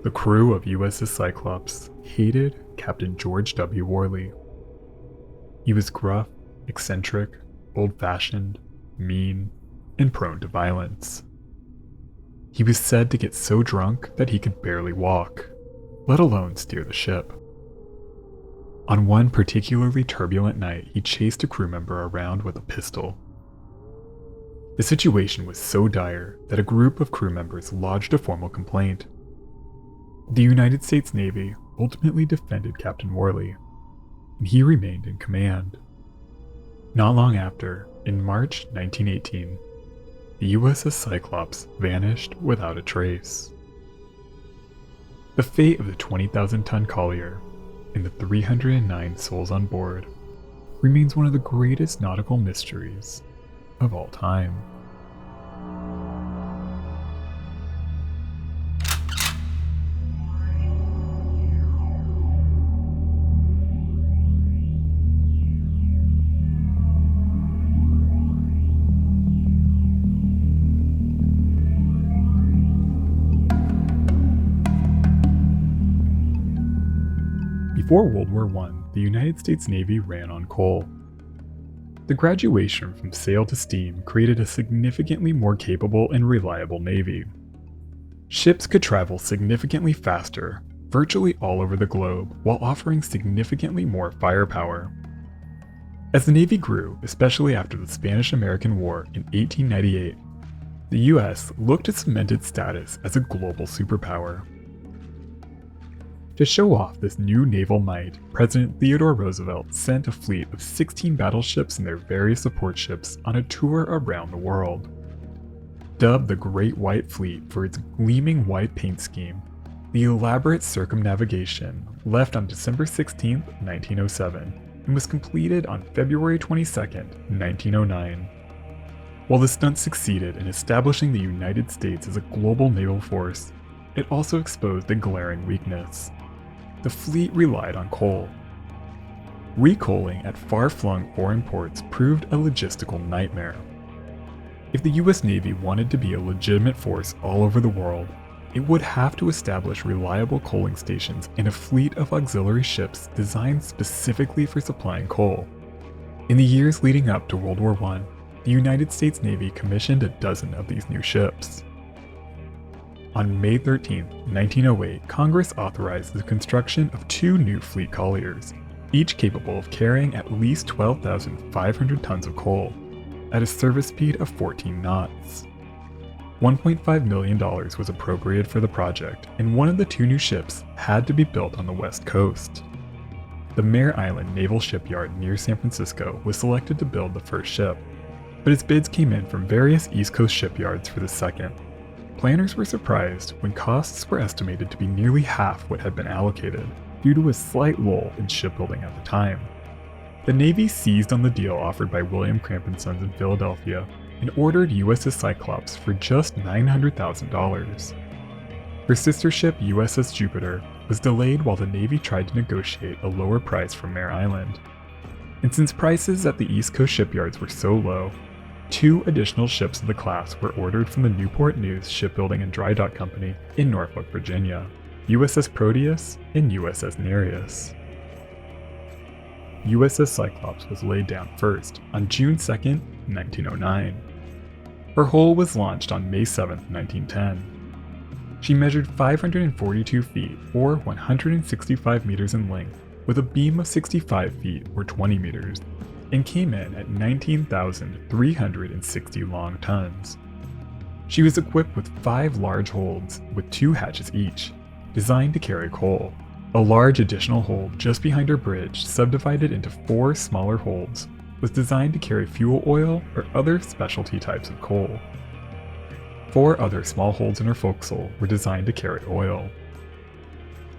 The crew of USS Cyclops hated Captain George W. Worley. He was gruff, eccentric, old-fashioned, mean, and prone to violence. He was said to get so drunk that he could barely walk, let alone steer the ship. On one particularly turbulent night, he chased a crew member around with a pistol. The situation was so dire that a group of crew members lodged a formal complaint. The United States Navy ultimately defended Captain Worley, and he remained in command. Not long after, in March 1918, the USS Cyclops vanished without a trace. The fate of the 20,000-ton collier and the 309 souls on board remains one of the greatest nautical mysteries of all time. Before World War I, the United States Navy ran on coal. The graduation from sail to steam created a significantly more capable and reliable Navy. Ships could travel significantly faster, virtually all over the globe, while offering significantly more firepower. As the Navy grew, especially after the Spanish-American War in 1898, the US looked to cement its status as a global superpower. To show off this new naval might, President Theodore Roosevelt sent a fleet of 16 battleships and their various support ships on a tour around the world. Dubbed the Great White Fleet for its gleaming white paint scheme, the elaborate circumnavigation left on December 16, 1907, and was completed on February 22, 1909. While the stunt succeeded in establishing the United States as a global naval force, it also exposed a glaring weakness. The fleet relied on coal. Recoaling at far-flung foreign ports proved a logistical nightmare. If the US Navy wanted to be a legitimate force all over the world, it would have to establish reliable coaling stations and a fleet of auxiliary ships designed specifically for supplying coal. In the years leading up to World War I, the United States Navy commissioned a dozen of these new ships. On May 13, 1908, Congress authorized the construction of 2 new fleet colliers, each capable of carrying at least 12,500 tons of coal, at a service speed of 14 knots. $1.5 million was appropriated for the project, and one of the 2 new ships had to be built on the West Coast. The Mare Island Naval Shipyard near San Francisco was selected to build the first ship, but its bids came in from various East Coast shipyards for the second. Planners were surprised when costs were estimated to be nearly half what had been allocated, due to a slight lull in shipbuilding at the time. The Navy seized on the deal offered by William Cramp & Sons in Philadelphia and ordered USS Cyclops for just $900,000. Her sister ship USS Jupiter was delayed while the Navy tried to negotiate a lower price from Mare Island. And since prices at the East Coast shipyards were so low, 2 additional ships of the class were ordered from the Newport News Shipbuilding and Dry Dock Company in Norfolk, Virginia, USS Proteus and USS Nereus. USS Cyclops was laid down first on June 2, 1909. Her hull was launched on May 7, 1910. She measured 542 feet or 165 meters in length with a beam of 65 feet or 20 meters, and came in at 19,360 long tons. She was equipped with 5 large holds with 2 hatches each, designed to carry coal. A large additional hold just behind her bridge, subdivided into 4 smaller holds, was designed to carry fuel oil or other specialty types of coal. 4 other small holds in her forecastle were designed to carry oil.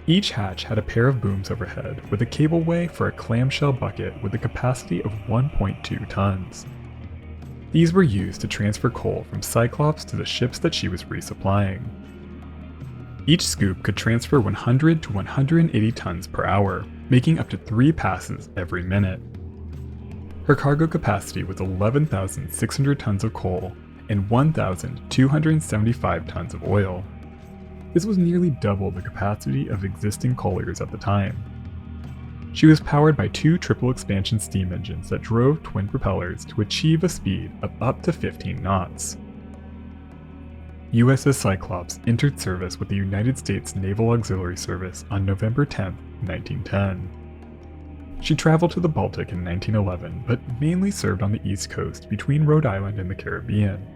Each hatch had a pair of booms overhead with a cableway for a clamshell bucket with a capacity of 1.2 tons. These were used to transfer coal from Cyclops to the ships that she was resupplying. Each scoop could transfer 100 to 180 tons per hour, making up to 3 passes every minute. Her cargo capacity was 11,600 tons of coal and 1,275 tons of oil. This was nearly double the capacity of existing colliers at the time. She was powered by 2 triple expansion steam engines that drove twin propellers to achieve a speed of up to 15 knots. USS Cyclops entered service with the United States Naval Auxiliary Service on November 10, 1910. She traveled to the Baltic in 1911, but mainly served on the East Coast between Rhode Island and the Caribbean.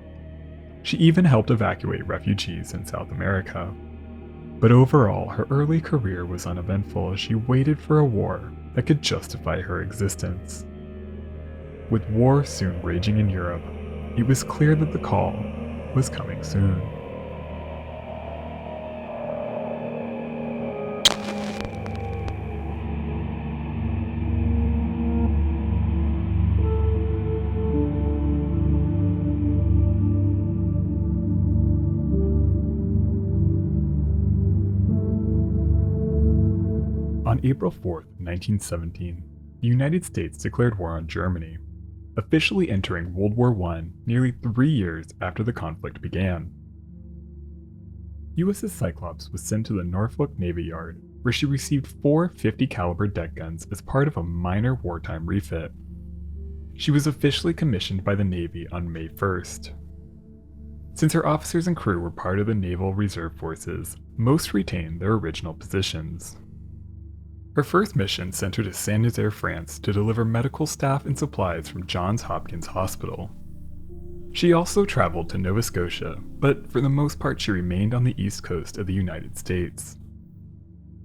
She even helped evacuate refugees in South America. But overall, her early career was uneventful as she waited for a war that could justify her existence. With war soon raging in Europe, it was clear that the call was coming soon. On April 4, 1917, the United States declared war on Germany, officially entering World War I nearly 3 years after the conflict began. USS Cyclops was sent to the Norfolk Navy Yard, where she received 4 50 caliber deck guns as part of a minor wartime refit. She was officially commissioned by the Navy on May 1st. Since her officers and crew were part of the Naval Reserve Forces, most retained their original positions. Her first mission sent her to Saint-Nazaire, France to deliver medical staff and supplies from Johns Hopkins Hospital. She also traveled to Nova Scotia, but for the most part she remained on the east coast of the United States.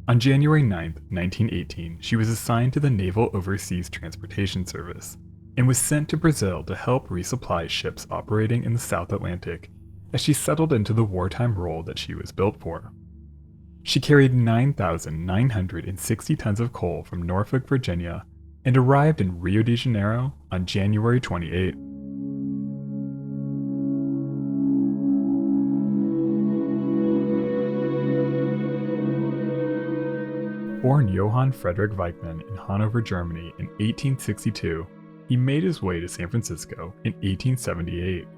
On January 9, 1918, she was assigned to the Naval Overseas Transportation Service and was sent to Brazil to help resupply ships operating in the South Atlantic as she settled into the wartime role that she was built for. She carried 9,960 tons of coal from Norfolk, Virginia, and arrived in Rio de Janeiro on January 28. Born Johann Friedrich Weichmann in Hanover, Germany in 1862, he made his way to San Francisco in 1878.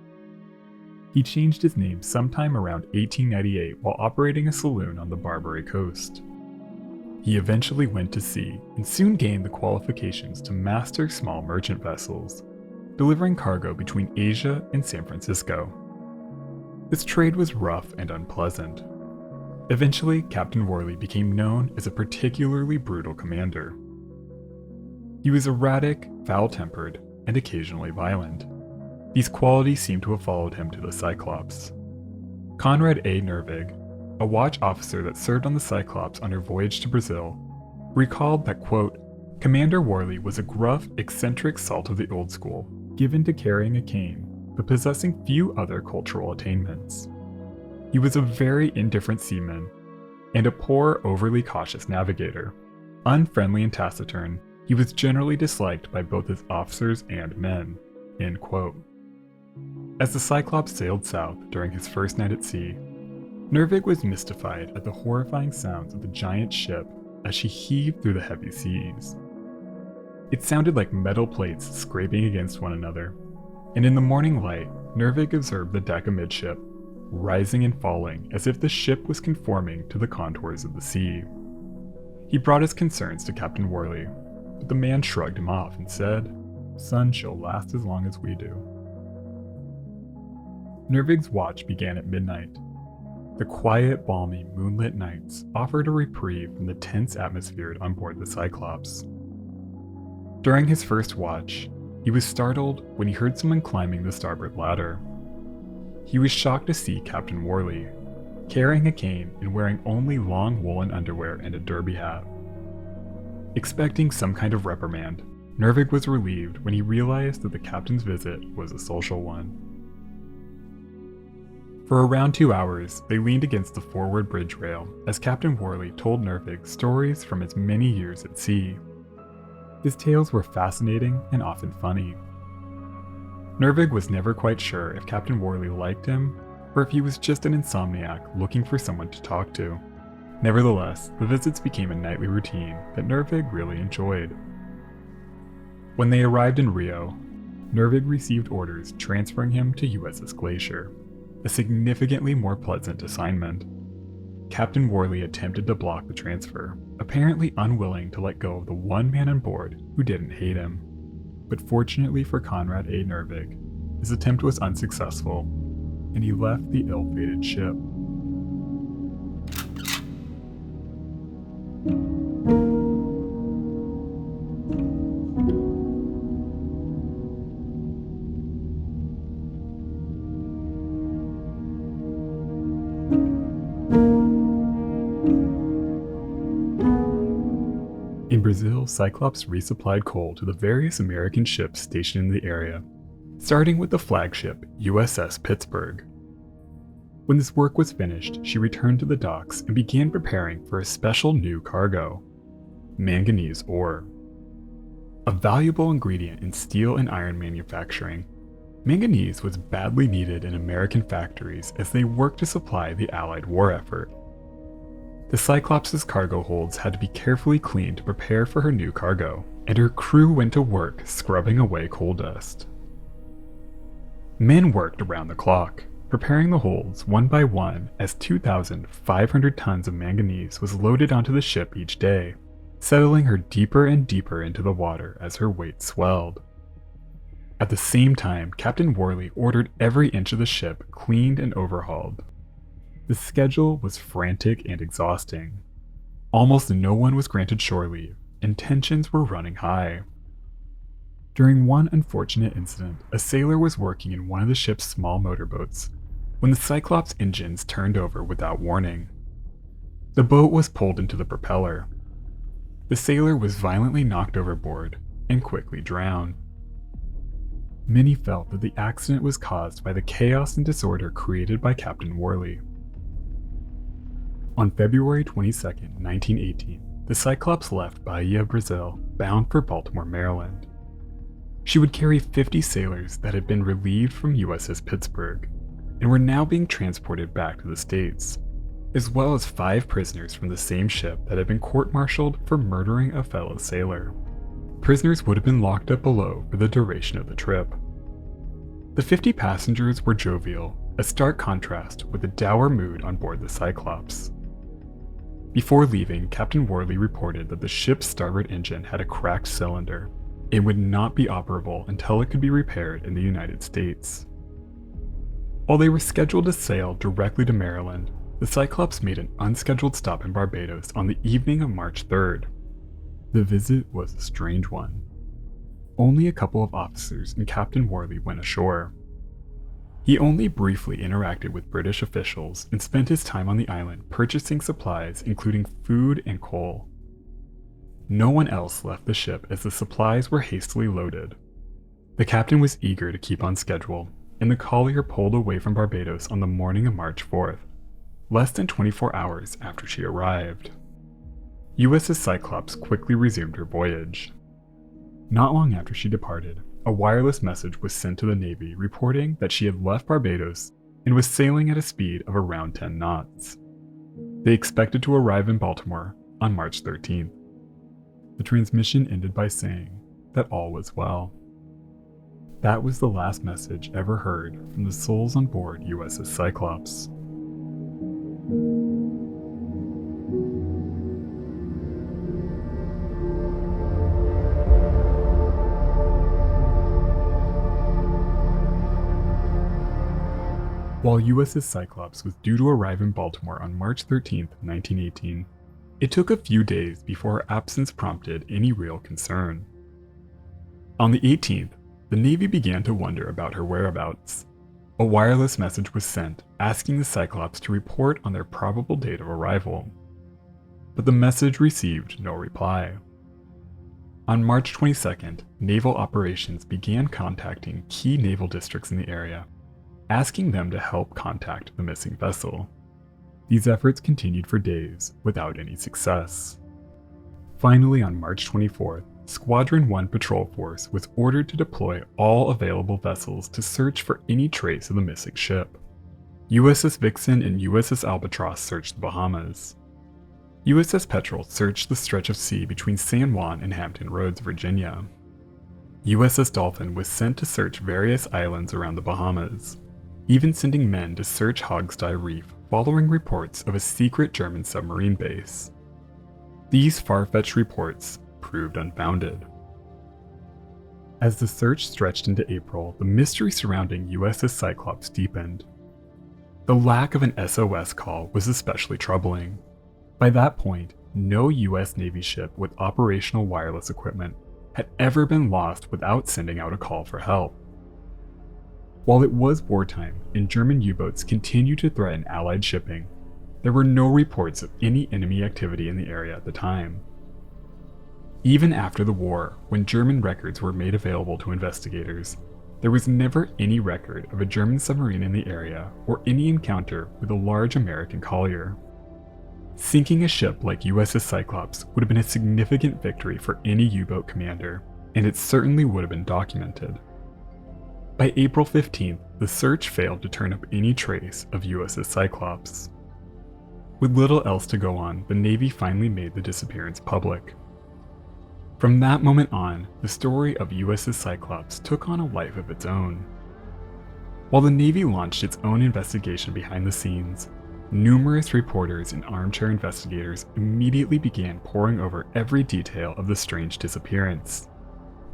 He changed his name sometime around 1898 while operating a saloon on the Barbary Coast. He eventually went to sea and soon gained the qualifications to master small merchant vessels, delivering cargo between Asia and San Francisco. This trade was rough and unpleasant. Eventually, Captain Worley became known as a particularly brutal commander. He was erratic, foul-tempered, and occasionally violent. These qualities seem to have followed him to the Cyclops. Conrad A. Nervig, a watch officer that served on the Cyclops on her voyage to Brazil, recalled that, quote, Commander Worley was a gruff, eccentric salt of the old school, given to carrying a cane, but possessing few other cultural attainments. He was a very indifferent seaman, and a poor, overly cautious navigator. Unfriendly and taciturn, he was generally disliked by both his officers and men, end quote. As the Cyclops sailed south during his first night at sea, Nervig was mystified at the horrifying sounds of the giant ship as she heaved through the heavy seas. It sounded like metal plates scraping against one another, and in the morning light, Nervig observed the deck amidship, rising and falling as if the ship was conforming to the contours of the sea. He brought his concerns to Captain Worley, but the man shrugged him off and said, "Sun shall last as long as we do." Nervig's watch began at midnight. The quiet, balmy, moonlit nights offered a reprieve from the tense atmosphere on board the Cyclops. During his first watch, he was startled when he heard someone climbing the starboard ladder. He was shocked to see Captain Worley, carrying a cane and wearing only long woolen underwear and a derby hat. Expecting some kind of reprimand, Nervig was relieved when he realized that the captain's visit was a social one. For around 2 hours, they leaned against the forward bridge rail as Captain Worley told Nervig stories from his many years at sea. His tales were fascinating and often funny. Nervig was never quite sure if Captain Worley liked him or if he was just an insomniac looking for someone to talk to. Nevertheless, the visits became a nightly routine that Nervig really enjoyed. When they arrived in Rio, Nervig received orders transferring him to USS Glacier, a significantly more pleasant assignment. Captain Worley attempted to block the transfer, apparently unwilling to let go of the one man on board who didn't hate him. But fortunately for Conrad A. Nervig, his attempt was unsuccessful, and he left the ill-fated ship. In Brazil, Cyclops resupplied coal to the various American ships stationed in the area, starting with the flagship USS Pittsburgh. When this work was finished, she returned to the docks and began preparing for a special new cargo: manganese ore. A valuable ingredient in steel and iron manufacturing, manganese was badly needed in American factories as they worked to supply the Allied war effort. The Cyclops' cargo holds had to be carefully cleaned to prepare for her new cargo, and her crew went to work scrubbing away coal dust. Men worked around the clock, preparing the holds one by one as 2,500 tons of manganese was loaded onto the ship each day, settling her deeper and deeper into the water as her weight swelled. At the same time, Captain Worley ordered every inch of the ship cleaned and overhauled. The schedule was frantic and exhausting. Almost no one was granted shore leave, and tensions were running high. During one unfortunate incident, a sailor was working in one of the ship's small motorboats when the Cyclops engines turned over without warning. The boat was pulled into the propeller. The sailor was violently knocked overboard and quickly drowned. Many felt that the accident was caused by the chaos and disorder created by Captain Worley. On February 22, 1918, the Cyclops left Bahia, Brazil, bound for Baltimore, Maryland. She would carry 50 sailors that had been relieved from USS Pittsburgh and were now being transported back to the States, as well as 5 prisoners from the same ship that had been court-martialed for murdering a fellow sailor. Prisoners would have been locked up below for the duration of the trip. The 50 passengers were jovial, a stark contrast with the dour mood on board the Cyclops. Before leaving, Captain Worley reported that the ship's starboard engine had a cracked cylinder and would not be operable until it could be repaired in the United States. While they were scheduled to sail directly to Maryland, the Cyclops made an unscheduled stop in Barbados on the evening of March 3rd. The visit was a strange one. Only a couple of officers and Captain Worley went ashore. He only briefly interacted with British officials and spent his time on the island purchasing supplies including food and coal. No one else left the ship as the supplies were hastily loaded. The captain was eager to keep on schedule, and the collier pulled away from Barbados on the morning of March 4th, less than 24 hours after she arrived. USS Cyclops quickly resumed her voyage. Not long after she departed, a wireless message was sent to the Navy reporting that she had left Barbados and was sailing at a speed of around 10 knots. They expected to arrive in Baltimore on March 13th. The transmission ended by saying that all was well. That was the last message ever heard from the souls on board USS Cyclops. While USS Cyclops was due to arrive in Baltimore on March 13, 1918, it took a few days before her absence prompted any real concern. On the 18th, the Navy began to wonder about her whereabouts. A wireless message was sent asking the Cyclops to report on their probable date of arrival. But the message received no reply. On March 22nd, naval operations began contacting key naval districts in the area, asking them to help contact the missing vessel. These efforts continued for days without any success. Finally, on March 24th, Squadron 1 Patrol Force was ordered to deploy all available vessels to search for any trace of the missing ship. USS Vixen and USS Albatross searched the Bahamas. USS Petrel searched the stretch of sea between San Juan and Hampton Roads, Virginia. USS Dolphin was sent to search various islands around the Bahamas, even sending men to search Hogstye Reef, following reports of a secret German submarine base. These far-fetched reports proved unfounded. As the search stretched into April, the mystery surrounding USS Cyclops deepened. The lack of an SOS call was especially troubling. By that point, no US Navy ship with operational wireless equipment had ever been lost without sending out a call for help. While it was wartime and German U-boats continued to threaten Allied shipping, there were no reports of any enemy activity in the area at the time. Even after the war, when German records were made available to investigators, there was never any record of a German submarine in the area or any encounter with a large American collier. Sinking a ship like USS Cyclops would have been a significant victory for any U-boat commander, and it certainly would have been documented. By April 15th, the search failed to turn up any trace of USS Cyclops. With little else to go on, the Navy finally made the disappearance public. From that moment on, the story of USS Cyclops took on a life of its own. While the Navy launched its own investigation behind the scenes, numerous reporters and armchair investigators immediately began poring over every detail of the strange disappearance.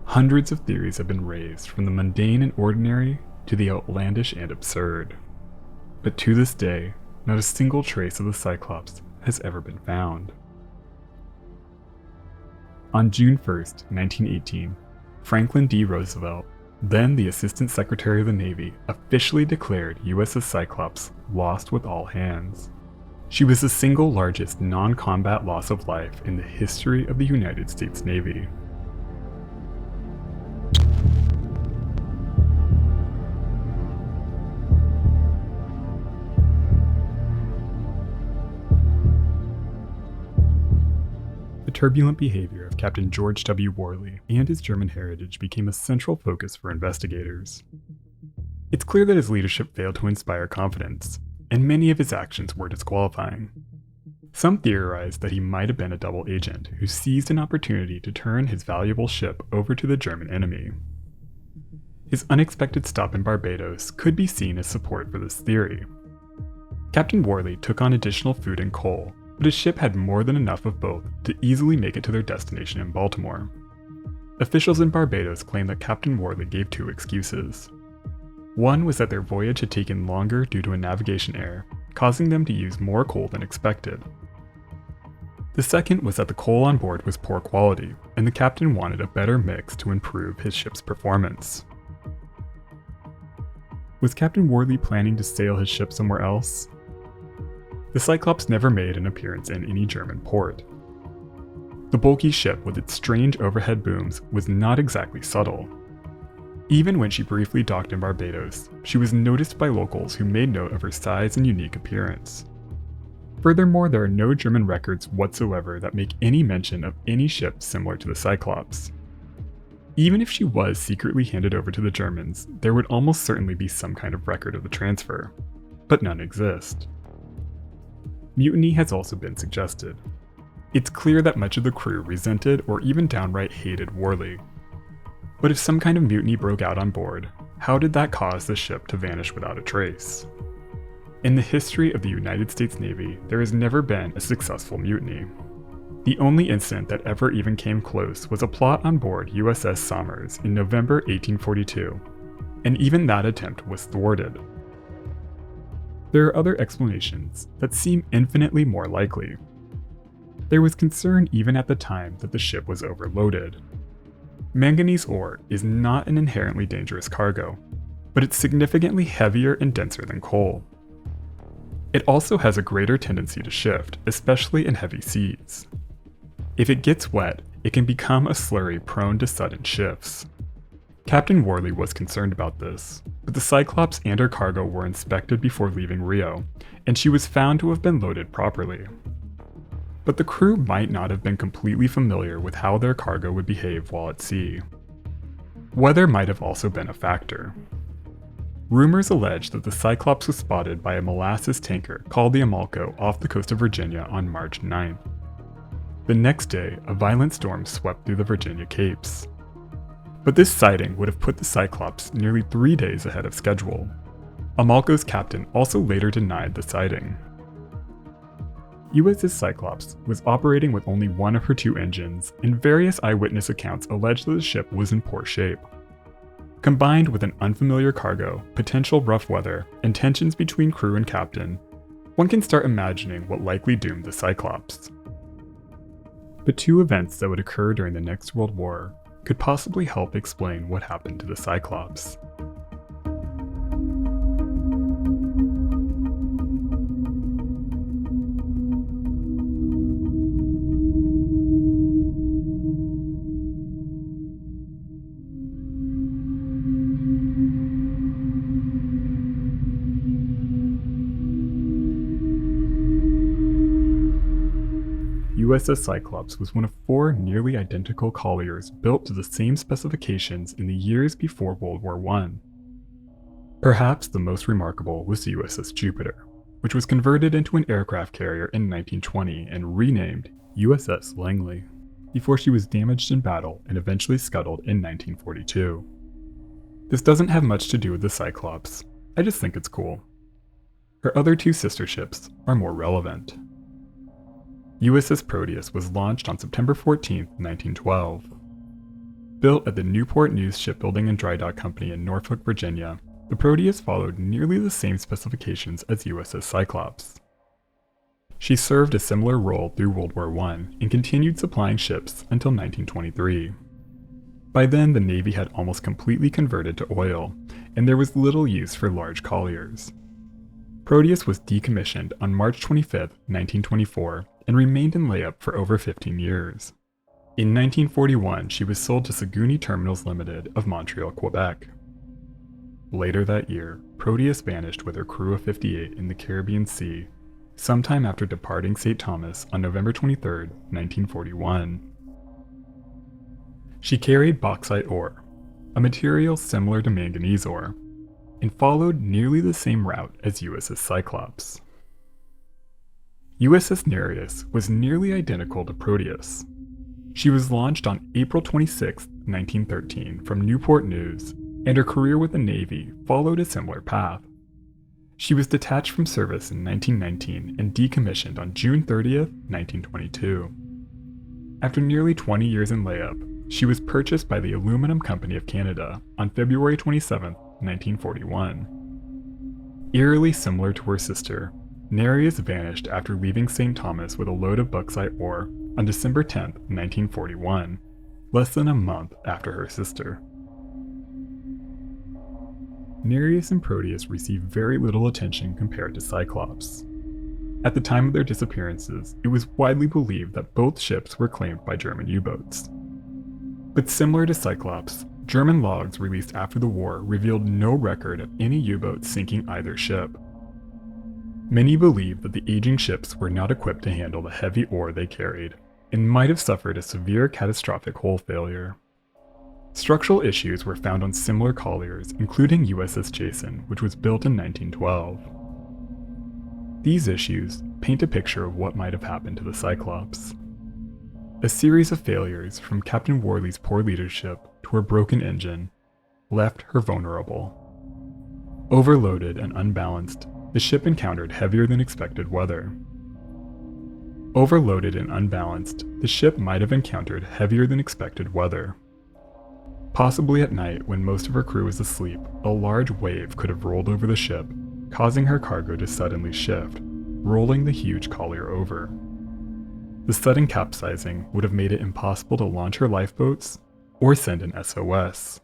Hundreds of theories have been raised, from the mundane and ordinary to the outlandish and absurd. But to this day, not a single trace of the Cyclops has ever been found. On June 1st, 1918, Franklin D. Roosevelt, then the Assistant Secretary of the Navy, officially declared USS Cyclops lost with all hands. She was the single largest non-combat loss of life in the history of the United States Navy. The turbulent behavior of Captain George W. Worley and his German heritage became a central focus for investigators. It's clear that his leadership failed to inspire confidence, and many of his actions were disqualifying. Some theorized that he might have been a double agent who seized an opportunity to turn his valuable ship over to the German enemy. His unexpected stop in Barbados could be seen as support for this theory. Captain Worley took on additional food and coal, but his ship had more than enough of both to easily make it to their destination in Baltimore. Officials in Barbados claimed that Captain Worley gave two excuses. One was that their voyage had taken longer due to a navigation error, causing them to use more coal than expected. The second was that the coal on board was poor quality, and the captain wanted a better mix to improve his ship's performance. Was Captain Worley planning to sail his ship somewhere else? The Cyclops never made an appearance in any German port. The bulky ship with its strange overhead booms was not exactly subtle. Even when she briefly docked in Barbados, she was noticed by locals who made note of her size and unique appearance. Furthermore, there are no German records whatsoever that make any mention of any ship similar to the Cyclops. Even if she was secretly handed over to the Germans, there would almost certainly be some kind of record of the transfer, but none exist. Mutiny has also been suggested. It's clear that much of the crew resented or even downright hated Worley. But if some kind of mutiny broke out on board, how did that cause the ship to vanish without a trace? In the history of the United States Navy, there has never been a successful mutiny. The only incident that ever even came close was a plot on board USS Somers in November 1842, and even that attempt was thwarted. There are other explanations that seem infinitely more likely. There was concern even at the time that the ship was overloaded. Manganese ore is not an inherently dangerous cargo, but it's significantly heavier and denser than coal. It also has a greater tendency to shift, especially in heavy seas. If it gets wet, it can become a slurry prone to sudden shifts. Captain Worley was concerned about this, but the Cyclops and her cargo were inspected before leaving Rio, and she was found to have been loaded properly. But the crew might not have been completely familiar with how their cargo would behave while at sea. Weather might have also been a factor. Rumors allege that the Cyclops was spotted by a molasses tanker called the Amalco off the coast of Virginia on March 9th. The next day, a violent storm swept through the Virginia Capes. But this sighting would have put the Cyclops nearly 3 days ahead of schedule. Amalco's captain also later denied the sighting. USS Cyclops was operating with only one of her two engines, and various eyewitness accounts allege that the ship was in poor shape. Combined with an unfamiliar cargo, potential rough weather, and tensions between crew and captain, one can start imagining what likely doomed the Cyclops. But two events that would occur during the next World War could possibly help explain what happened to the Cyclops. USS Cyclops was one of four nearly identical colliers built to the same specifications in the years before World War I. Perhaps the most remarkable was the USS Jupiter, which was converted into an aircraft carrier in 1920 and renamed USS Langley, before she was damaged in battle and eventually scuttled in 1942. This doesn't have much to do with the Cyclops, I just think it's cool. Her other two sister ships are more relevant. USS Proteus was launched on September 14, 1912. Built at the Newport News Shipbuilding and Dry Dock Company in Norfolk, Virginia, the Proteus followed nearly the same specifications as USS Cyclops. She served a similar role through World War I and continued supplying ships until 1923. By then, the Navy had almost completely converted to oil, and there was little use for large colliers. Proteus was decommissioned on March 25, 1924, and remained in layup for over 15 years. In 1941, she was sold to Saguenay Terminals Limited of Montreal, Quebec. Later that year, Proteus vanished with her crew of 58 in the Caribbean Sea, sometime after departing St. Thomas on November 23, 1941. She carried bauxite ore, a material similar to manganese ore, and followed nearly the same route as USS Cyclops. USS Nereus was nearly identical to Proteus. She was launched on April 26, 1913 from Newport News, and her career with the Navy followed a similar path. She was detached from service in 1919 and decommissioned on June 30, 1922. After nearly 20 years in layup, she was purchased by the Aluminum Company of Canada on February 27, 1941. Eerily similar to her sister, Nereus vanished after leaving St. Thomas with a load of bauxite ore on December 10, 1941, less than a month after her sister. Nereus and Proteus received very little attention compared to Cyclops. At the time of their disappearances, it was widely believed that both ships were claimed by German U-boats. But similar to Cyclops, German logs released after the war revealed no record of any U-boat sinking either ship. Many believe that the aging ships were not equipped to handle the heavy ore they carried, and might have suffered a severe catastrophic hull failure. Structural issues were found on similar colliers, including USS Jason, which was built in 1912. These issues paint a picture of what might have happened to the Cyclops. A series of failures, from Captain Worley's poor leadership to her broken engine, left her vulnerable. Overloaded and unbalanced, the ship encountered heavier than expected weather. Overloaded and unbalanced, the ship might have encountered heavier than expected weather. Possibly at night, when most of her crew was asleep, a large wave could have rolled over the ship, causing her cargo to suddenly shift, rolling the huge collier over. The sudden capsizing would have made it impossible to launch her lifeboats or send an SOS.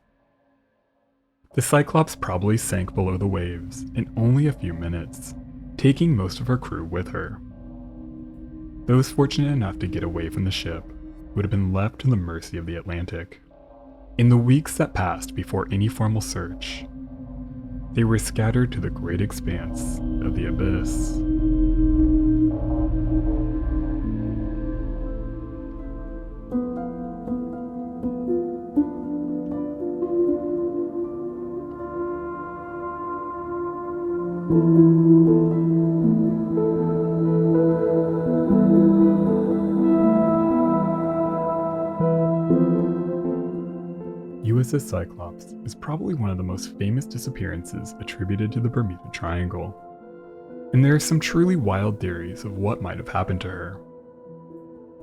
The Cyclops probably sank below the waves in only a few minutes, taking most of her crew with her. Those fortunate enough to get away from the ship would have been left to the mercy of the Atlantic. In the weeks that passed before any formal search, they were scattered to the great expanse of the abyss. USS Cyclops is probably one of the most famous disappearances attributed to the Bermuda Triangle. and there are some truly wild theories of what might have happened to her.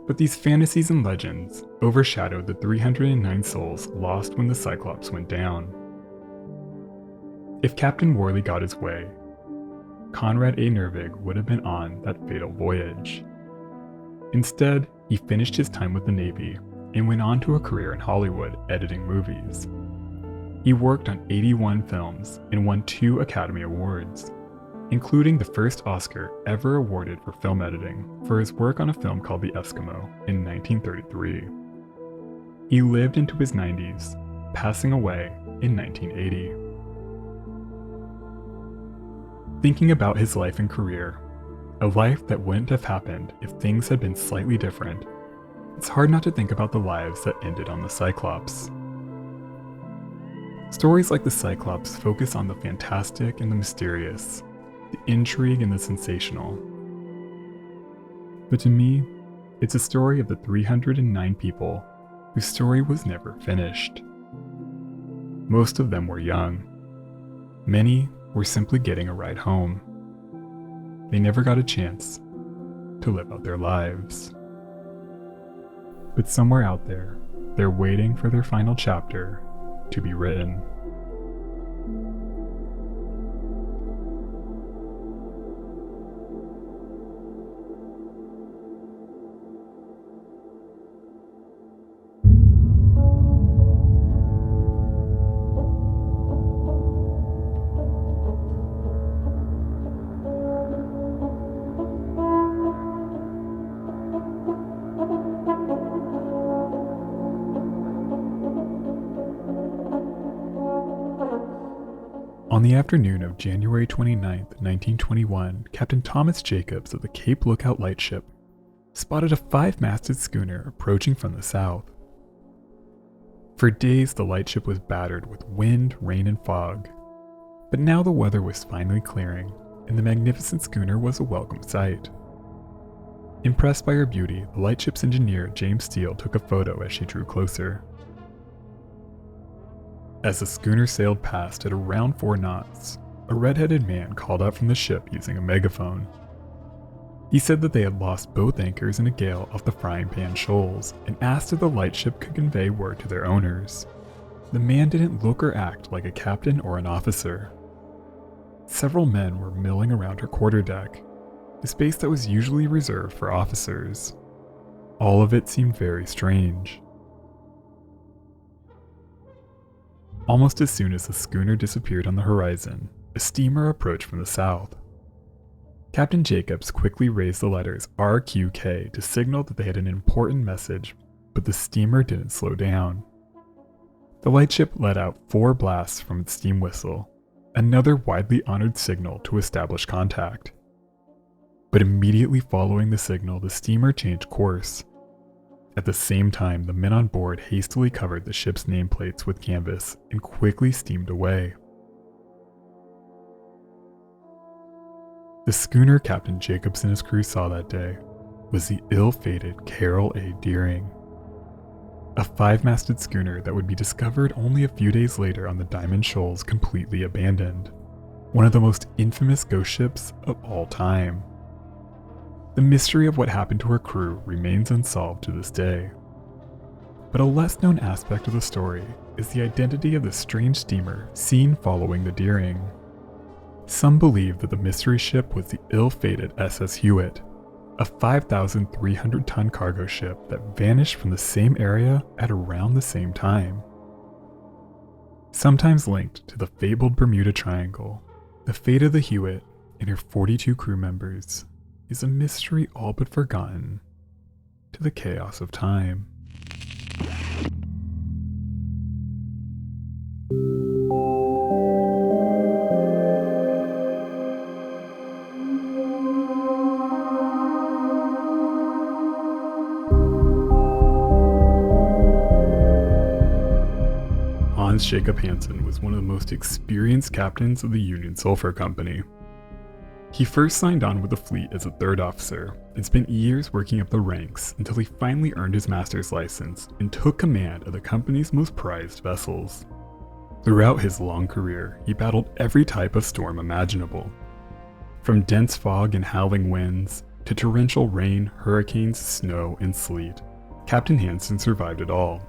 But these fantasies and legends overshadowed the 309 souls lost when the Cyclops went down. If Captain Worley got his way, Conrad A. Nervig would have been on that fatal voyage. Instead, he finished his time with the Navy and went on to a career in Hollywood editing movies. He worked on 81 films and won 2 Academy Awards, including the first Oscar ever awarded for film editing for his work on a film called The Eskimo in 1933. He lived into his 90s, passing away in 1980. Thinking about his life and career, a life that wouldn't have happened if things had been slightly different, it's hard not to think about the lives that ended on the Cyclops. Stories like the Cyclops focus on the fantastic and the mysterious, the intrigue and the sensational. But to me, it's a story of the 309 people whose story was never finished. Most of them were young. Many were simply getting a ride home. They never got a chance to live out their lives. But somewhere out there, they're waiting for their final chapter to be written. On the afternoon of January 29, 1921, Captain Thomas Jacobs of the Cape Lookout Lightship spotted a 5-masted schooner approaching from the south. For days, the lightship was battered with wind, rain, and fog, but now the weather was finally clearing, and the magnificent schooner was a welcome sight. Impressed by her beauty, the lightship's engineer, James Steele, took a photo as she drew closer. As the schooner sailed past at around 4 knots, a red-headed man called out from the ship using a megaphone. He said that they had lost both anchors in a gale off the Frying Pan Shoals and asked if the lightship could convey word to their owners. The man didn't look or act like a captain or an officer. Several men were milling around her quarterdeck, a space that was usually reserved for officers. All of it seemed very strange. Almost as soon as the schooner disappeared on the horizon, a steamer approached from the south. Captain Jacobs quickly raised the letters RQK to signal that they had an important message, but the steamer didn't slow down. The lightship let out 4 blasts from its steam whistle, another widely honored signal to establish contact. But immediately following the signal, the steamer changed course. At the same time, the men on board hastily covered the ship's nameplates with canvas and quickly steamed away. The schooner Captain Jacobs and his crew saw that day was the ill-fated Carroll A. Deering, a 5-masted schooner that would be discovered only a few days later on the Diamond Shoals completely abandoned, one of the most infamous ghost ships of all time. The mystery of what happened to her crew remains unsolved to this day. But a less-known aspect of the story is the identity of the strange steamer seen following the Deering. Some believe that the mystery ship was the ill-fated SS Hewitt, a 5,300-ton cargo ship that vanished from the same area at around the same time. Sometimes linked to the fabled Bermuda Triangle, the fate of the Hewitt and her 42 crew members is a mystery all but forgotten to the chaos of time. Hans Jacob Hansen was one of the most experienced captains of the Union Sulphur Company. He first signed on with the fleet as a 3rd officer and spent years working up the ranks until he finally earned his master's license and took command of the company's most prized vessels. Throughout his long career, he battled every type of storm imaginable. From dense fog and howling winds, to torrential rain, hurricanes, snow, and sleet, Captain Hansen survived it all.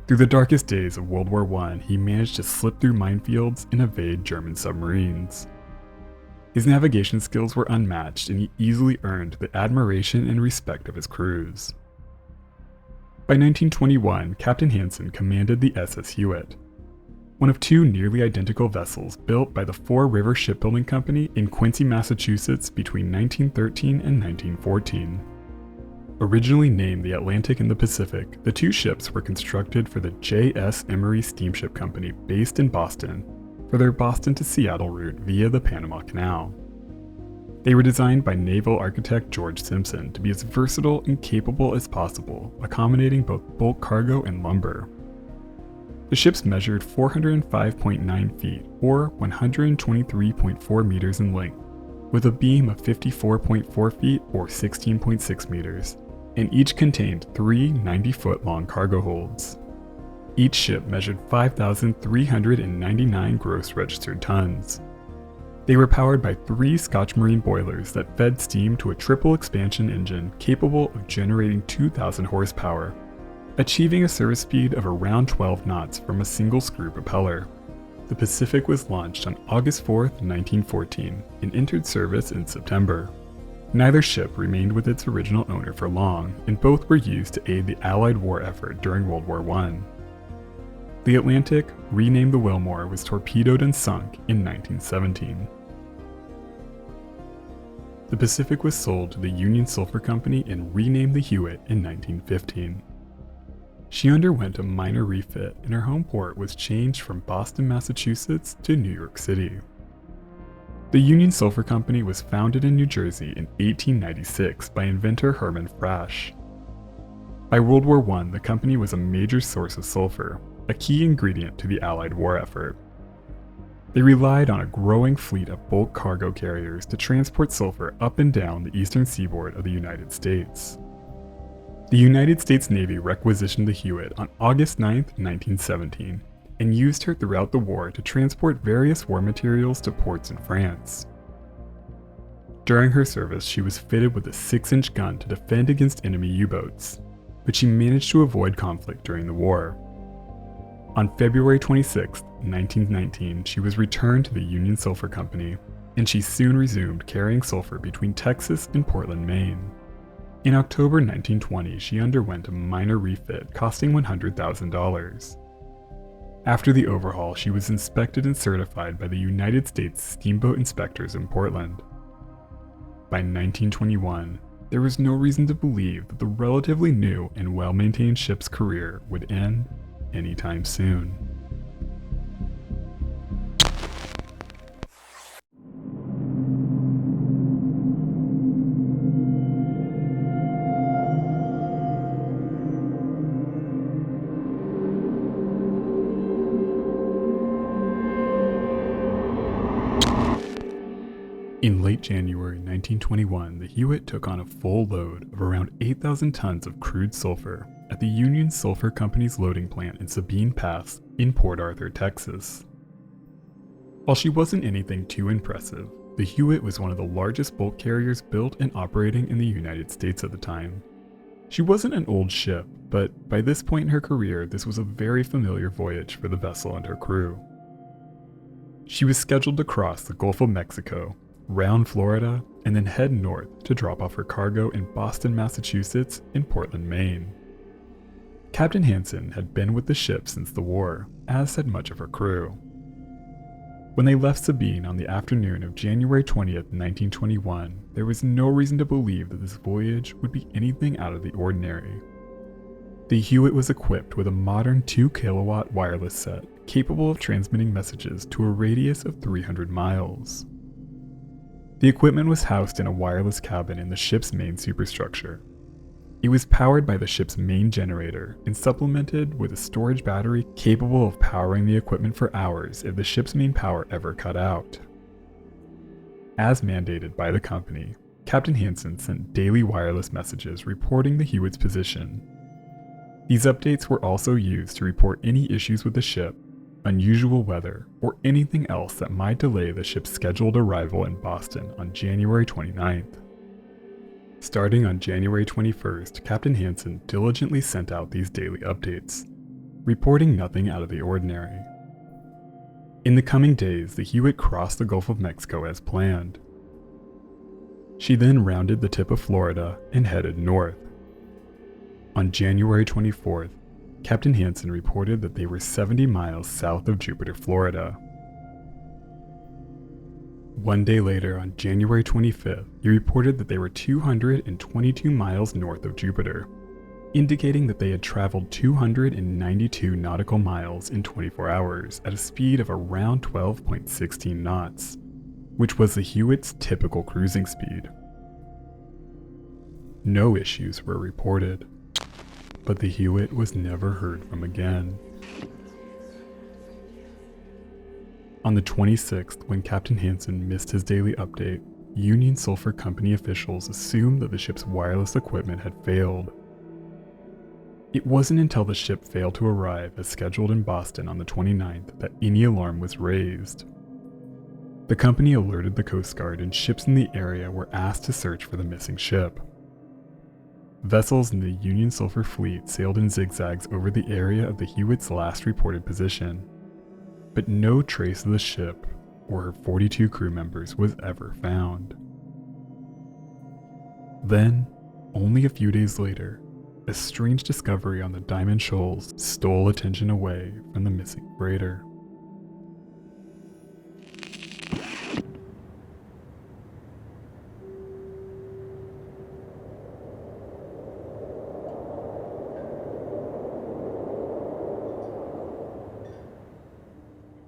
Through the darkest days of World War I, he managed to slip through minefields and evade German submarines. His navigation skills were unmatched, and he easily earned the admiration and respect of his crews. By 1921, Captain Hansen commanded the SS Hewitt, one of two nearly identical vessels built by the Four River Shipbuilding Company in Quincy, Massachusetts between 1913 and 1914. Originally named the Atlantic and the Pacific, the two ships were constructed for the J.S. Emery Steamship Company based in Boston for their Boston to Seattle route via the Panama Canal. They were designed by naval architect George Simpson to be as versatile and capable as possible, accommodating both bulk cargo and lumber. The ships measured 405.9 feet, or 123.4 meters in length, with a beam of 54.4 feet, or 16.6 meters, and each contained three 90-foot long cargo holds. Each ship measured 5,399 gross registered tons. They were powered by three Scotch Marine boilers that fed steam to a triple expansion engine capable of generating 2,000 horsepower, achieving a service speed of around 12 knots from a single screw propeller. The Pacific was launched on August 4, 1914, and entered service in September. Neither ship remained with its original owner for long, and both were used to aid the Allied war effort during World War I. The Atlantic, renamed the Wilmore, was torpedoed and sunk in 1917. The Pacific was sold to the Union Sulphur Company and renamed the Hewitt in 1915. She underwent a minor refit, and her home port was changed from Boston, Massachusetts to New York City. The Union Sulphur Company was founded in New Jersey in 1896 by inventor Herman Frasch. By World War I, the company was a major source of sulfur, a key ingredient to the Allied war effort. They relied on a growing fleet of bulk cargo carriers to transport sulfur up and down the eastern seaboard of the United States. The United States Navy requisitioned the Hewitt on August 9, 1917, and used her throughout the war to transport various war materials to ports in France. During her service, she was fitted with a 6-inch gun to defend against enemy U-boats, but she managed to avoid conflict during the war. On February 26, 1919, she was returned to the Union Sulphur Company, and she soon resumed carrying sulfur between Texas and Portland, Maine. In October 1920, she underwent a minor refit costing $100,000. After the overhaul, she was inspected and certified by the United States Steamboat Inspectors in Portland. By 1921, there was no reason to believe that the relatively new and well-maintained ship's career would end anytime soon. In late January 1921, the Hewitt took on a full load of around 8,000 tons of crude sulfur at the Union Sulphur Company's loading plant in Sabine Pass in Port Arthur, Texas. While she wasn't anything too impressive, the Hewitt was one of the largest bulk carriers built and operating in the United States at the time. She wasn't an old ship, but by this point in her career, this was a very familiar voyage for the vessel and her crew. She was scheduled to cross the Gulf of Mexico, round Florida, and then head north to drop off her cargo in Boston, Massachusetts, and Portland, Maine. Captain Hansen had been with the ship since the war, as had much of her crew. When they left Sabine on the afternoon of January 20th, 1921, there was no reason to believe that this voyage would be anything out of the ordinary. The Hewitt was equipped with a modern 2-kilowatt wireless set capable of transmitting messages to a radius of 300 miles. The equipment was housed in a wireless cabin in the ship's main superstructure. It was powered by the ship's main generator and supplemented with a storage battery capable of powering the equipment for hours if the ship's main power ever cut out. As mandated by the company, Captain Hansen sent daily wireless messages reporting the Hewitt's position. These updates were also used to report any issues with the ship, unusual weather, or anything else that might delay the ship's scheduled arrival in Boston on January 29th. Starting on January 21st, Captain Hansen diligently sent out these daily updates, reporting nothing out of the ordinary. In the coming days, the Hewitt crossed the Gulf of Mexico as planned. She then rounded the tip of Florida and headed north. On January 24th, Captain Hansen reported that they were 70 miles south of Jupiter, Florida. One day later, on January 25th, he reported that they were 222 miles north of Jupiter, indicating that they had traveled 292 nautical miles in 24 hours at a speed of around 12.16 knots, which was the Hewitt's typical cruising speed. No issues were reported, but the Hewitt was never heard from again. On the 26th, when Captain Hansen missed his daily update, Union Sulphur Company officials assumed that the ship's wireless equipment had failed. It wasn't until the ship failed to arrive as scheduled in Boston on the 29th that any alarm was raised. The company alerted the Coast Guard, and ships in the area were asked to search for the missing ship. Vessels in the Union Sulphur fleet sailed in zigzags over the area of the Hewitt's last reported position, but no trace of the ship or her 42 crew members was ever found. Then, only a few days later, a strange discovery on the Diamond Shoals stole attention away from the missing freighter.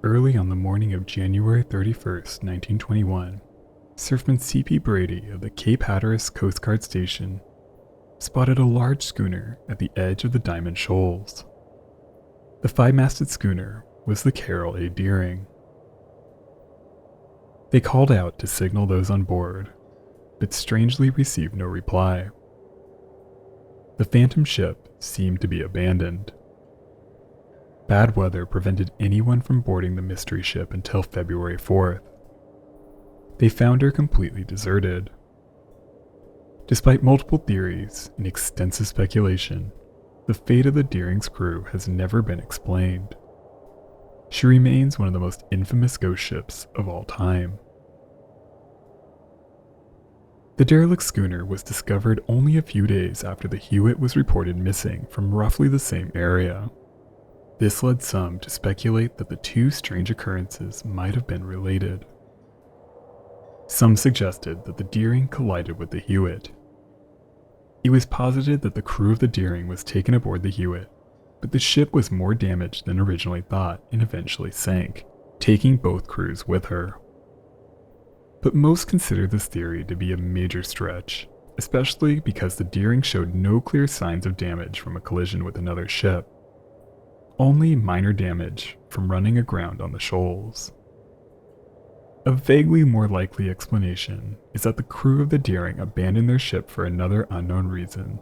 Early on the morning of January 31st, 1921, Surfman C.P. Brady of the Cape Hatteras Coast Guard Station spotted a large schooner at the edge of the Diamond Shoals. The five-masted schooner was the Carroll A. Deering. They called out to signal those on board, but strangely received no reply. The phantom ship seemed to be abandoned. Bad weather prevented anyone from boarding the mystery ship until February 4th. They found her completely deserted. Despite multiple theories and extensive speculation, the fate of the Deering's crew has never been explained. She remains one of the most infamous ghost ships of all time. The derelict schooner was discovered only a few days after the Hewitt was reported missing from roughly the same area. This led some to speculate that the two strange occurrences might have been related. Some suggested that the Deering collided with the Hewitt. It was posited that the crew of the Deering was taken aboard the Hewitt, but the ship was more damaged than originally thought and eventually sank, taking both crews with her. But most consider this theory to be a major stretch, especially because the Deering showed no clear signs of damage from a collision with another ship. Only minor damage from running aground on the shoals. A vaguely more likely explanation is that the crew of the Deering abandoned their ship for another unknown reason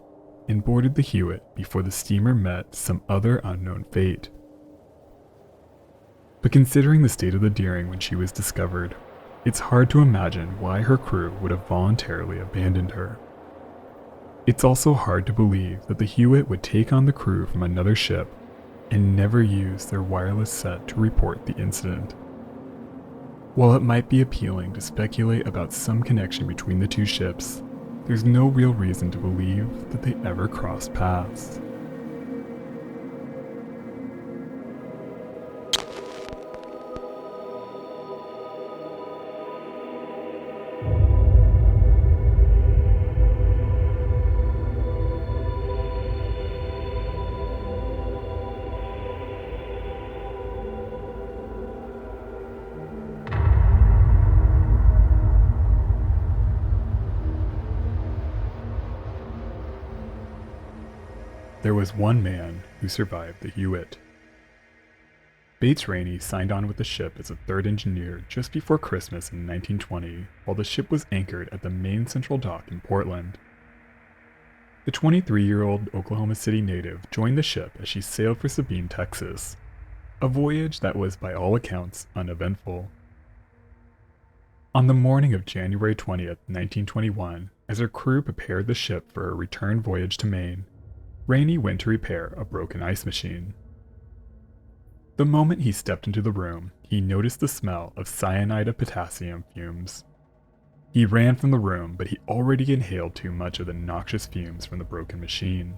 and boarded the Hewitt before the steamer met some other unknown fate. But considering the state of the Deering when she was discovered, it's hard to imagine why her crew would have voluntarily abandoned her. It's also hard to believe that the Hewitt would take on the crew from another ship and never use their wireless set to report the incident. While it might be appealing to speculate about some connection between the two ships, there's no real reason to believe that they ever crossed paths. There was one man who survived the Hewitt. Bates Rainey signed on with the ship as a third engineer just before Christmas in 1920, while the ship was anchored at the main central dock in Portland. The 23-year-old Oklahoma City native joined the ship as she sailed for Sabine, Texas. a voyage that was by all accounts uneventful. On the morning of January 20th, 1921, as her crew prepared the ship for a return voyage to Maine, Rainey went to repair a broken ice machine. The moment he stepped into the room, he noticed the smell of cyanide of potassium fumes. He ran from the room, but he already inhaled too much of the noxious fumes from the broken machine.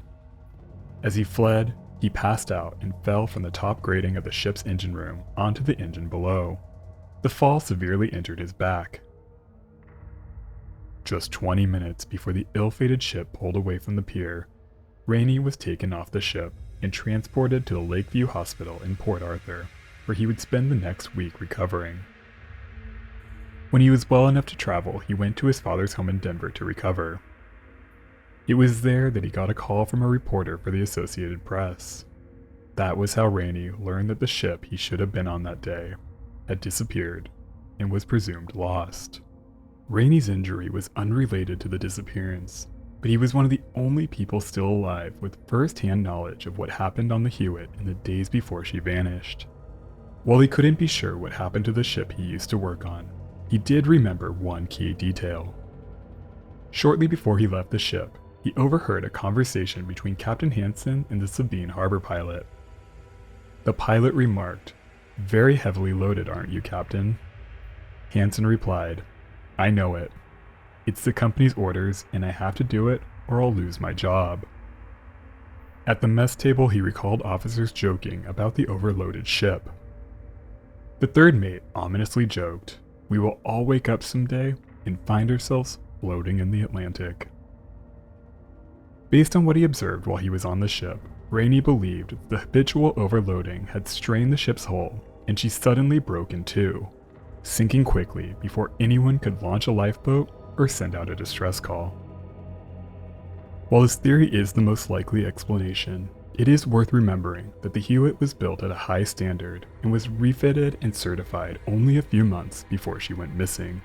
As he fled, he passed out and fell from the top grating of the ship's engine room onto the engine below. The fall severely injured his back. Just 20 minutes before the ill-fated ship pulled away from the pier, Rainey was taken off the ship and transported to the Lakeview Hospital in Port Arthur, where he would spend the next week recovering. When he was well enough to travel, he went to his father's home in Denver to recover. It was there that he got a call from a reporter for the Associated Press. That was how Rainey learned that the ship he should have been on that day had disappeared and was presumed lost. Rainey's injury was unrelated to the disappearance, but he was one of the only people still alive with first-hand knowledge of what happened on the Hewitt in the days before she vanished. While he couldn't be sure what happened to the ship he used to work on, he did remember one key detail. Shortly before he left the ship, he overheard a conversation between Captain Hansen and the Sabine harbor pilot. The pilot remarked, "Very heavily loaded, aren't you, Captain?" Hansen replied, "I know it. It's the company's orders, and I have to do it or I'll lose my job." At the mess table, he recalled officers joking about the overloaded ship. The third mate ominously joked, "We will all wake up someday and find ourselves floating in the Atlantic." Based on what he observed while he was on the ship, Rainey believed the habitual overloading had strained the ship's hull, and she suddenly broke in two, sinking quickly before anyone could launch a lifeboat or send out a distress call. While this theory is the most likely explanation, it is worth remembering that the Hewitt was built at a high standard and was refitted and certified only a few months before she went missing.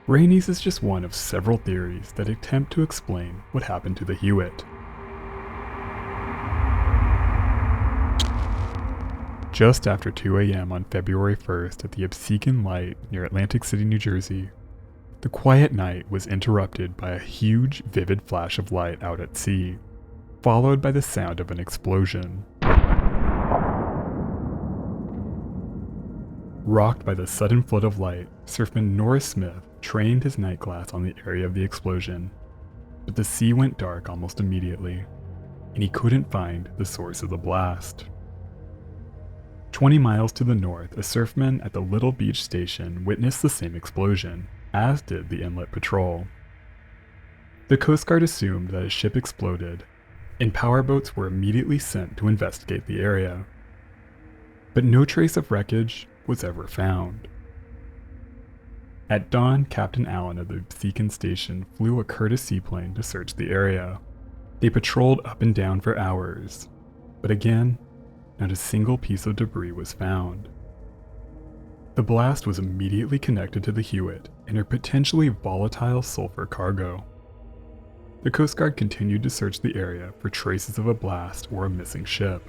Rainey's is just one of several theories that attempt to explain what happened to the Hewitt. Just after 2 a.m. on February 1st at the Absecon Light near Atlantic City, New Jersey, the quiet night was interrupted by a huge, vivid flash of light out at sea, followed by the sound of an explosion. Rocked by the sudden flood of light, surfman Norris Smith trained his night glass on the area of the explosion, but the sea went dark almost immediately, and he couldn't find the source of the blast. 20 miles to the north, a surfman at the Little Beach station witnessed the same explosion, as did the inlet patrol. The Coast Guard assumed that a ship exploded, and powerboats were immediately sent to investigate the area. But no trace of wreckage was ever found. At dawn, Captain Allen of the Absecon station flew a Curtiss seaplane to search the area. They patrolled up and down for hours, but again, not a single piece of debris was found. The blast was immediately connected to the Hewitt and her potentially volatile sulfur cargo. The Coast Guard continued to search the area for traces of a blast or a missing ship,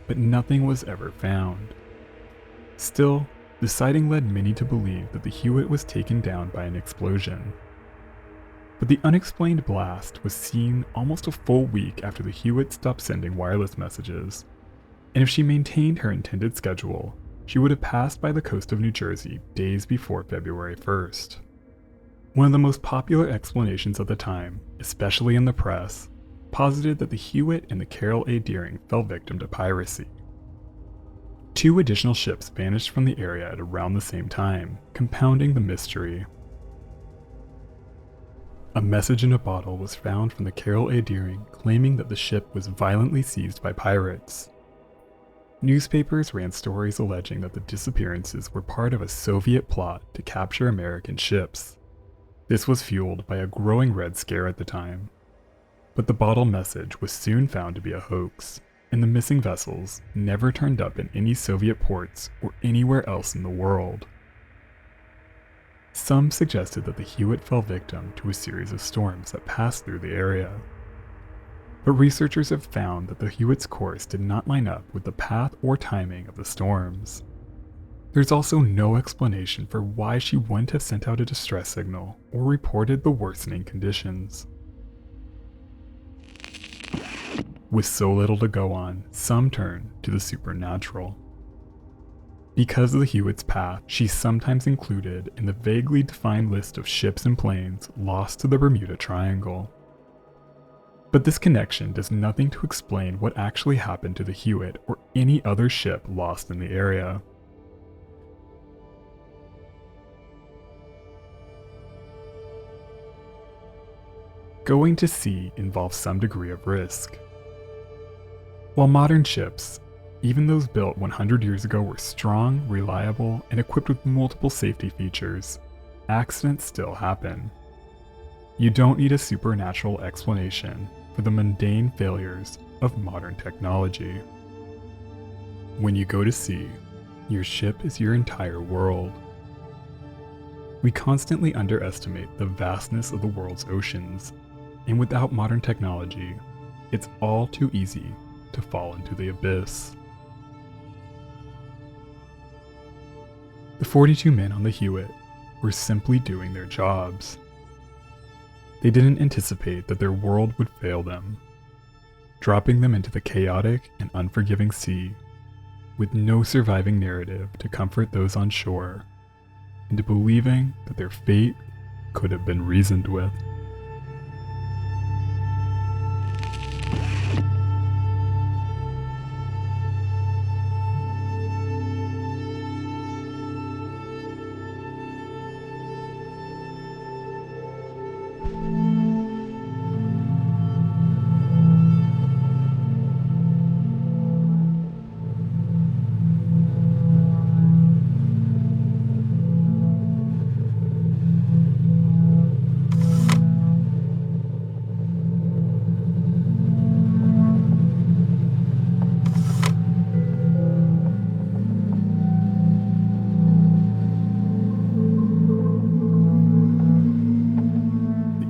but nothing was ever found. Still, the sighting led many to believe that the Hewitt was taken down by an explosion. But the unexplained blast was seen almost a full week after the Hewitt stopped sending wireless messages, and if she maintained her intended schedule, she would have passed by the coast of New Jersey days before February 1st. One of the most popular explanations at the time, especially in the press, posited that the Hewitt and the Carroll A. Deering fell victim to piracy. 2 additional ships vanished from the area at around the same time, compounding the mystery. A message in a bottle was found from the Carroll A. Deering claiming that the ship was violently seized by pirates. Newspapers ran stories alleging that the disappearances were part of a Soviet plot to capture American ships. This was fueled by a growing Red Scare at the time. But the bottle message was soon found to be a hoax, and the missing vessels never turned up in any Soviet ports or anywhere else in the world. Some suggested that the Hewitt fell victim to a series of storms that passed through the area. but researchers have found that the Hewitt's course did not line up with the path or timing of the storms. There's also no explanation for why she wouldn't have sent out a distress signal or reported the worsening conditions. With so little to go on, some turn to the supernatural. Because of the Hewitt's path, she's sometimes included in the vaguely defined list of ships and planes lost to the Bermuda Triangle. But this connection does nothing to explain what actually happened to the Hewitt or any other ship lost in the area. Going to sea involves some degree of risk. While modern ships, even those built 100 years ago, were strong, reliable, and equipped with multiple safety features, accidents still happen. You don't need a supernatural explanation for the mundane failures of modern technology. When you go to sea, your ship is your entire world. We constantly underestimate the vastness of the world's oceans, and without modern technology, it's all too easy to fall into the abyss. The 42 men on the Hewitt were simply doing their jobs. They didn't anticipate that their world would fail them, dropping them into the chaotic and unforgiving sea, with no surviving narrative to comfort those on shore, into believing that their fate could have been reasoned with.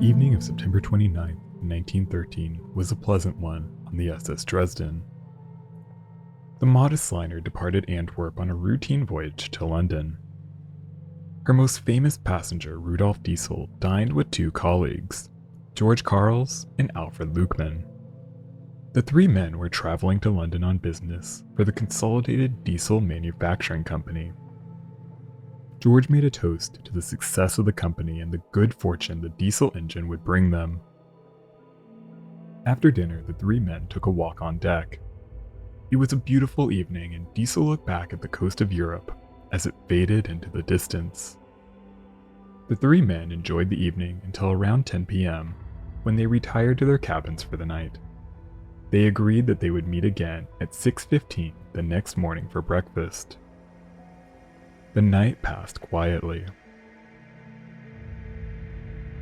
The evening of September 29, 1913 was a pleasant one on the SS Dresden. The modest liner departed Antwerp on a routine voyage to London. Her most famous passenger, Rudolf Diesel, dined with two colleagues, George Carls and Alfred Luckmann. The three men were traveling to London on business for the Consolidated Diesel Manufacturing Company. George made a toast to the success of the company and the good fortune the diesel engine would bring them. After dinner, the three men took a walk on deck. It was a beautiful evening, and Diesel looked back at the coast of Europe as it faded into the distance. The three men enjoyed the evening until around 10 p.m., when they retired to their cabins for the night. They agreed that they would meet again at 6:15 the next morning for breakfast. The night passed quietly.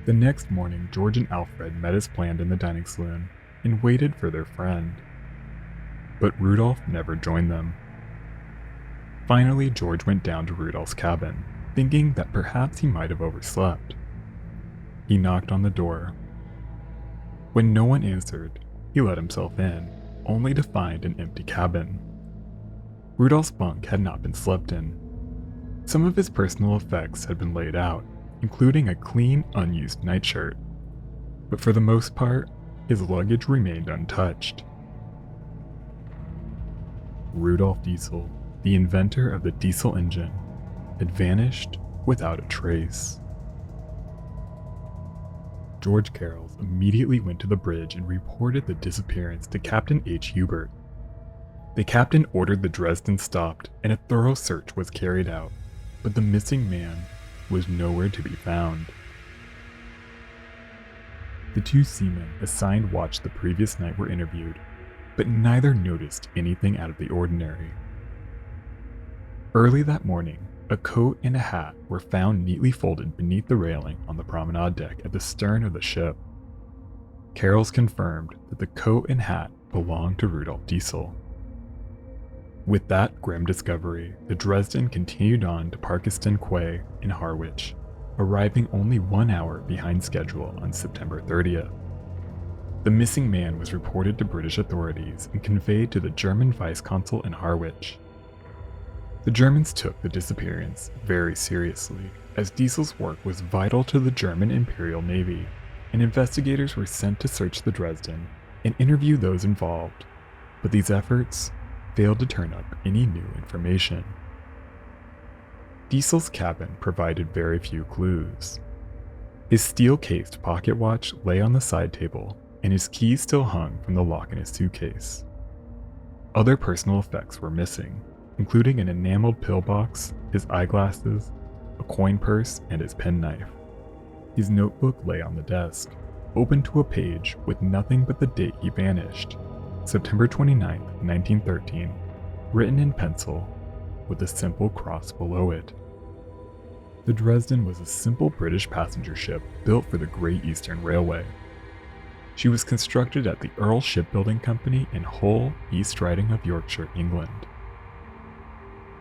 The next morning, George and Alfred met as planned in the dining saloon and waited for their friend. But Rudolf never joined them. Finally, George went down to Rudolf's cabin, thinking that perhaps he might have overslept. He knocked on the door. When no one answered, he let himself in, only to find an empty cabin. Rudolf's bunk had not been slept in. Some of his personal effects had been laid out, including a clean, unused nightshirt. But for the most part, his luggage remained untouched. Rudolf Diesel, the inventor of the diesel engine, had vanished without a trace. George Carroll immediately went to the bridge and reported the disappearance to Captain H. Hubert. The captain ordered the Dresden stopped and a thorough search was carried out, but the missing man was nowhere to be found. The two seamen assigned watch the previous night were interviewed, but neither noticed anything out of the ordinary. Early that morning, a coat and a hat were found neatly folded beneath the railing on the promenade deck at the stern of the ship. Carroll's confirmed that the coat and hat belonged to Rudolf Diesel. With that grim discovery, the Dresden continued on to Parkeston Quay in Harwich, arriving only 1 hour behind schedule on September 30th. The missing man was reported to British authorities and conveyed to the German vice-consul in Harwich. The Germans took the disappearance very seriously, as Diesel's work was vital to the German Imperial Navy, and investigators were sent to search the Dresden and interview those involved, but these efforts failed to turn up any new information. Diesel's cabin provided very few clues. His steel-cased pocket watch lay on the side table, and his keys still hung from the lock in his suitcase. Other personal effects were missing, including an enameled pillbox, his eyeglasses, a coin purse, and his penknife. His notebook lay on the desk, open to a page with nothing but the date he vanished, September 29, 1913, written in pencil with a simple cross below it. The Dresden was a simple British passenger ship built for the Great Eastern Railway. She was constructed at the Earl Shipbuilding Company in Hull, East Riding of Yorkshire, England.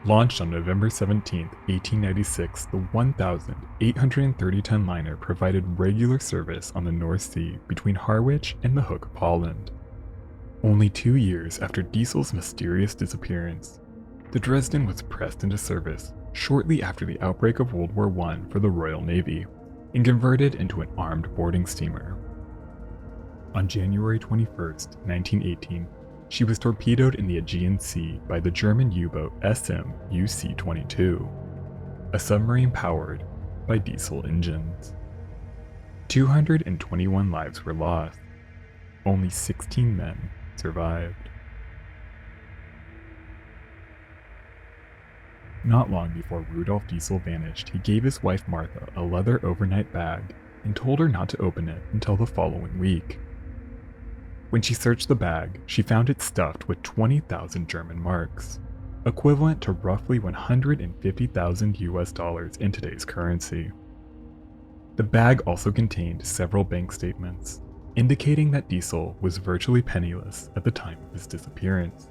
Launched on November 17, 1896, the 1,830-ton liner provided regular service on the North Sea between Harwich and the Hook of Holland. Only 2 years after Diesel's mysterious disappearance, the Dresden was pressed into service shortly after the outbreak of World War I for the Royal Navy and converted into an armed boarding steamer. On January 21, 1918, she was torpedoed in the Aegean Sea by the German U-boat SM UC-22, a submarine powered by diesel engines. 221 lives were lost. Only 16 men survived. Not long before Rudolf Diesel vanished, he gave his wife Martha a leather overnight bag and told her not to open it until the following week. When she searched the bag, she found it stuffed with 20,000 German marks, equivalent to roughly 150,000 US dollars in today's currency. The bag also contained several bank statements, indicating that Diesel was virtually penniless at the time of his disappearance.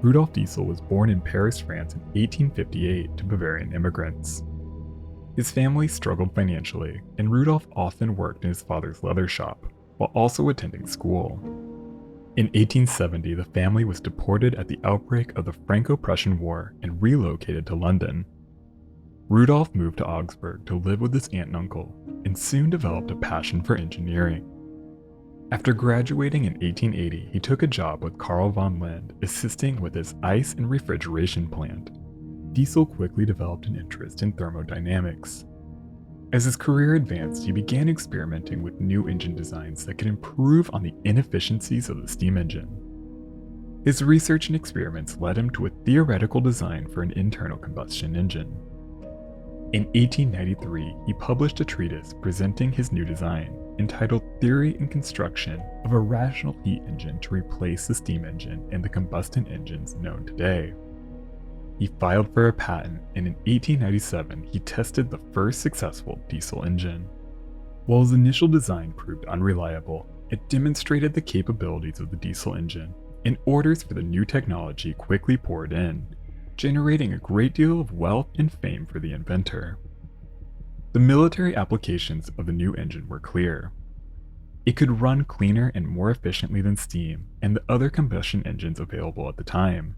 Rudolf Diesel was born in Paris, France in 1858 to Bavarian immigrants. His family struggled financially, and Rudolf often worked in his father's leather shop, while also attending school. In 1870, the family was deported at the outbreak of the Franco-Prussian War and relocated to London. Rudolf moved to Augsburg to live with his aunt and uncle, and soon developed a passion for engineering. After graduating in 1880, he took a job with Carl von Linde, assisting with his ice and refrigeration plant. Diesel quickly developed an interest in thermodynamics. As his career advanced, he began experimenting with new engine designs that could improve on the inefficiencies of the steam engine. His research and experiments led him to a theoretical design for an internal combustion engine. In 1893, he published a treatise presenting his new design, entitled Theory and Construction of a Rational Heat Engine to Replace the Steam Engine and the Combustion Engines Known Today. He filed for a patent, and in 1897 he tested the first successful diesel engine. While his initial design proved unreliable, it demonstrated the capabilities of the diesel engine, and orders for the new technology quickly poured in, generating a great deal of wealth and fame for the inventor. The military applications of the new engine were clear. It could run cleaner and more efficiently than steam and the other combustion engines available at the time.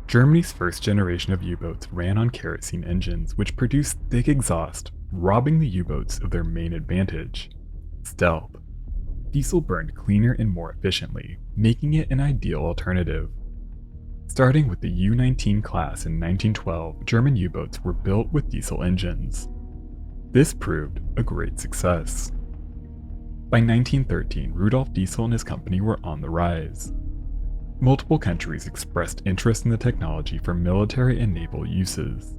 Germany's first generation of U-boats ran on kerosene engines, which produced thick exhaust, robbing the U-boats of their main advantage: stealth. Diesel burned cleaner and more efficiently, making it an ideal alternative. Starting with the U-19 class in 1912, German U-boats were built with diesel engines. This proved a great success. By 1913, Rudolf Diesel and his company were on the rise. Multiple countries expressed interest in the technology for military and naval uses.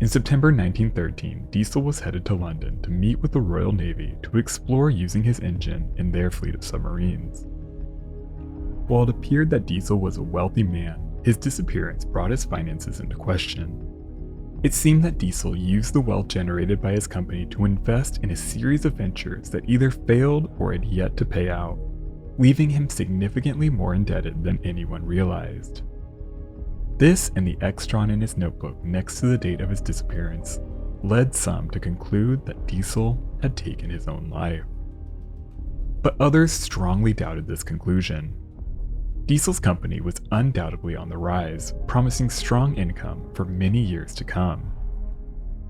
In September 1913, Diesel was headed to London to meet with the Royal Navy to explore using his engine in their fleet of submarines. While it appeared that Diesel was a wealthy man, his disappearance brought his finances into question. It seemed that Diesel used the wealth generated by his company to invest in a series of ventures that either failed or had yet to pay out, leaving him significantly more indebted than anyone realized. This and the X drawn in his notebook next to the date of his disappearance led some to conclude that Diesel had taken his own life. But others strongly doubted this conclusion. Diesel's company was undoubtedly on the rise, promising strong income for many years to come.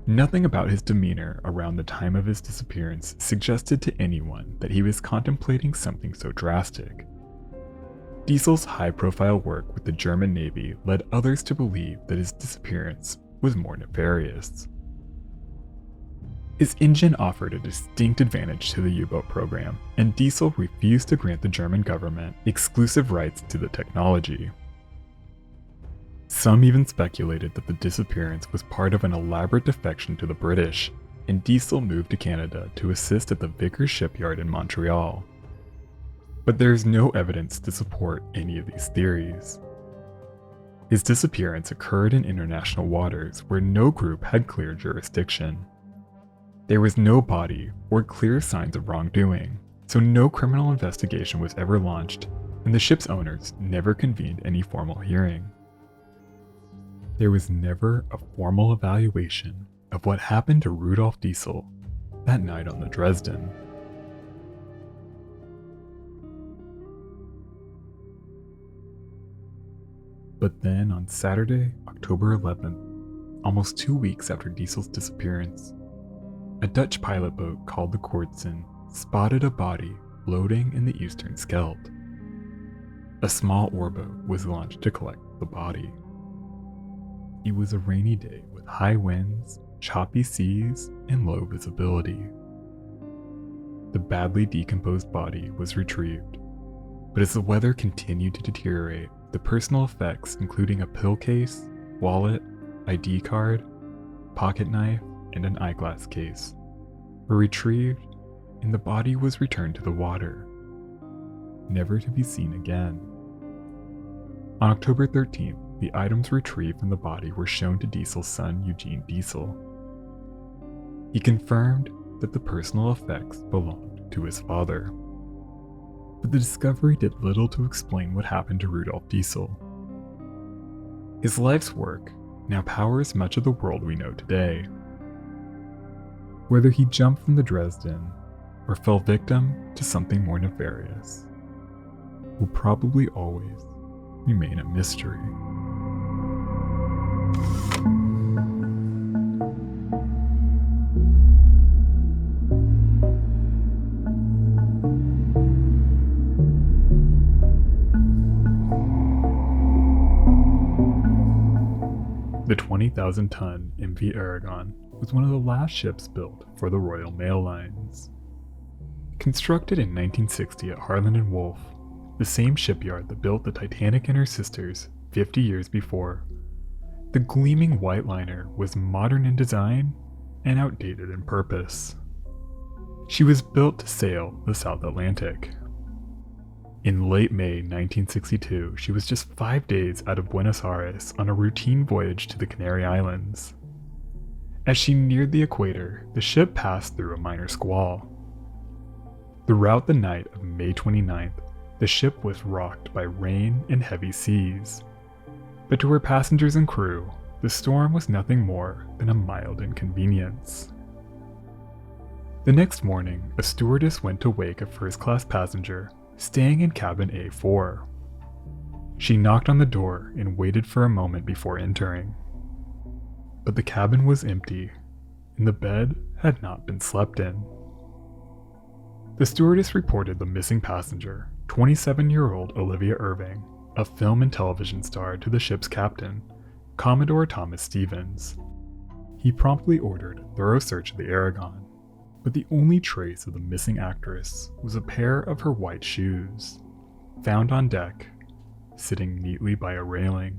Nothing about his demeanor around the time of his disappearance suggested to anyone that he was contemplating something so drastic. Diesel's high-profile work with the German Navy led others to believe that his disappearance was more nefarious. His engine offered a distinct advantage to the U-boat program, and Diesel refused to grant the German government exclusive rights to the technology. Some even speculated that the disappearance was part of an elaborate defection to the British, and Diesel moved to Canada to assist at the Vickers shipyard in Montreal. But there is no evidence to support any of these theories. His disappearance occurred in international waters where no group had clear jurisdiction. There was no body or clear signs of wrongdoing, so no criminal investigation was ever launched, and the ship's owners never convened any formal hearing. There was never a formal evaluation of what happened to Rudolf Diesel that night on the Dresden. But then on Saturday, October 11th, almost 2 weeks after Diesel's disappearance, a Dutch pilot boat called the Kortsen spotted a body floating in the eastern Scheldt. A small oarboat was launched to collect the body. It was a rainy day with high winds, choppy seas, and low visibility. The badly decomposed body was retrieved, but as the weather continued to deteriorate, the personal effects, including a pill case, wallet, ID card, pocket knife, and an eyeglass case, were retrieved, and the body was returned to the water, never to be seen again. On October 13th, the items retrieved from the body were shown to Diesel's son Eugene Diesel. He confirmed that the personal effects belonged to his father. But the discovery did little to explain what happened to Rudolf Diesel. His life's work now powers much of the world we know today. Whether he jumped from the Dresden or fell victim to something more nefarious will probably always remain a mystery. The 20,000-ton MV Aragon was one of the last ships built for the Royal Mail Lines. Constructed in 1960 at Harland and Wolff, the same shipyard that built the Titanic and her sisters 50 years before, the gleaming white liner was modern in design and outdated in purpose. She was built to sail the South Atlantic. In late May 1962, she was just 5 days out of Buenos Aires on a routine voyage to the Canary Islands. As she neared the equator, the ship passed through a minor squall. Throughout the night of May 29th, the ship was rocked by rain and heavy seas. But to her passengers and crew, the storm was nothing more than a mild inconvenience. The next morning, a stewardess went to wake a first-class passenger staying in cabin A4. She knocked on the door and waited for a moment before entering. But the cabin was empty, and the bed had not been slept in. The stewardess reported the missing passenger, 27-year-old Olivia Irving, a film and television star, to the ship's captain, Commodore Thomas Stevens. He promptly ordered a thorough search of the Aragon, but the only trace of the missing actress was a pair of her white shoes, found on deck, sitting neatly by a railing.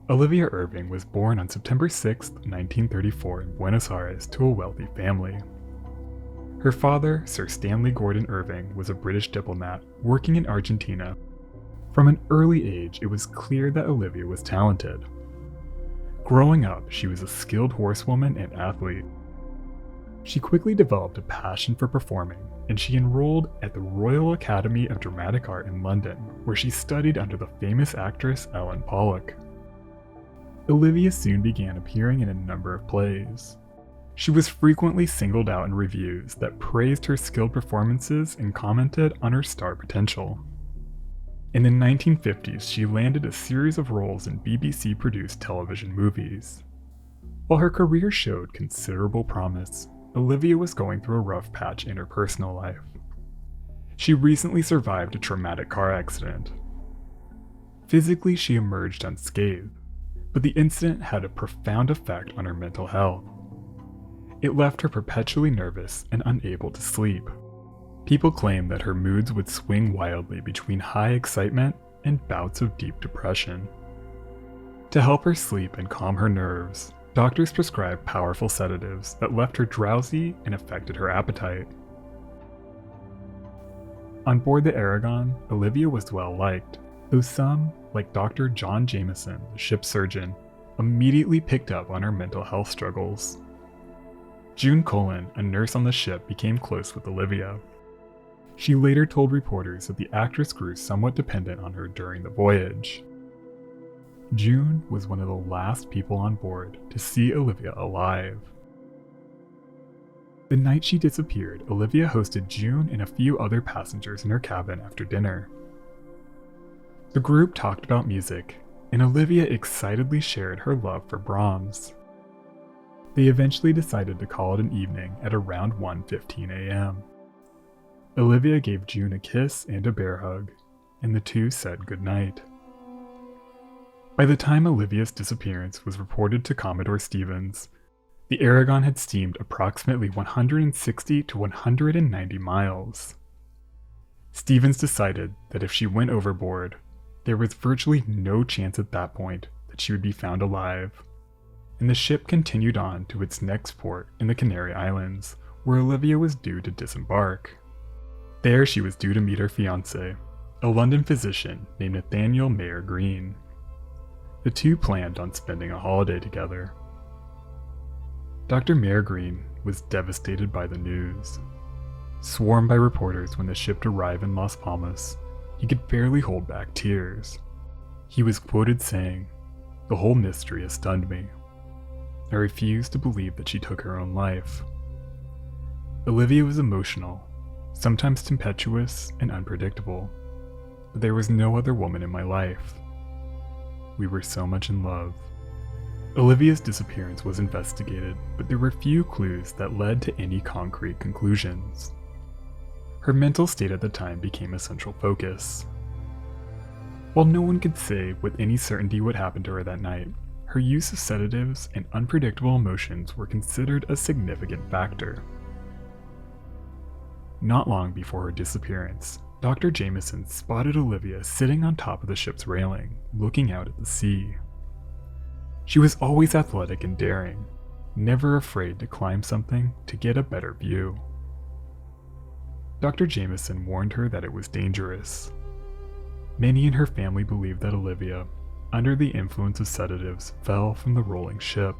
Olivia Irving was born on September 6, 1934 in Buenos Aires to a wealthy family. Her father, Sir Stanley Gordon Irving, was a British diplomat working in Argentina. From an early age, it was clear that Olivia was talented. Growing up, she was a skilled horsewoman and athlete. She quickly developed a passion for performing, and she enrolled at the Royal Academy of Dramatic Art in London, where she studied under the famous actress Ellen Pollock. Olivia soon began appearing in a number of plays. She was frequently singled out in reviews that praised her skilled performances and commented on her star potential. In the 1950s, she landed a series of roles in BBC-produced television movies. While her career showed considerable promise, Olivia was going through a rough patch in her personal life. She recently survived a traumatic car accident. Physically, she emerged unscathed, but the incident had a profound effect on her mental health. It left her perpetually nervous and unable to sleep. People claimed that her moods would swing wildly between high excitement and bouts of deep depression. To help her sleep and calm her nerves, doctors prescribed powerful sedatives that left her drowsy and affected her appetite. On board the Aragon, Olivia was well liked, though some, like Dr. John Jameson, the ship's surgeon, immediately picked up on her mental health struggles. June Cullen, a nurse on the ship, became close with Olivia. She later told reporters that the actress grew somewhat dependent on her during the voyage. June was one of the last people on board to see Olivia alive. The night she disappeared, Olivia hosted June and a few other passengers in her cabin after dinner. The group talked about music, and Olivia excitedly shared her love for Brahms. They eventually decided to call it an evening at around 1:15 a.m. Olivia gave June a kiss and a bear hug, and the two said goodnight. By the time Olivia's disappearance was reported to Commodore Stevens, the Aragon had steamed approximately 160 to 190 miles. Stevens decided that if she went overboard, there was virtually no chance at that point that she would be found alive, and the ship continued on to its next port in the Canary Islands, where Olivia was due to disembark. There she was due to meet her fiancé, a London physician named Nathaniel Mayer Green. The two planned on spending a holiday together. Dr. Mayer Green was devastated by the news. Swarmed by reporters when the ship arrived in Las Palmas, he could barely hold back tears. He was quoted saying, "The whole mystery has stunned me. I refuse to believe that she took her own life." Olivia was emotional, sometimes tempestuous and unpredictable, but there was no other woman in my life. We were so much in love. Olivia's disappearance was investigated, but there were few clues that led to any concrete conclusions. Her mental state at the time became a central focus. While no one could say with any certainty what happened to her that night, her use of sedatives and unpredictable emotions were considered a significant factor. Not long before her disappearance, Dr. Jameson spotted Olivia sitting on top of the ship's railing, looking out at the sea. She was always athletic and daring, never afraid to climb something to get a better view. Dr. Jameson warned her that it was dangerous. Many in her family believed that Olivia, under the influence of sedatives, fell from the rolling ship.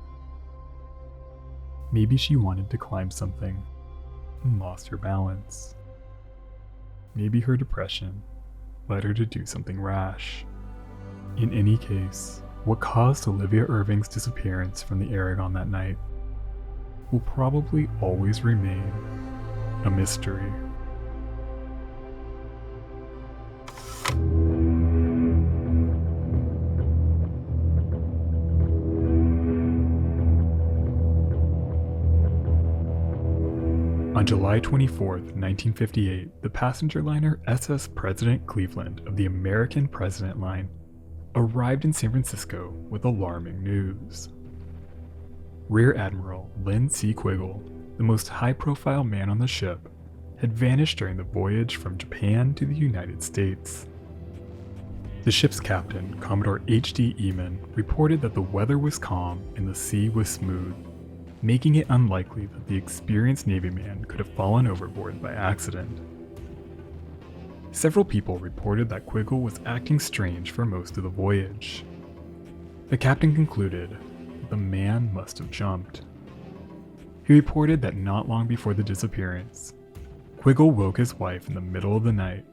Maybe she wanted to climb something and lost her balance. Maybe her depression led her to do something rash. In any case, what caused Olivia Irving's disappearance from the Aragon that night will probably always remain a mystery. On July 24, 1958, the passenger liner SS President Cleveland of the American President Line arrived in San Francisco with alarming news. Rear Admiral Lynn C. Quiggle, the most high-profile man on the ship, had vanished during the voyage from Japan to the United States. The ship's captain, Commodore H.D. Eman, reported that the weather was calm and the sea was smooth, making it unlikely that the experienced Navy man could have fallen overboard by accident. Several people reported that Quiggle was acting strange for most of the voyage. The captain concluded that the man must have jumped. He reported that not long before the disappearance, Quiggle woke his wife in the middle of the night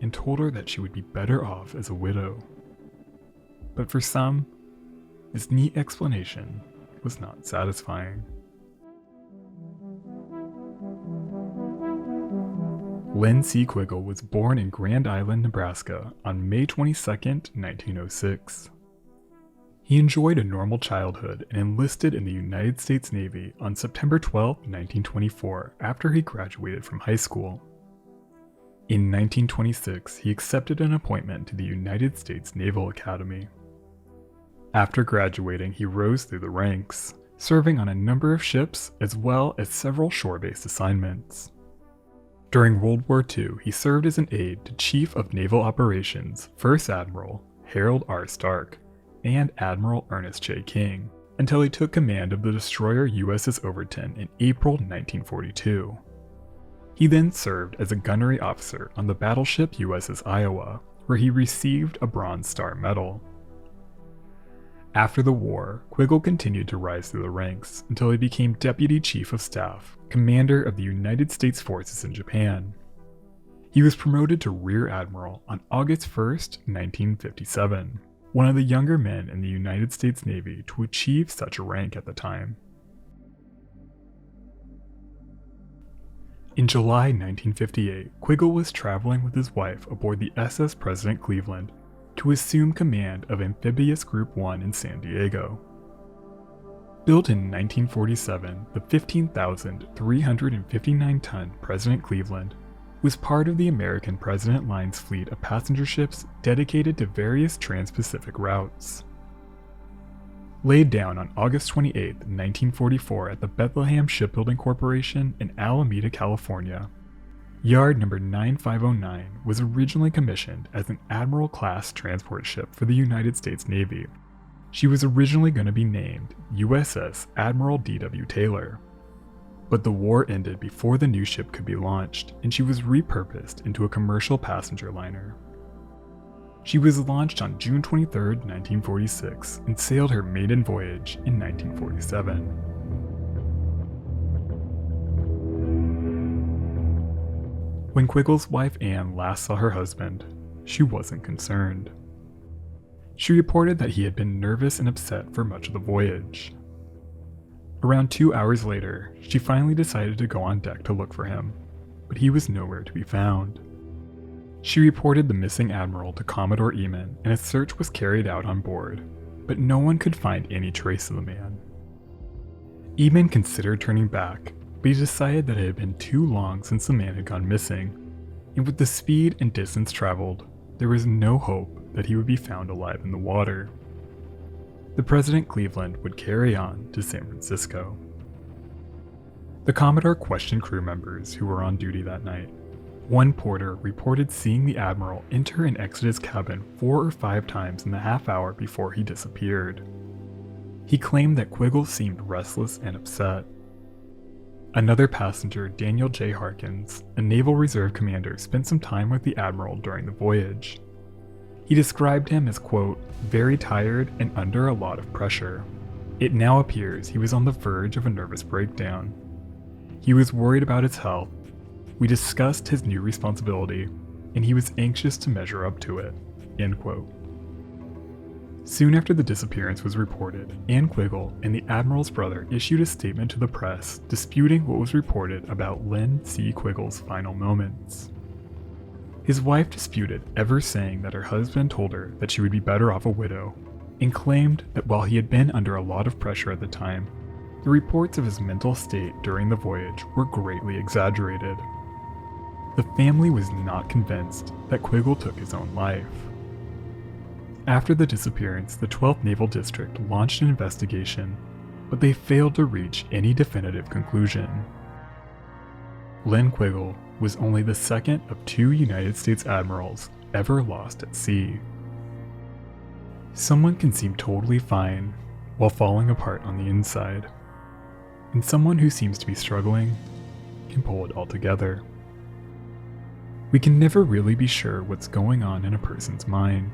and told her that she would be better off as a widow. But for some, this neat explanation was not satisfying. Lynn C. Quiggle was born in Grand Island, Nebraska on May 22, 1906. He enjoyed a normal childhood and enlisted in the United States Navy on September 12, 1924, after he graduated from high school. In 1926, he accepted an appointment to the United States Naval Academy. After graduating, he rose through the ranks, serving on a number of ships as well as several shore-based assignments. During World War II, he served as an aide to Chief of Naval Operations First Admiral Harold R. Stark and Admiral Ernest J. King, until he took command of the destroyer USS Overton in April 1942. He then served as a gunnery officer on the battleship USS Iowa, where he received a Bronze Star Medal. After the war, Quiggle continued to rise through the ranks until he became Deputy Chief of Staff, Commander of the United States Forces in Japan. He was promoted to Rear Admiral on August 1, 1957, one of the younger men in the United States Navy to achieve such a rank at the time. In July 1958, Quiggle was traveling with his wife aboard the SS President Cleveland to assume command of Amphibious Group 1 in San Diego. Built in 1947, the 15,359-ton President Cleveland was part of the American President Line's fleet of passenger ships dedicated to various trans-Pacific routes. Laid down on August 28, 1944 at the Bethlehem Shipbuilding Corporation in Alameda, California, Yard number 9509 was originally commissioned as an Admiral-class transport ship for the United States Navy. She was originally going to be named USS Admiral D.W. Taylor. But the war ended before the new ship could be launched, and she was repurposed into a commercial passenger liner. She was launched on June 23, 1946, and sailed her maiden voyage in 1947. When Quiggle's wife Anne last saw her husband, she wasn't concerned. She reported that he had been nervous and upset for much of the voyage. Around 2 hours later, she finally decided to go on deck to look for him, but he was nowhere to be found. She reported the missing admiral to Commodore Eamon, and a search was carried out on board, but no one could find any trace of the man. Eamon considered turning back, but he decided that it had been too long since the man had gone missing, and with the speed and distance traveled, there was no hope that he would be found alive in the water. The President Cleveland would carry on to San Francisco. The Commodore questioned crew members who were on duty that night. One porter reported seeing the Admiral enter and exit his cabin 4 or 5 times in the half hour before he disappeared. He claimed that Quiggle seemed restless and upset. Another passenger, Daniel J. Harkins, a Naval Reserve commander, spent some time with the Admiral during the voyage. He described him as, quote, very tired and under a lot of pressure. It now appears he was on the verge of a nervous breakdown. He was worried about his health. We discussed his new responsibility, and he was anxious to measure up to it, end quote. Soon after the disappearance was reported, Anne Quiggle and the Admiral's brother issued a statement to the press disputing what was reported about Lynn C. Quiggle's final moments. His wife disputed ever saying that her husband told her that she would be better off a widow, and claimed that while he had been under a lot of pressure at the time, the reports of his mental state during the voyage were greatly exaggerated. The family was not convinced that Quiggle took his own life. After the disappearance, the 12th Naval District launched an investigation, but they failed to reach any definitive conclusion. Lynn Quiggle was only the second of 2 United States admirals ever lost at sea. Someone can seem totally fine while falling apart on the inside, and someone who seems to be struggling can pull it all together. We can never really be sure what's going on in a person's mind.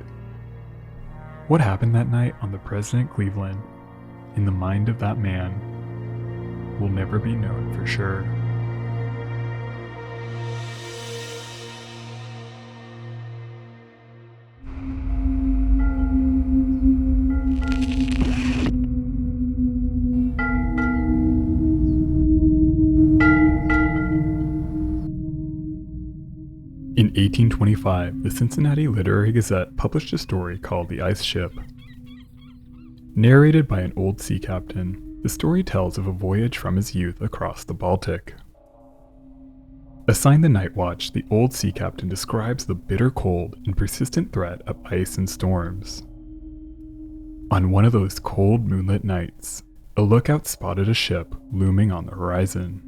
What happened that night on the President Cleveland, in the mind of that man, will never be known for sure. In 1825, the Cincinnati Literary Gazette published a story called The Ice Ship. Narrated by an old sea captain, the story tells of a voyage from his youth across the Baltic. Assigned the night watch, the old sea captain describes the bitter cold and persistent threat of ice and storms. On one of those cold moonlit nights, a lookout spotted a ship looming on the horizon.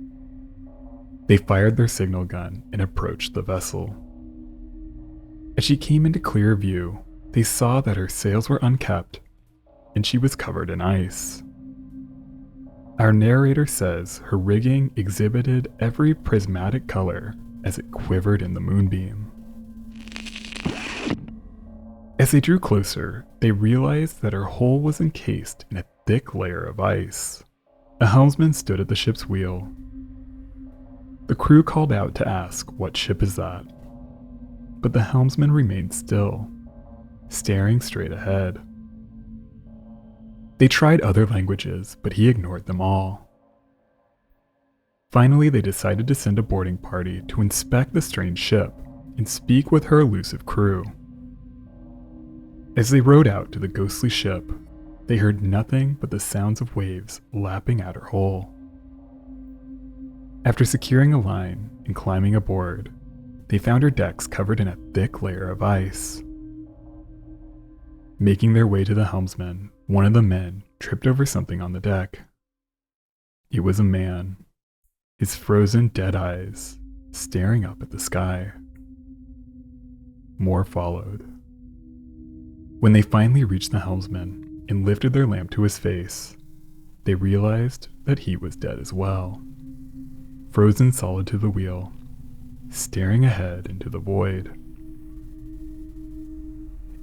They fired their signal gun and approached the vessel. As she came into clear view, they saw that her sails were unkept and she was covered in ice. Our narrator says her rigging exhibited every prismatic color as it quivered in the moonbeam. As they drew closer, they realized that her hull was encased in a thick layer of ice. A helmsman stood at the ship's wheel. The crew called out to ask, "What ship is that?" But the helmsman remained still, staring straight ahead. They tried other languages, but he ignored them all. Finally, they decided to send a boarding party to inspect the strange ship and speak with her elusive crew. As they rowed out to the ghostly ship, they heard nothing but the sounds of waves lapping at her hull. After securing a line and climbing aboard, they found her decks covered in a thick layer of ice. Making their way to the helmsman, one of the men tripped over something on the deck. It was a man, his frozen dead eyes staring up at the sky. More followed. When they finally reached the helmsman and lifted their lamp to his face, they realized that he was dead as well. Frozen solid to the wheel, staring ahead into the void.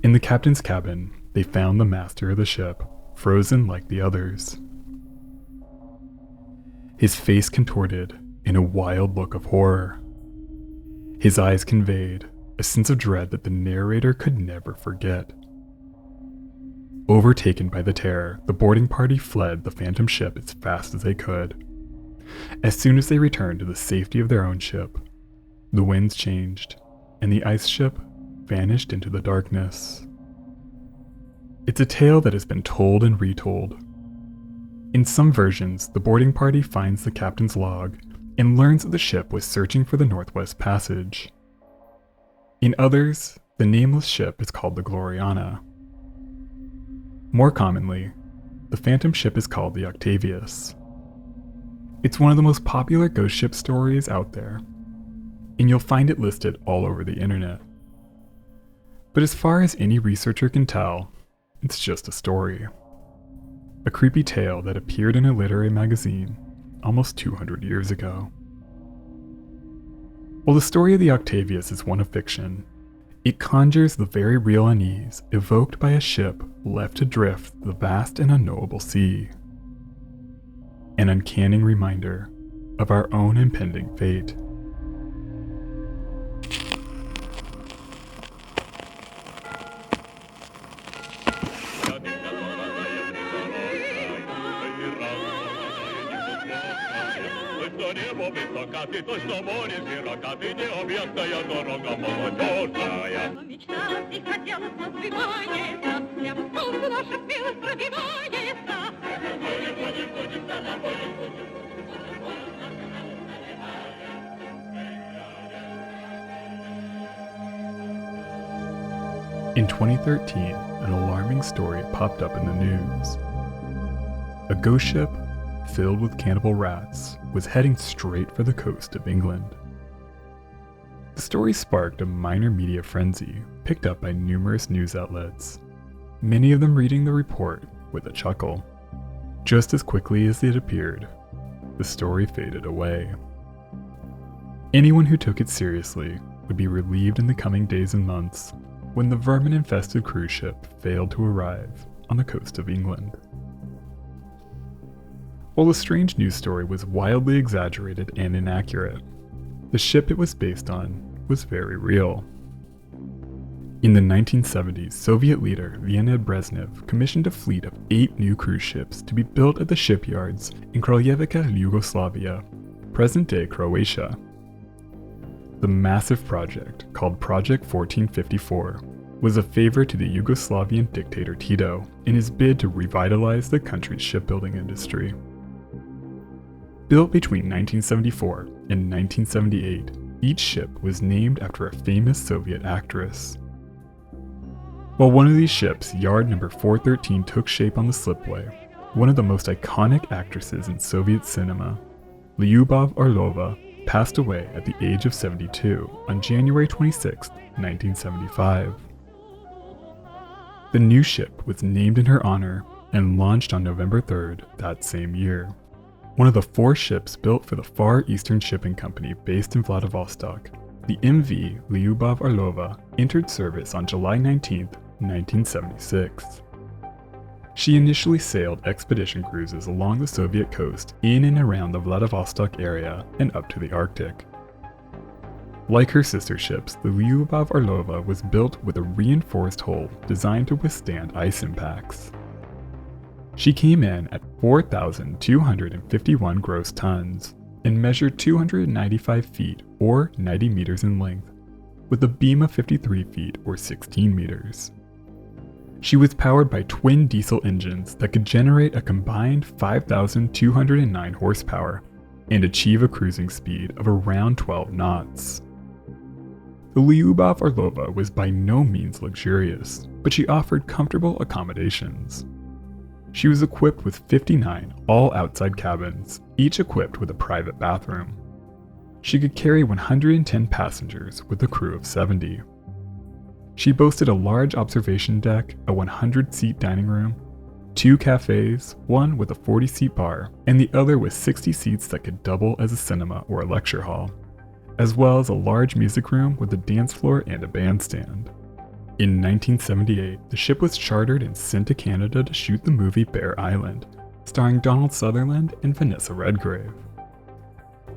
In the captain's cabin, they found the master of the ship, frozen like the others. His face contorted in a wild look of horror. His eyes conveyed a sense of dread that the narrator could never forget. Overtaken by the terror, the boarding party fled the phantom ship as fast as they could. As soon as they returned to the safety of their own ship, the winds changed, and the ice ship vanished into the darkness. It's a tale that has been told and retold. In some versions, the boarding party finds the captain's log and learns that the ship was searching for the Northwest Passage. In others, the nameless ship is called the Gloriana. More commonly, the phantom ship is called the Octavius. It's one of the most popular ghost ship stories out there, and you'll find it listed all over the internet. But as far as any researcher can tell, it's just a story. A creepy tale that appeared in a literary magazine almost 200 years ago. While the story of the Octavius is one of fiction, it conjures the very real unease evoked by a ship left to drift the vast and unknowable sea. An uncanny reminder of our own impending fate. In 2013, an alarming story popped up in the news. A ghost ship filled with cannibal rats was heading straight for the coast of England. The story sparked a minor media frenzy picked up by numerous news outlets, many of them reading the report with a chuckle. Just as quickly as it appeared, the story faded away. Anyone who took it seriously would be relieved in the coming days and months when the vermin-infested cruise ship failed to arrive on the coast of England. While the strange news story was wildly exaggerated and inaccurate, the ship it was based on was very real. In the 1970s, Soviet leader Leonid Brezhnev commissioned a fleet of 8 new cruise ships to be built at the shipyards in Kraljevica, Yugoslavia, present-day Croatia. The massive project, called Project 1454, was a favor to the Yugoslavian dictator Tito in his bid to revitalize the country's shipbuilding industry. Built between 1974 and 1978, each ship was named after a famous Soviet actress. While one of these ships, yard number 413, took shape on the slipway, one of the most iconic actresses in Soviet cinema, Lyubov Orlova, passed away at the age of 72 on January 26, 1975. The new ship was named in her honor and launched on November 3rd that same year. One of the 4 ships built for the Far Eastern Shipping Company based in Vladivostok, the MV Lyubov Orlova entered service on July 19, 1976. She initially sailed expedition cruises along the Soviet coast in and around the Vladivostok area and up to the Arctic. Like her sister ships, the Lyubov Orlova was built with a reinforced hull designed to withstand ice impacts. She came in at 4,251 gross tons and measured 295 feet or 90 meters in length, with a beam of 53 feet or 16 meters. She was powered by twin diesel engines that could generate a combined 5,209 horsepower and achieve a cruising speed of around 12 knots. The Lyubov Orlova was by no means luxurious, but she offered comfortable accommodations. She was equipped with 59 all-outside cabins, each equipped with a private bathroom. She could carry 110 passengers with a crew of 70. She boasted a large observation deck, a 100-seat dining room, 2 cafes, one with a 40-seat bar, and the other with 60 seats that could double as a cinema or a lecture hall, as well as a large music room with a dance floor and a bandstand. In 1978, the ship was chartered and sent to Canada to shoot the movie Bear Island, starring Donald Sutherland and Vanessa Redgrave.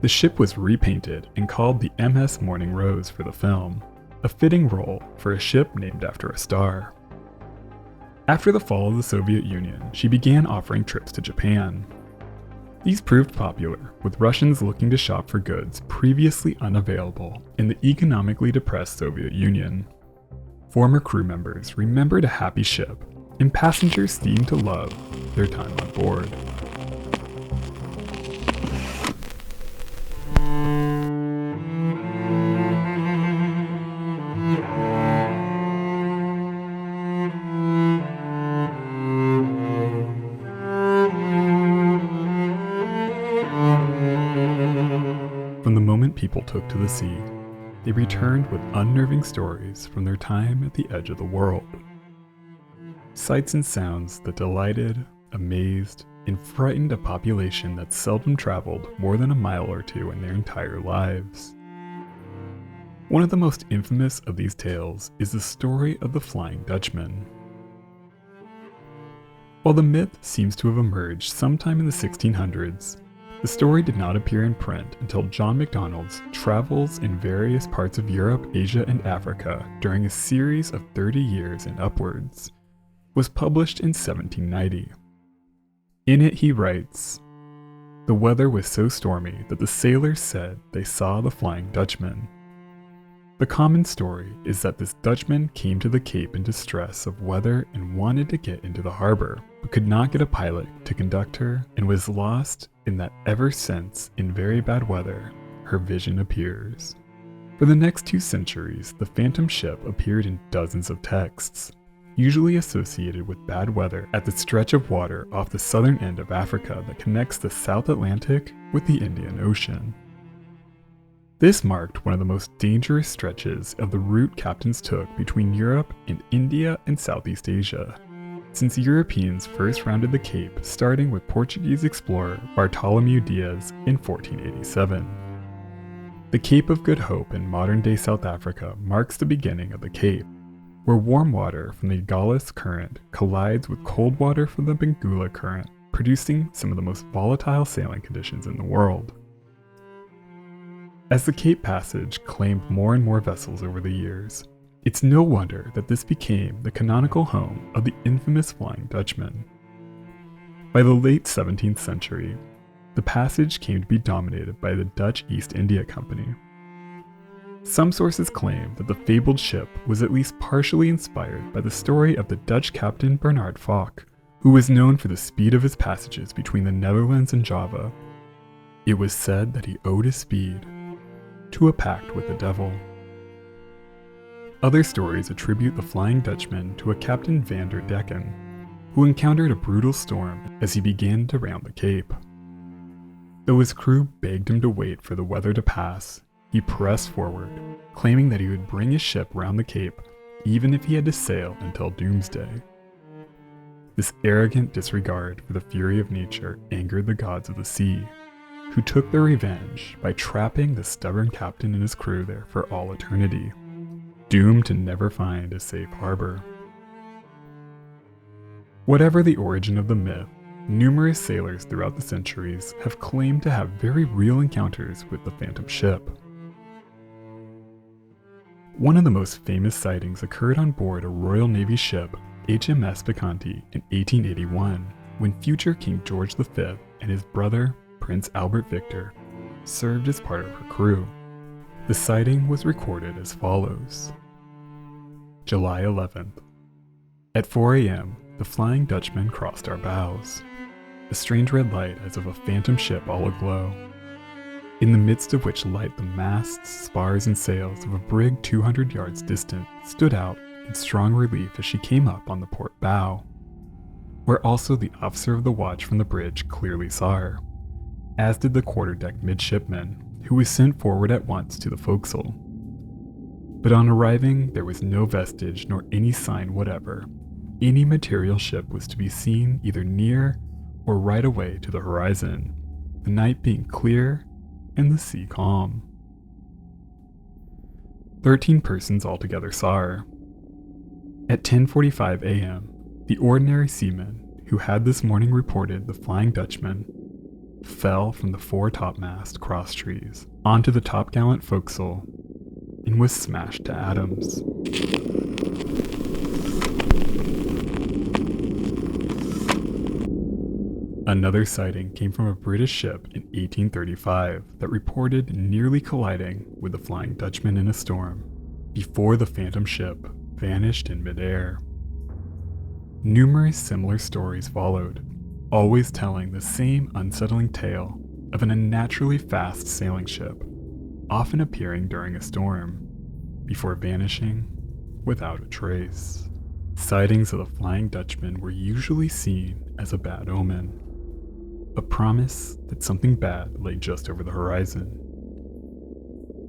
The ship was repainted and called the MS Morning Rose for the film, a fitting role for a ship named after a star. After the fall of the Soviet Union, she began offering trips to Japan. These proved popular, with Russians looking to shop for goods previously unavailable in the economically depressed Soviet Union. Former crew members remembered a happy ship, and passengers seemed to love their time on board. From the moment people took to the sea, they returned with unnerving stories from their time at the edge of the world. Sights and sounds that delighted, amazed, and frightened a population that seldom traveled more than a mile or two in their entire lives. One of the most infamous of these tales is the story of the Flying Dutchman. While the myth seems to have emerged sometime in the 1600s, the story did not appear in print until John Macdonald's travels in various parts of Europe, Asia, and Africa during a series of 30 years and upwards, was published in 1790. In it he writes, "The weather was so stormy that the sailors said they saw the Flying Dutchman. The common story is that this Dutchman came to the Cape in distress of weather and wanted to get into the harbor, but could not get a pilot to conduct her, and was lost in that ever since, in very bad weather, her vision appears." For the next 2 centuries, the phantom ship appeared in dozens of texts, usually associated with bad weather at the stretch of water off the southern end of Africa that connects the South Atlantic with the Indian Ocean. This marked one of the most dangerous stretches of the route captains took between Europe and India and Southeast Asia, since Europeans first rounded the Cape starting with Portuguese explorer Bartolomeu Dias in 1487. The Cape of Good Hope in modern-day South Africa marks the beginning of the Cape, where warm water from the Gallus Current collides with cold water from the Benguela Current producing some of the most volatile sailing conditions in the world. As the Cape Passage claimed more and more vessels over the years, it's no wonder that this became the canonical home of the infamous Flying Dutchman. By the late 17th century, the passage came to be dominated by the Dutch East India Company. Some sources claim that the fabled ship was at least partially inspired by the story of the Dutch captain Bernard Fock, who was known for the speed of his passages between the Netherlands and Java. It was said that he owed his speed to a pact with the devil. Other stories attribute the Flying Dutchman to a Captain van der Decken, who encountered a brutal storm as he began to round the Cape. Though his crew begged him to wait for the weather to pass, he pressed forward, claiming that he would bring his ship round the Cape even if he had to sail until doomsday. This arrogant disregard for the fury of nature angered the gods of the sea, who took their revenge by trapping the stubborn captain and his crew there for all eternity, doomed to never find a safe harbor. Whatever the origin of the myth, numerous sailors throughout the centuries have claimed to have very real encounters with the phantom ship. One of the most famous sightings occurred on board a Royal Navy ship, HMS Visconti, in 1881, when future King George V and his brother, Prince Albert Victor, served as part of her crew. The sighting was recorded as follows. July 11th. At 4 a.m., the Flying Dutchman crossed our bows. A strange red light as of a phantom ship all aglow, in the midst of which light the masts, spars, and sails of a brig 200 yards distant stood out in strong relief as she came up on the port bow, where also the officer of the watch from the bridge clearly saw her, as did the quarterdeck midshipman, who was sent forward at once to the forecastle. But on arriving, there was no vestige nor any sign whatever. Any material ship was to be seen either near or right away to the horizon, the night being clear and the sea calm. 13 persons altogether saw her. At 10:45 a.m., the ordinary seaman who had this morning reported the Flying Dutchman fell from the fore-topmast crosstrees onto the topgallant forecastle and was smashed to atoms. Another sighting came from a British ship in 1835 that reported nearly colliding with the Flying Dutchman in a storm, before the phantom ship vanished in midair. Numerous similar stories followed, always telling the same unsettling tale of an unnaturally fast sailing ship, often appearing during a storm, before vanishing without a trace. Sightings of the Flying Dutchman were usually seen as a bad omen, a promise that something bad lay just over the horizon.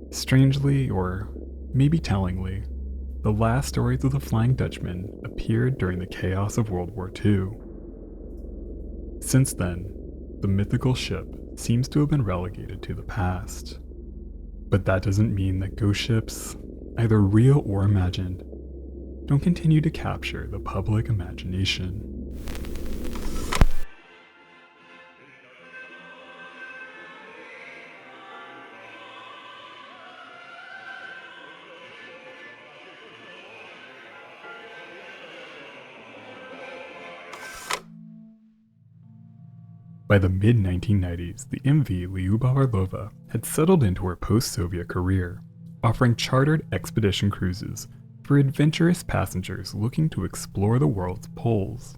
Strangely, or maybe tellingly, the last stories of the Flying Dutchman appeared during the chaos of World War II. Since then, the mythical ship seems to have been relegated to the past. But that doesn't mean that ghost ships, either real or imagined, don't continue to capture the public imagination. By the mid-1990s, the MV Lyubov Orlova had settled into her post-Soviet career, offering chartered expedition cruises for adventurous passengers looking to explore the world's poles.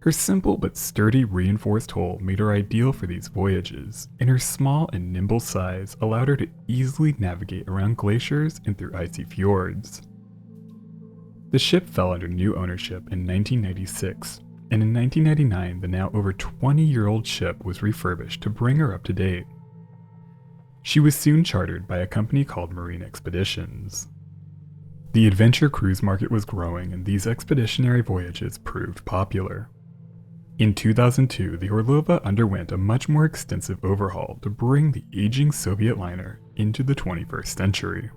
Her simple but sturdy reinforced hull made her ideal for these voyages, and her small and nimble size allowed her to easily navigate around glaciers and through icy fjords. The ship fell under new ownership in 1996, and in 1999 the now over 20-year-old ship was refurbished to bring her up to date. She was soon chartered by a company called Marine Expeditions. The adventure cruise market was growing, and these expeditionary voyages proved popular. In 2002, the Orlova underwent a much more extensive overhaul to bring the aging Soviet liner into the 21st century.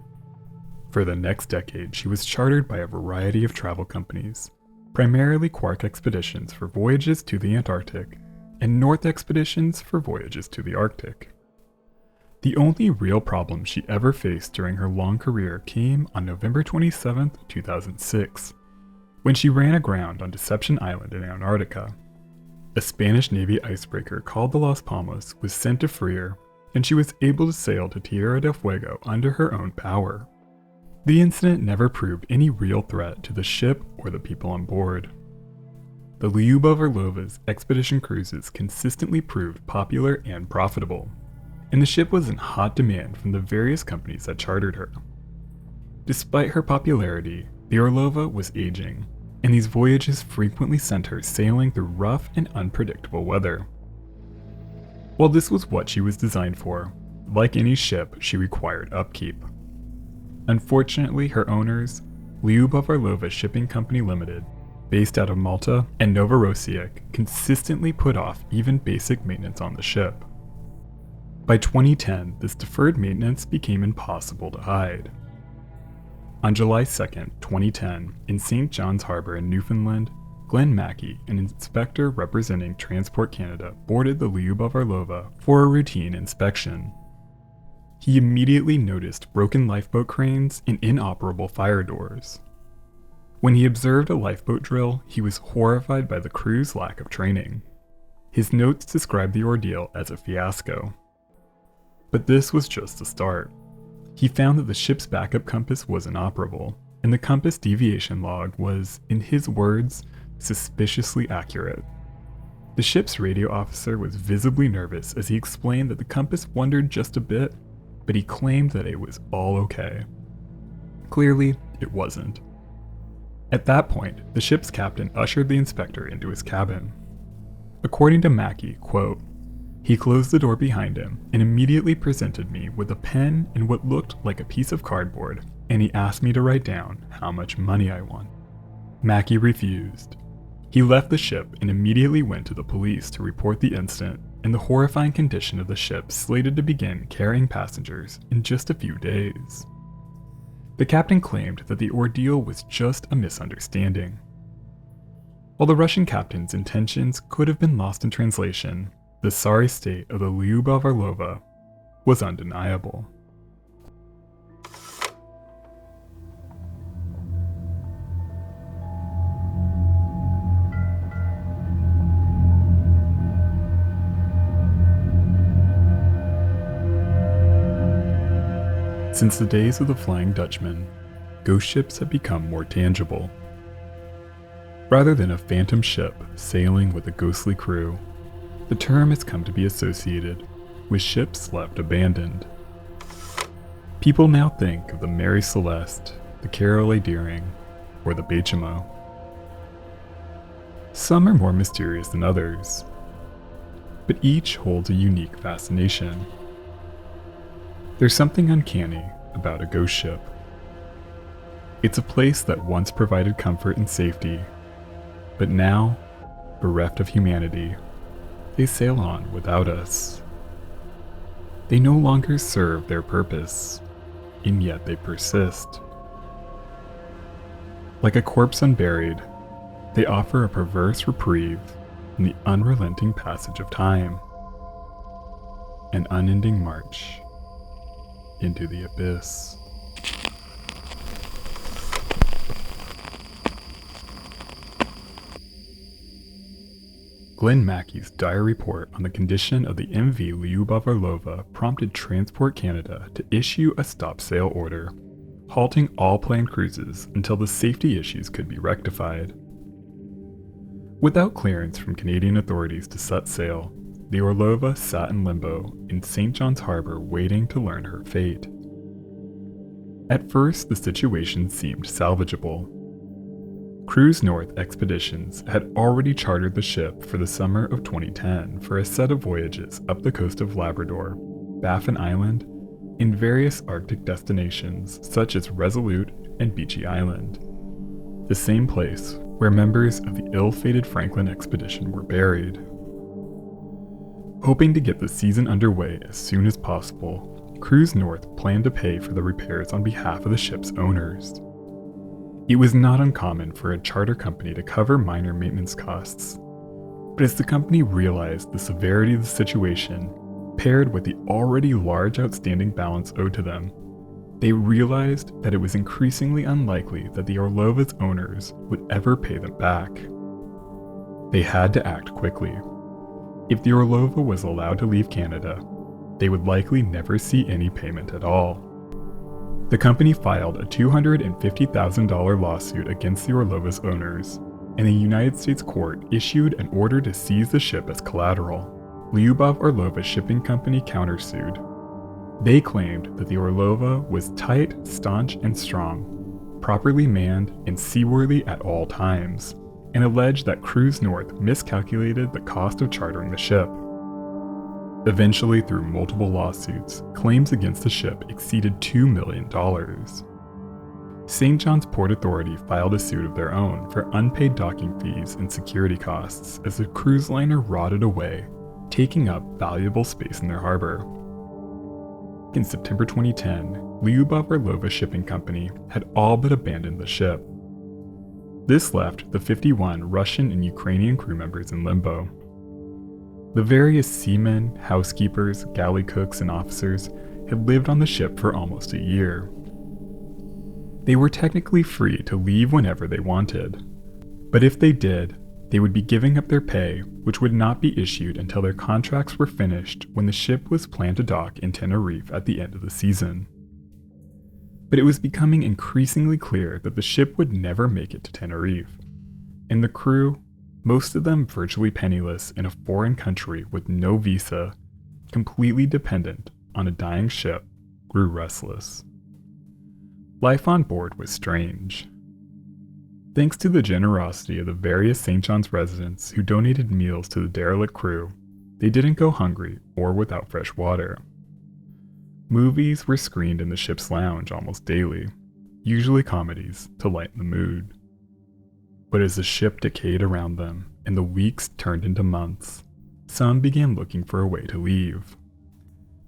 For the next decade, she was chartered by a variety of travel companies, primarily Quark expeditions for voyages to the Antarctic, and North expeditions for voyages to the Arctic. The only real problem she ever faced during her long career came on November 27, 2006, when she ran aground on Deception Island in Antarctica. A Spanish Navy icebreaker called the Las Palmas was sent to free her, and she was able to sail to Tierra del Fuego under her own power. The incident never proved any real threat to the ship or the people on board. The Lyubov Orlova's expedition cruises consistently proved popular and profitable, and the ship was in hot demand from the various companies that chartered her. Despite her popularity, the Orlova was aging, and these voyages frequently sent her sailing through rough and unpredictable weather. While this was what she was designed for, like any ship, she required upkeep. Unfortunately, her owners, Lyubov Orlova Shipping Company Limited, based out of Malta, and Novorossiysk, consistently put off even basic maintenance on the ship. By 2010, this deferred maintenance became impossible to hide. On July 2, 2010, in St. John's Harbor in Newfoundland, Glenn Mackey, an inspector representing Transport Canada, boarded the Lyubov Orlova for a routine inspection. He immediately noticed broken lifeboat cranes and inoperable fire doors. When he observed a lifeboat drill, he was horrified by the crew's lack of training. His notes described the ordeal as a fiasco. But this was just the start. He found that the ship's backup compass was inoperable, and the compass deviation log was, in his words, suspiciously accurate. The ship's radio officer was visibly nervous as he explained that the compass wandered just a bit, but he claimed that it was all okay. Clearly, it wasn't. At that point, the ship's captain ushered the inspector into his cabin. According to Mackey, quote, "He closed the door behind him and immediately presented me with a pen and what looked like a piece of cardboard, and he asked me to write down how much money I want." Mackey refused. He left the ship and immediately went to the police to report the incident and the horrifying condition of the ship slated to begin carrying passengers in just a few days. The captain claimed that the ordeal was just a misunderstanding. While the Russian captain's intentions could have been lost in translation, the sorry state of the Lyubov Orlova was undeniable. Since the days of the Flying Dutchman, ghost ships have become more tangible. Rather than a phantom ship sailing with a ghostly crew, the term has come to be associated with ships left abandoned. People now think of the Mary Celeste, the Carol A. Deering, or the Bechamo. Some are more mysterious than others, but each holds a unique fascination. There's something uncanny about a ghost ship. It's a place that once provided comfort and safety, but now, bereft of humanity, they sail on without us. They no longer serve their purpose, and yet they persist. Like a corpse unburied, they offer a perverse reprieve in the unrelenting passage of time, an unending march into the abyss. Glenn Mackey's dire report on the condition of the MV Lyubov Orlova prompted Transport Canada to issue a stop sail order, halting all planned cruises until the safety issues could be rectified. Without clearance from Canadian authorities to set sail, the Orlova sat in limbo in St. John's Harbor waiting to learn her fate. At first, the situation seemed salvageable. Cruise North Expeditions had already chartered the ship for the summer of 2010 for a set of voyages up the coast of Labrador, Baffin Island, and various Arctic destinations such as Resolute and Beechy Island, the same place where members of the ill-fated Franklin expedition were buried. Hoping to get the season underway as soon as possible, Cruise North planned to pay for the repairs on behalf of the ship's owners. It was not uncommon for a charter company to cover minor maintenance costs. But as the company realized the severity of the situation, paired with the already large outstanding balance owed to them, they realized that it was increasingly unlikely that the Orlova's owners would ever pay them back. They had to act quickly. If the Orlova was allowed to leave Canada, they would likely never see any payment at all. The company filed a $250,000 lawsuit against the Orlova's owners, and the United States court issued an order to seize the ship as collateral. Lyubov Orlova Shipping Company countersued. They claimed that the Orlova was tight, staunch, and strong, properly manned and seaworthy at all times, and alleged that Cruise North miscalculated the cost of chartering the ship. Eventually, through multiple lawsuits, claims against the ship exceeded $2 million. St. John's Port Authority filed a suit of their own for unpaid docking fees and security costs as the cruise liner rotted away, taking up valuable space in their harbor. In September 2010, Lyubov Orlova Shipping Company had all but abandoned the ship. This left the 51 Russian and Ukrainian crew members in limbo. The various seamen, housekeepers, galley cooks, and officers had lived on the ship for almost a year. They were technically free to leave whenever they wanted, but if they did, they would be giving up their pay, which would not be issued until their contracts were finished when the ship was planned to dock in Tenerife at the end of the season. But it was becoming increasingly clear that the ship would never make it to Tenerife, and the crew, most of them virtually penniless in a foreign country with no visa, completely dependent on a dying ship, grew restless. Life on board was strange. Thanks to the generosity of the various St. John's residents who donated meals to the derelict crew, they didn't go hungry or without fresh water. Movies were screened in the ship's lounge almost daily, usually comedies to lighten the mood. But as the ship decayed around them and the weeks turned into months, some began looking for a way to leave.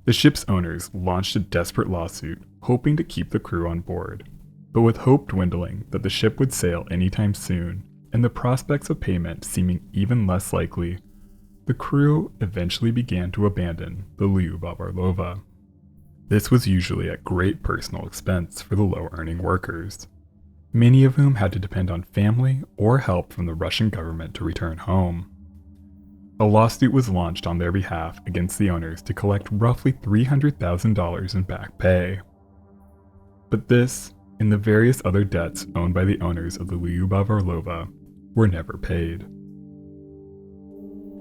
The ship's owners launched a desperate lawsuit, hoping to keep the crew on board, but with hope dwindling that the ship would sail anytime soon, and the prospects of payment seeming even less likely, the crew eventually began to abandon the Lyubov Orlova. This was usually at great personal expense for the low-earning workers, many of whom had to depend on family or help from the Russian government to return home. A lawsuit was launched on their behalf against the owners to collect roughly $300,000 in back pay. But this, and the various other debts owned by the owners of the Lyubov Orlova, were never paid.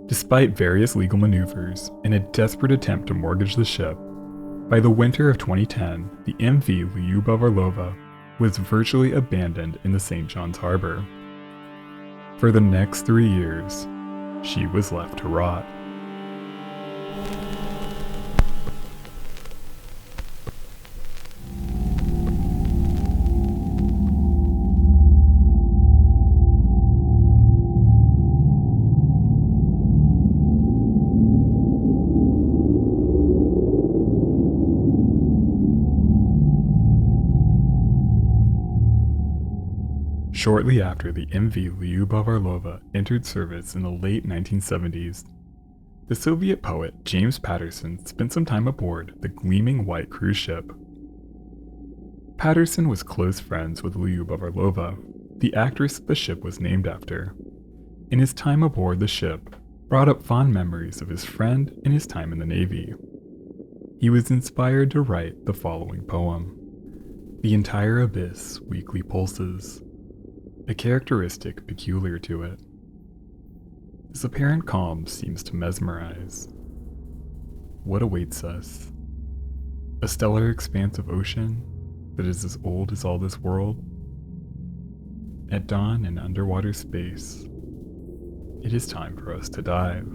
Despite various legal maneuvers and a desperate attempt to mortgage the ship, by the winter of 2010, the MV Lyubov Orlova was virtually abandoned in the St. John's Harbor. For the next 3 years, she was left to rot. Shortly after the MV Lyubov Orlova entered service in the late 1970s, the Soviet poet James Patterson spent some time aboard the gleaming white cruise ship. Patterson was close friends with Lyubov Orlova, the actress the ship was named after, and his time aboard the ship brought up fond memories of his friend and his time in the Navy. He was inspired to write the following poem, "The entire abyss weakly pulses," a characteristic peculiar to it. This apparent calm seems to mesmerize. What awaits us? A stellar expanse of ocean that is as old as all this world? At dawn in underwater space, it is time for us to dive.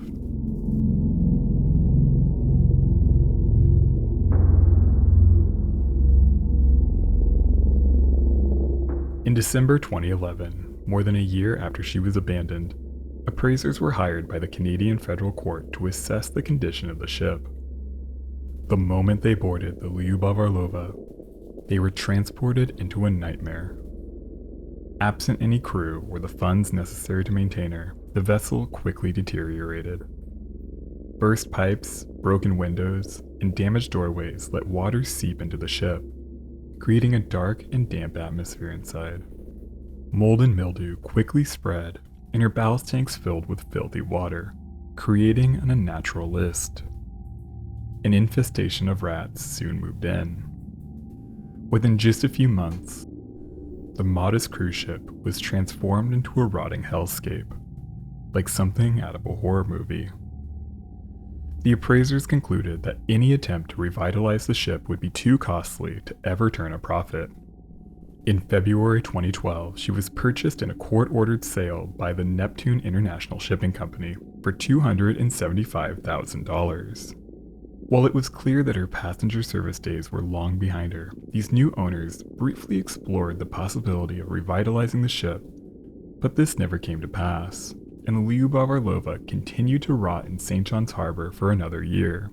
In December 2011, more than a year after she was abandoned, appraisers were hired by the Canadian Federal Court to assess the condition of the ship. The moment they boarded the Lyubov Orlova, they were transported into a nightmare. Absent any crew or the funds necessary to maintain her, the vessel quickly deteriorated. Burst pipes, broken windows, and damaged doorways let water seep into the ship, creating a dark and damp atmosphere inside. Mold and mildew quickly spread, and her ballast tanks filled with filthy water, creating an unnatural list. An infestation of rats soon moved in. Within just a few months, the modest cruise ship was transformed into a rotting hellscape, like something out of a horror movie. The appraisers concluded that any attempt to revitalize the ship would be too costly to ever turn a profit. In February 2012, she was purchased in a court-ordered sale by the Neptune International Shipping Company for $275,000. While it was clear that her passenger service days were long behind her, these new owners briefly explored the possibility of revitalizing the ship, but this never came to pass, and the Lyubov Orlova continued to rot in St. John's Harbor for another year.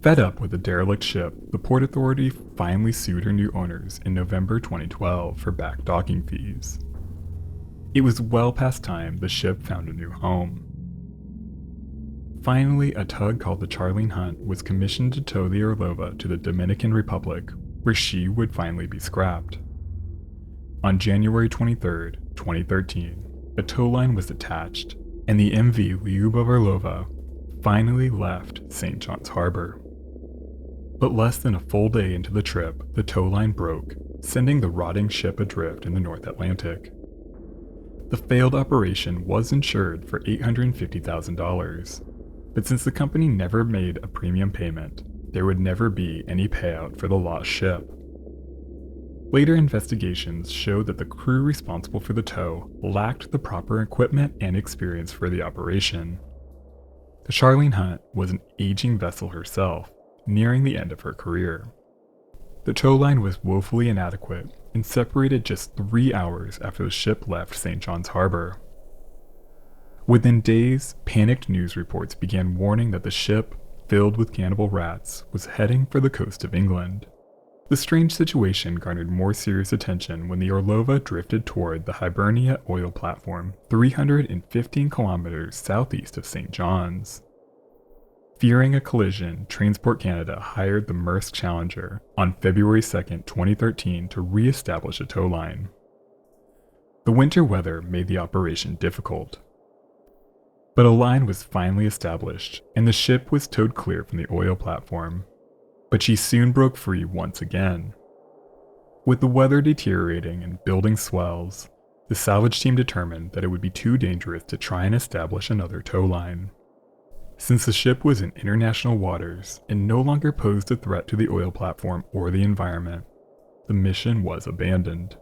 Fed up with the derelict ship, the Port Authority finally sued her new owners in November 2012 for back docking fees. It was well past time the ship found a new home. Finally, a tug called the Charlene Hunt was commissioned to tow the Orlova to the Dominican Republic, where she would finally be scrapped. On January 23, 2013, a tow line was attached, and the MV Lyubov Orlova finally left St. John's Harbor. But less than a full day into the trip, the tow line broke, sending the rotting ship adrift in the North Atlantic. The failed operation was insured for $850,000, but since the company never made a premium payment, there would never be any payout for the lost ship. Later investigations showed that the crew responsible for the tow lacked the proper equipment and experience for the operation. The Charlene Hunt was an aging vessel herself, nearing the end of her career. The tow line was woefully inadequate and separated just 3 hours after the ship left St. John's Harbor. Within days, panicked news reports began warning that the ship, filled with cannibal rats, was heading for the coast of England. The strange situation garnered more serious attention when the Orlova drifted toward the Hibernia oil platform 315 kilometers southeast of St. John's. Fearing a collision, Transport Canada hired the Maersk Challenger on February 2, 2013 to re-establish a tow line. The winter weather made the operation difficult. But a line was finally established, and the ship was towed clear from the oil platform. But she soon broke free once again. With the weather deteriorating and building swells, the salvage team determined that it would be too dangerous to try and establish another tow line. Since the ship was in international waters and no longer posed a threat to the oil platform or the environment, the mission was abandoned.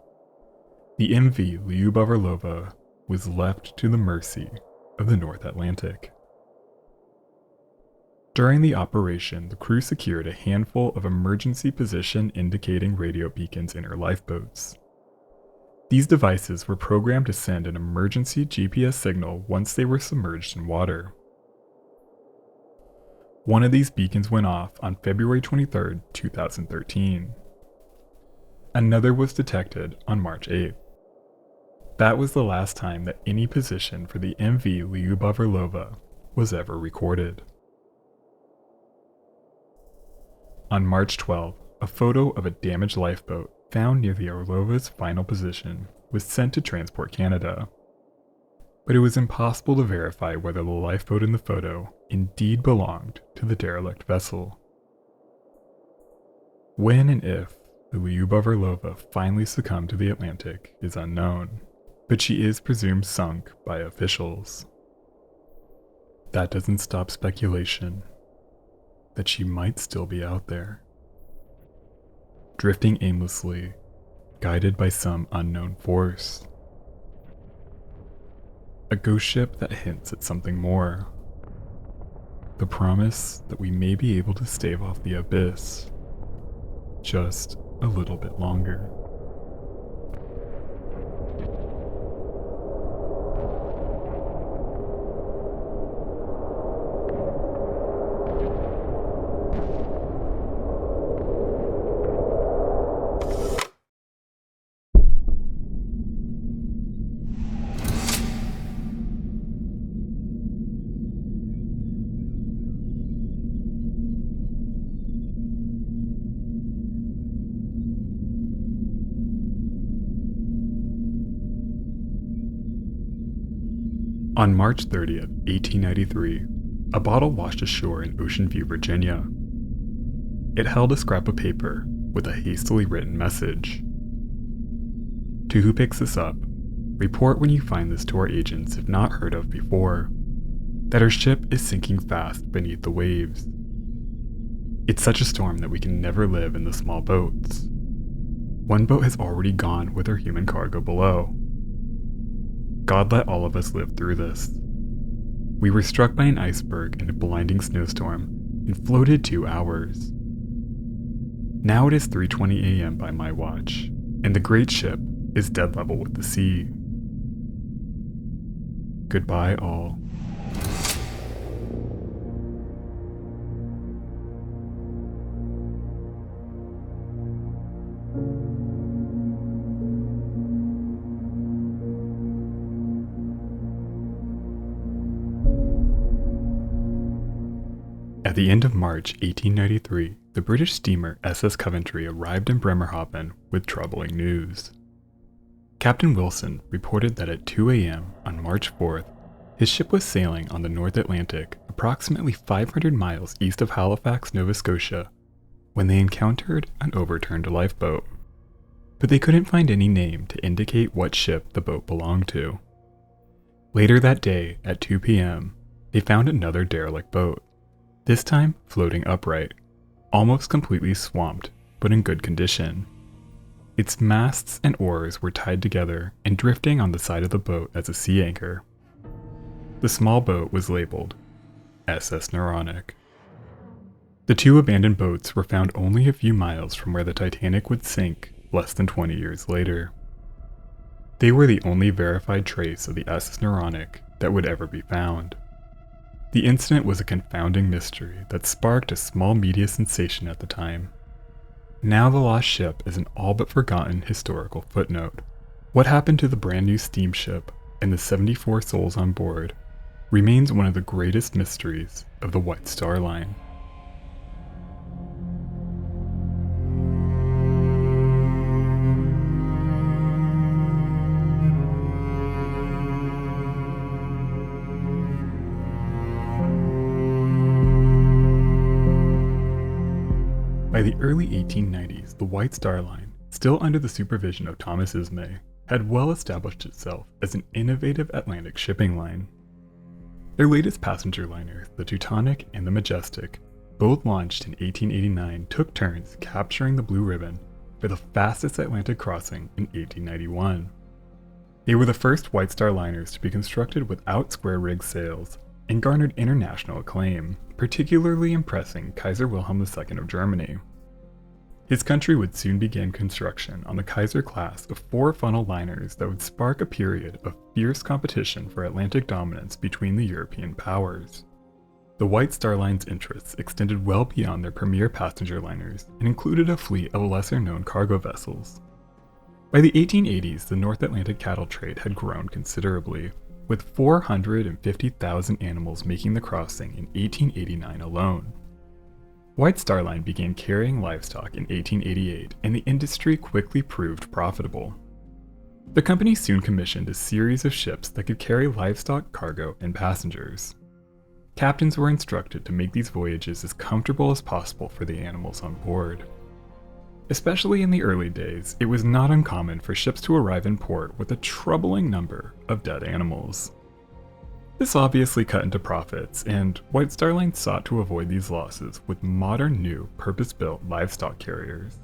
The MV Lyubov Orlova was left to the mercy of the North Atlantic. During the operation, the crew secured a handful of emergency position indicating radio beacons in her lifeboats. These devices were programmed to send an emergency GPS signal once they were submerged in water. One of these beacons went off on February 23, 2013. Another was detected on March 8th. That was the last time that any position for the MV Lyubov Orlova was ever recorded. On March 12, a photo of a damaged lifeboat found near the Orlova's final position was sent to Transport Canada. But it was impossible to verify whether the lifeboat in the photo indeed belonged to the derelict vessel. When and if the Lyubov Orlova finally succumbed to the Atlantic is unknown, but she is presumed sunk by officials. That doesn't stop speculation that she might still be out there, drifting aimlessly, guided by some unknown force. A ghost ship that hints at something more. The promise that we may be able to stave off the abyss just a little bit longer. On March 30th, 1893, a bottle washed ashore in Ocean View, Virginia. It held a scrap of paper with a hastily written message. To who picks this up, report when you find this to our agents if not heard of before, that our ship is sinking fast beneath the waves. It's such a storm that we can never live in the small boats. One boat has already gone with our human cargo below. God let all of us live through this. We were struck by an iceberg in a blinding snowstorm and floated 2 hours. Now it is 3:20 a.m. by my watch, and the great ship is dead level with the sea. Goodbye all. At the end of March 1893, the British steamer SS Coventry arrived in Bremerhaven with troubling news. Captain Wilson reported that at 2 a.m. on March 4th, his ship was sailing on the North Atlantic approximately 500 miles east of Halifax, Nova Scotia, when they encountered an overturned lifeboat. But they couldn't find any name to indicate what ship the boat belonged to. Later that day, at 2 p.m., they found another derelict boat, this time floating upright, almost completely swamped, but in good condition. Its masts and oars were tied together and drifting on the side of the boat as a sea anchor. The small boat was labeled SS Naronic. The 2 abandoned boats were found only a few miles from where the Titanic would sink less than 20 years later. They were the only verified trace of the SS Naronic that would ever be found. The incident was a confounding mystery that sparked a small media sensation at the time. Now the lost ship is an all but forgotten historical footnote. What happened to the brand new steamship and the 74 souls on board remains one of the greatest mysteries of the White Star Line. By the early 1890s, the White Star Line, still under the supervision of Thomas Ismay, had well established itself as an innovative Atlantic shipping line. Their latest passenger liners, the Teutonic and the Majestic, both launched in 1889, took turns capturing the Blue Ribbon for the fastest Atlantic crossing in 1891. They were the first White Star liners to be constructed without square rig sails and garnered international acclaim, particularly impressing Kaiser Wilhelm II of Germany. His country would soon begin construction on the Kaiser class of 4-funnel liners that would spark a period of fierce competition for Atlantic dominance between the European powers. The White Star Line's interests extended well beyond their premier passenger liners and included a fleet of lesser-known cargo vessels. By the 1880s, the North Atlantic cattle trade had grown considerably, with 450,000 animals making the crossing in 1889 alone. White Star Line began carrying livestock in 1888, and the industry quickly proved profitable. The company soon commissioned a series of ships that could carry livestock, cargo, and passengers. Captains were instructed to make these voyages as comfortable as possible for the animals on board. Especially in the early days, it was not uncommon for ships to arrive in port with a troubling number of dead animals. This obviously cut into profits, and White Star Line sought to avoid these losses with modern new purpose-built livestock carriers.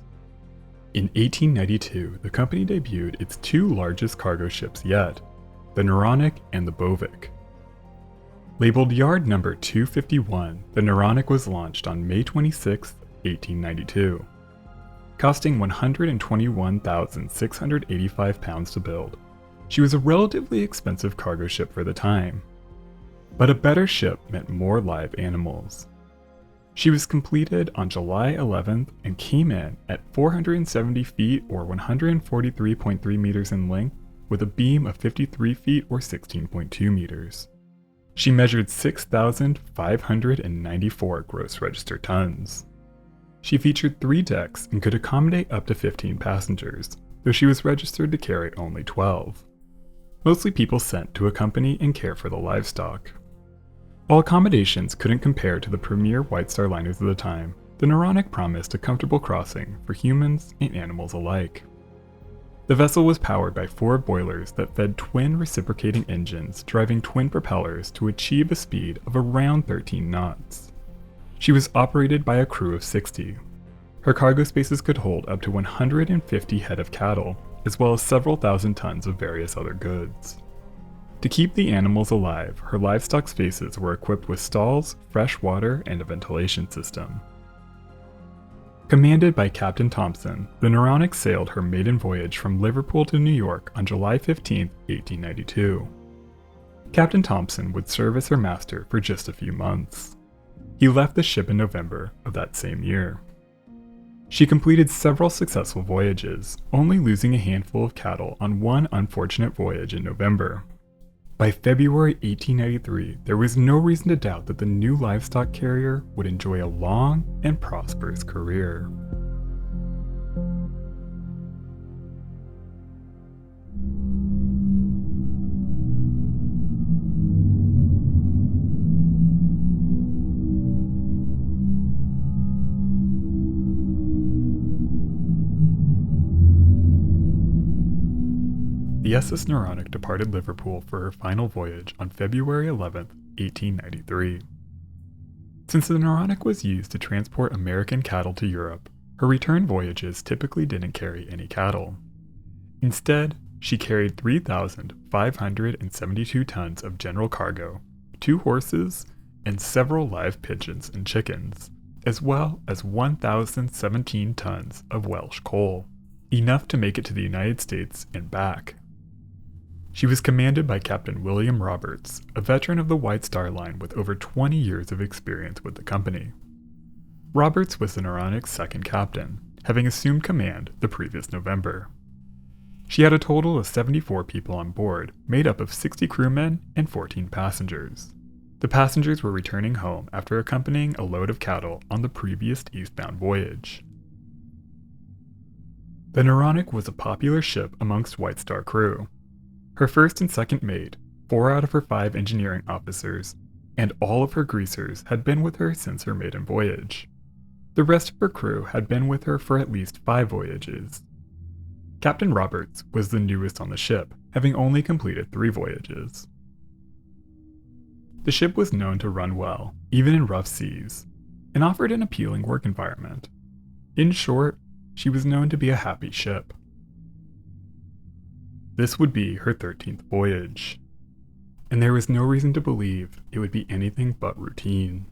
In 1892, the company debuted its 2 largest cargo ships yet, the Naronic and the Bovik. Labeled Yard Number 251, the Naronic was launched on May 26, 1892. Costing 121,685 pounds to build, she was a relatively expensive cargo ship for the time. But a better ship meant more live animals. She was completed on July 11th and came in at 470 feet or 143.3 meters in length with a beam of 53 feet or 16.2 meters. She measured 6,594 gross register tons. She featured 3 decks and could accommodate up to 15 passengers, though she was registered to carry only 12. mostly people sent to accompany and care for the livestock. While accommodations couldn't compare to the premier White Star liners of the time, the Naronic promised a comfortable crossing for humans and animals alike. The vessel was powered by 4 boilers that fed twin reciprocating engines driving twin propellers to achieve a speed of around 13 knots. She was operated by a crew of 60. Her cargo spaces could hold up to 150 head of cattle, as well as several thousand tons of various other goods. To keep the animals alive, her livestock spaces were equipped with stalls, fresh water, and a ventilation system. Commanded by Captain Thompson, the Naronic sailed her maiden voyage from Liverpool to New York on July 15, 1892. Captain Thompson would serve as her master for just a few months. He left the ship in November of that same year. She completed several successful voyages, only losing a handful of cattle on one unfortunate voyage in November. By February 1893, there was no reason to doubt that the new livestock carrier would enjoy a long and prosperous career. The USS Naronic departed Liverpool for her final voyage on February 11, 1893. Since the Naronic was used to transport American cattle to Europe, her return voyages typically didn't carry any cattle. Instead, she carried 3,572 tons of general cargo, 2 horses, and several live pigeons and chickens, as well as 1,017 tons of Welsh coal, enough to make it to the United States and back. She was commanded by Captain William Roberts, a veteran of the White Star Line with over 20 years of experience with the company. Roberts was the Naronic's second captain, having assumed command the previous November. She had a total of 74 people on board, made up of 60 crewmen and 14 passengers. The passengers were returning home after accompanying a load of cattle on the previous eastbound voyage. The Naronic was a popular ship amongst White Star crew. Her first and second mate, 4 out of her 5 engineering officers, and all of her greasers had been with her since her maiden voyage. The rest of her crew had been with her for at least 5 voyages. Captain Roberts was the newest on the ship, having only completed 3 voyages. The ship was known to run well, even in rough seas, and offered an appealing work environment. In short, she was known to be a happy ship. This would be her 13th voyage, and there was no reason to believe it would be anything but routine.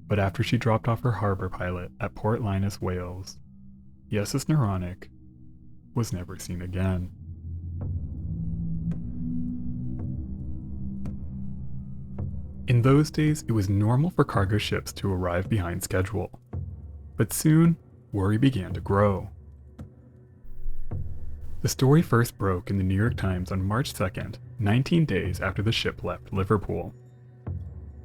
But after she dropped off her harbor pilot at Port Linus, Wales, the USS Naronic was never seen again. In those days, it was normal for cargo ships to arrive behind schedule, but soon, worry began to grow. The story first broke in the New York Times on March 2nd, 19 days after the ship left Liverpool.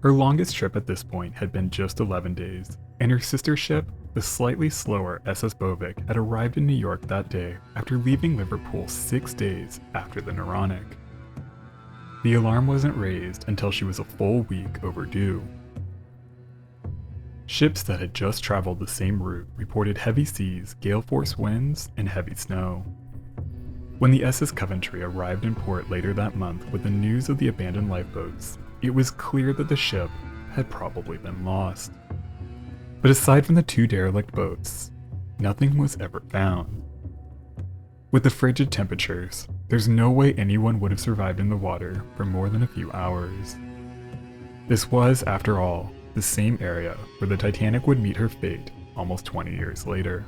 Her longest trip at this point had been just 11 days, and her sister ship, the slightly slower SS Bovik, had arrived in New York that day after leaving Liverpool 6 days after the Naronic. The alarm wasn't raised until she was a full week overdue. Ships that had just traveled the same route reported heavy seas, gale force winds, and heavy snow. When the SS Coventry arrived in port later that month with the news of the abandoned lifeboats, it was clear that the ship had probably been lost. But aside from the 2 derelict boats, nothing was ever found. With the frigid temperatures, there's no way anyone would have survived in the water for more than a few hours. This was, after all, the same area where the Titanic would meet her fate almost 20 years later.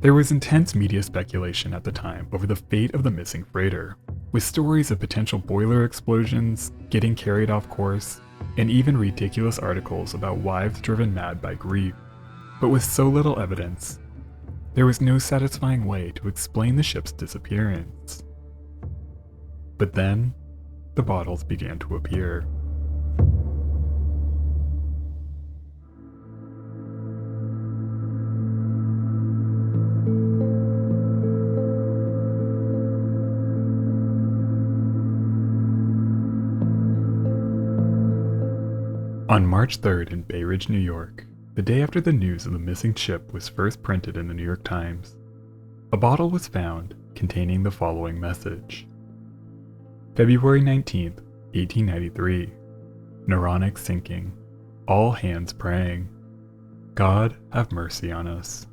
There was intense media speculation at the time over the fate of the missing freighter, with stories of potential boiler explosions, getting carried off course, and even ridiculous articles about wives driven mad by grief. But with so little evidence, there was no satisfying way to explain the ship's disappearance. But then, the bottles began to appear. On March 3rd in Bay Ridge, New York, the day after the news of the missing ship was first printed in the New York Times, a bottle was found containing the following message. February 19th, 1893. Naronic sinking. All hands praying. God have mercy on us.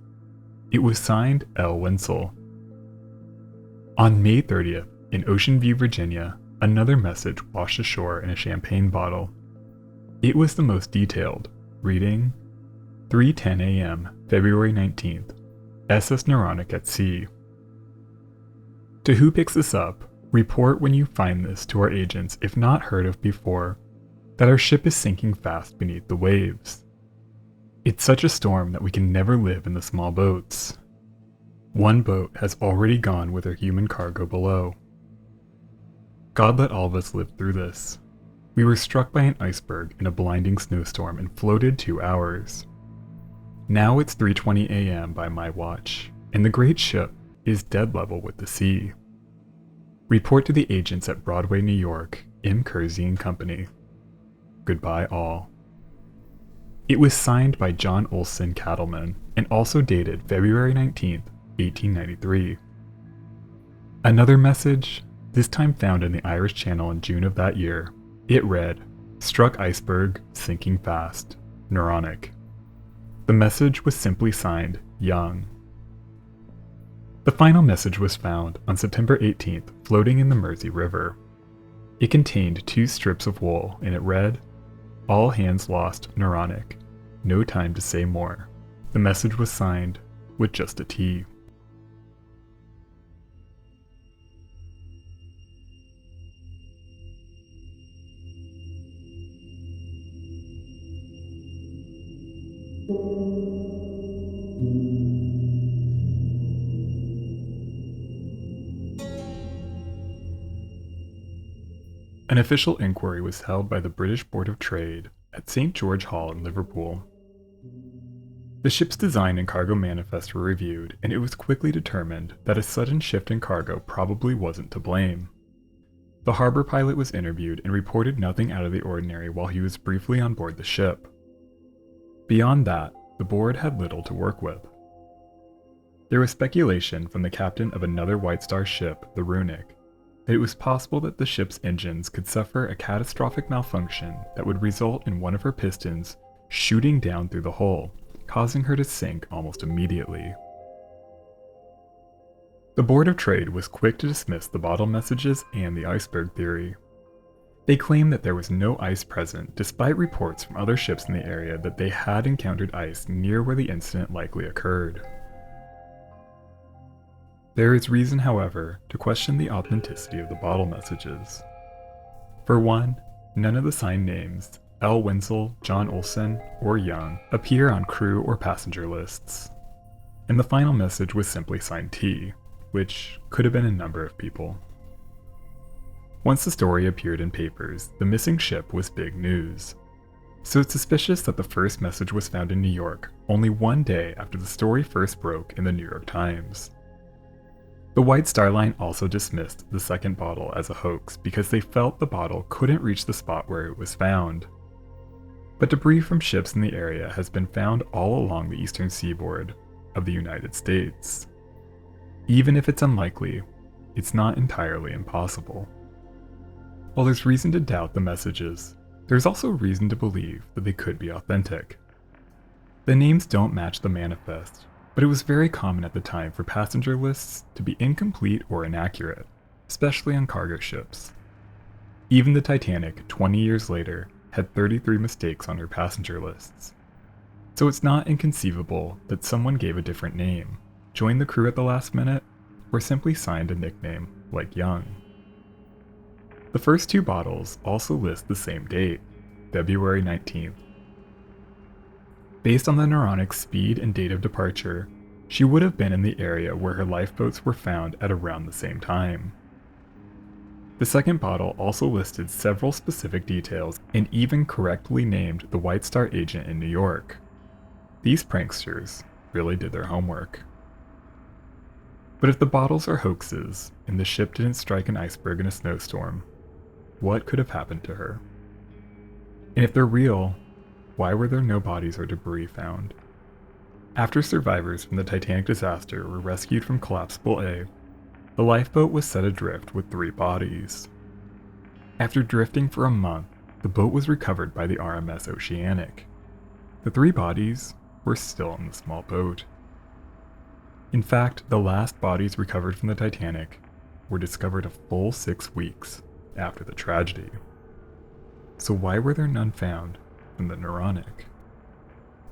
It was signed L. Wenzel. On May 30th, in Ocean View, Virginia, another message washed ashore in a champagne bottle. It was the most detailed, reading, 3:10 a.m., February 19th, SS Naronic at sea. To who picks this up, report when you find this to our agents if not heard of before, that our ship is sinking fast beneath the waves. It's such a storm that we can never live in the small boats. One boat has already gone with our human cargo below. God let all of us live through this. We were struck by an iceberg in a blinding snowstorm and floated 2 hours. Now it's 3:20 a.m. by my watch, and the great ship is dead level with the sea. Report to the agents at Broadway, New York, M. Kersey and Company. Goodbye all. It was signed by John Olson Cattleman and also dated February 19th, 1893. Another message, this time found in the Irish Channel in June of that year. It read, struck iceberg, sinking fast, Naronic. The message was simply signed Young. The final message was found on September 18th, floating in the Mersey River. It contained 2 strips of wool, and it read, all hands lost, Naronic. No time to say more. The message was signed with just a T. An official inquiry was held by the British Board of Trade at St. George Hall in Liverpool. The ship's design and cargo manifest were reviewed, and it was quickly determined that a sudden shift in cargo probably wasn't to blame. The harbor pilot was interviewed and reported nothing out of the ordinary while he was briefly on board the ship. Beyond that, the board had little to work with. There was speculation from the captain of another White Star ship, the Runic, that it was possible that the ship's engines could suffer a catastrophic malfunction that would result in one of her pistons shooting down through the hull, causing her to sink almost immediately. The Board of Trade was quick to dismiss the bottle messages and the iceberg theory. They claimed that there was no ice present, despite reports from other ships in the area that they had encountered ice near where the incident likely occurred. There is reason, however, to question the authenticity of the bottle messages. For one, none of the signed names, L. Wenzel, John Olson, or Young, appear on crew or passenger lists. And the final message was simply signed T, which could have been a number of people. Once the story appeared in papers, the missing ship was big news. So it's suspicious that the first message was found in New York only one day after the story first broke in the New York Times. The White Star Line also dismissed the second bottle as a hoax because they felt the bottle couldn't reach the spot where it was found. But debris from ships in the area has been found all along the eastern seaboard of the United States. Even if it's unlikely, it's not entirely impossible. While there's reason to doubt the messages, there's also reason to believe that they could be authentic. The names don't match the manifest, but it was very common at the time for passenger lists to be incomplete or inaccurate, especially on cargo ships. Even the Titanic, 20 years later, had 33 mistakes on her passenger lists. So it's not inconceivable that someone gave a different name, joined the crew at the last minute, or simply signed a nickname like Young. The first 2 bottles also list the same date, February 19th. Based on the Naronic's speed and date of departure, she would have been in the area where her lifeboats were found at around the same time. The second bottle also listed several specific details and even correctly named the White Star agent in New York. These pranksters really did their homework. But if the bottles are hoaxes and the ship didn't strike an iceberg in a snowstorm, what could have happened to her? And if they're real, why were there no bodies or debris found? After survivors from the Titanic disaster were rescued from Collapsible A, the lifeboat was set adrift with 3 bodies. After drifting for a month, the boat was recovered by the RMS Oceanic. The 3 bodies were still in the small boat. In fact, the last bodies recovered from the Titanic were discovered a full 6 weeks after the tragedy. So why were there none found from the Naronic?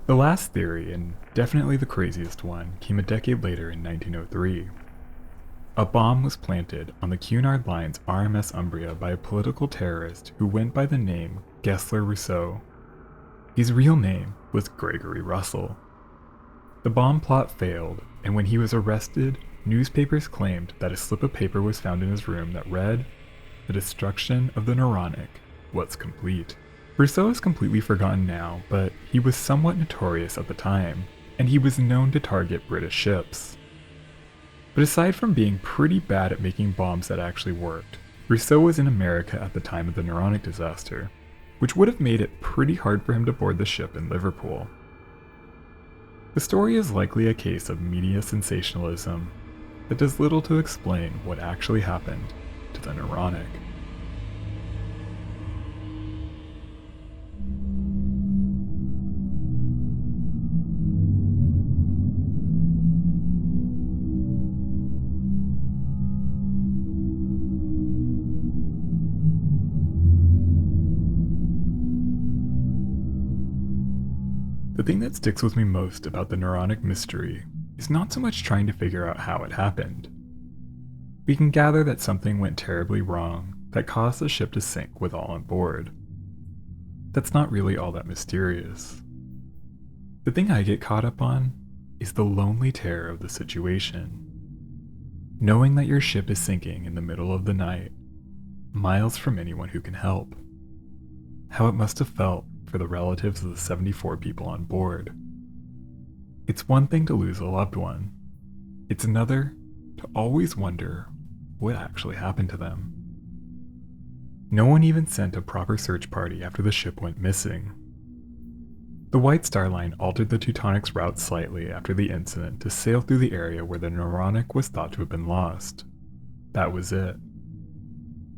The last theory, and definitely the craziest one, came a decade later in 1903. A bomb was planted on the Cunard Line's RMS Umbria by a political terrorist who went by the name Gessler Rousseau. His real name was Gregory Russell. The bomb plot failed, and when he was arrested, newspapers claimed that a slip of paper was found in his room that read, "The destruction of the Naronic was complete." Rousseau is completely forgotten now, but he was somewhat notorious at the time, and he was known to target British ships. But aside from being pretty bad at making bombs that actually worked, Rousseau was in America at the time of the Naronic disaster, which would have made it pretty hard for him to board the ship in Liverpool. The story is likely a case of media sensationalism that does little to explain what actually happened to the Naronic. The thing that sticks with me most about the Naronic mystery is not so much trying to figure out how it happened. We can gather that something went terribly wrong that caused the ship to sink with all on board. That's not really all that mysterious. The thing I get caught up on is the lonely terror of the situation. Knowing that your ship is sinking in the middle of the night, miles from anyone who can help. How it must have felt for the relatives of the 74 people on board. It's one thing to lose a loved one. It's another to always wonder what actually happened to them. No one even sent a proper search party after the ship went missing. The White Star Line altered the Teutonic's route slightly after the incident to sail through the area where the Naronic was thought to have been lost. That was it.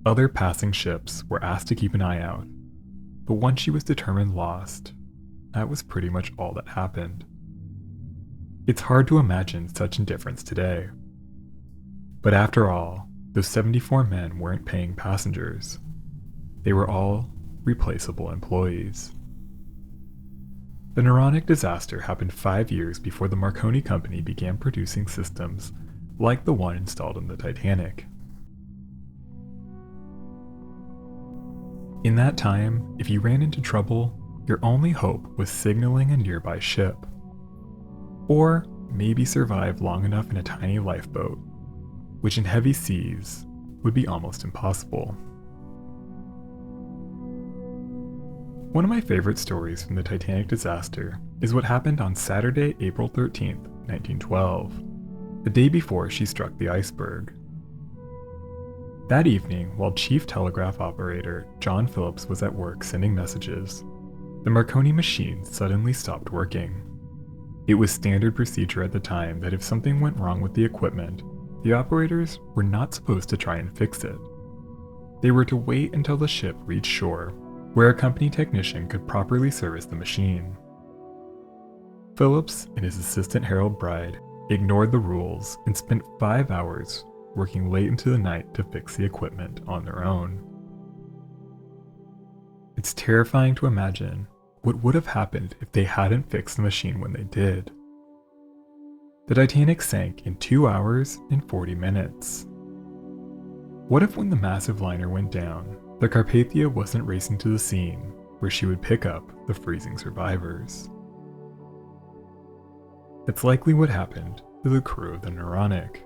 Other passing ships were asked to keep an eye out, but once she was determined lost, that was pretty much all that happened. It's hard to imagine such indifference today. But after all, those 74 men weren't paying passengers. They were all replaceable employees. The Naronic disaster happened 5 years before the Marconi Company began producing systems like the one installed in the Titanic. In that time, if you ran into trouble, your only hope was signaling a nearby ship. Or maybe survive long enough in a tiny lifeboat, which in heavy seas would be almost impossible. One of my favorite stories from the Titanic disaster is what happened on Saturday, April 13th, 1912, the day before she struck the iceberg. That evening, while Chief Telegraph Operator John Phillips was at work sending messages, the Marconi machine suddenly stopped working. It was standard procedure at the time that if something went wrong with the equipment, the operators were not supposed to try and fix it. They were to wait until the ship reached shore, where a company technician could properly service the machine. Phillips and his assistant Harold Bride ignored the rules and spent 5 hours working late into the night to fix the equipment on their own. It's terrifying to imagine what would have happened if they hadn't fixed the machine when they did. The Titanic sank in 2 hours and 40 minutes. What if when the massive liner went down, the Carpathia wasn't racing to the scene where she would pick up the freezing survivors? It's likely what happened to the crew of the Naronic.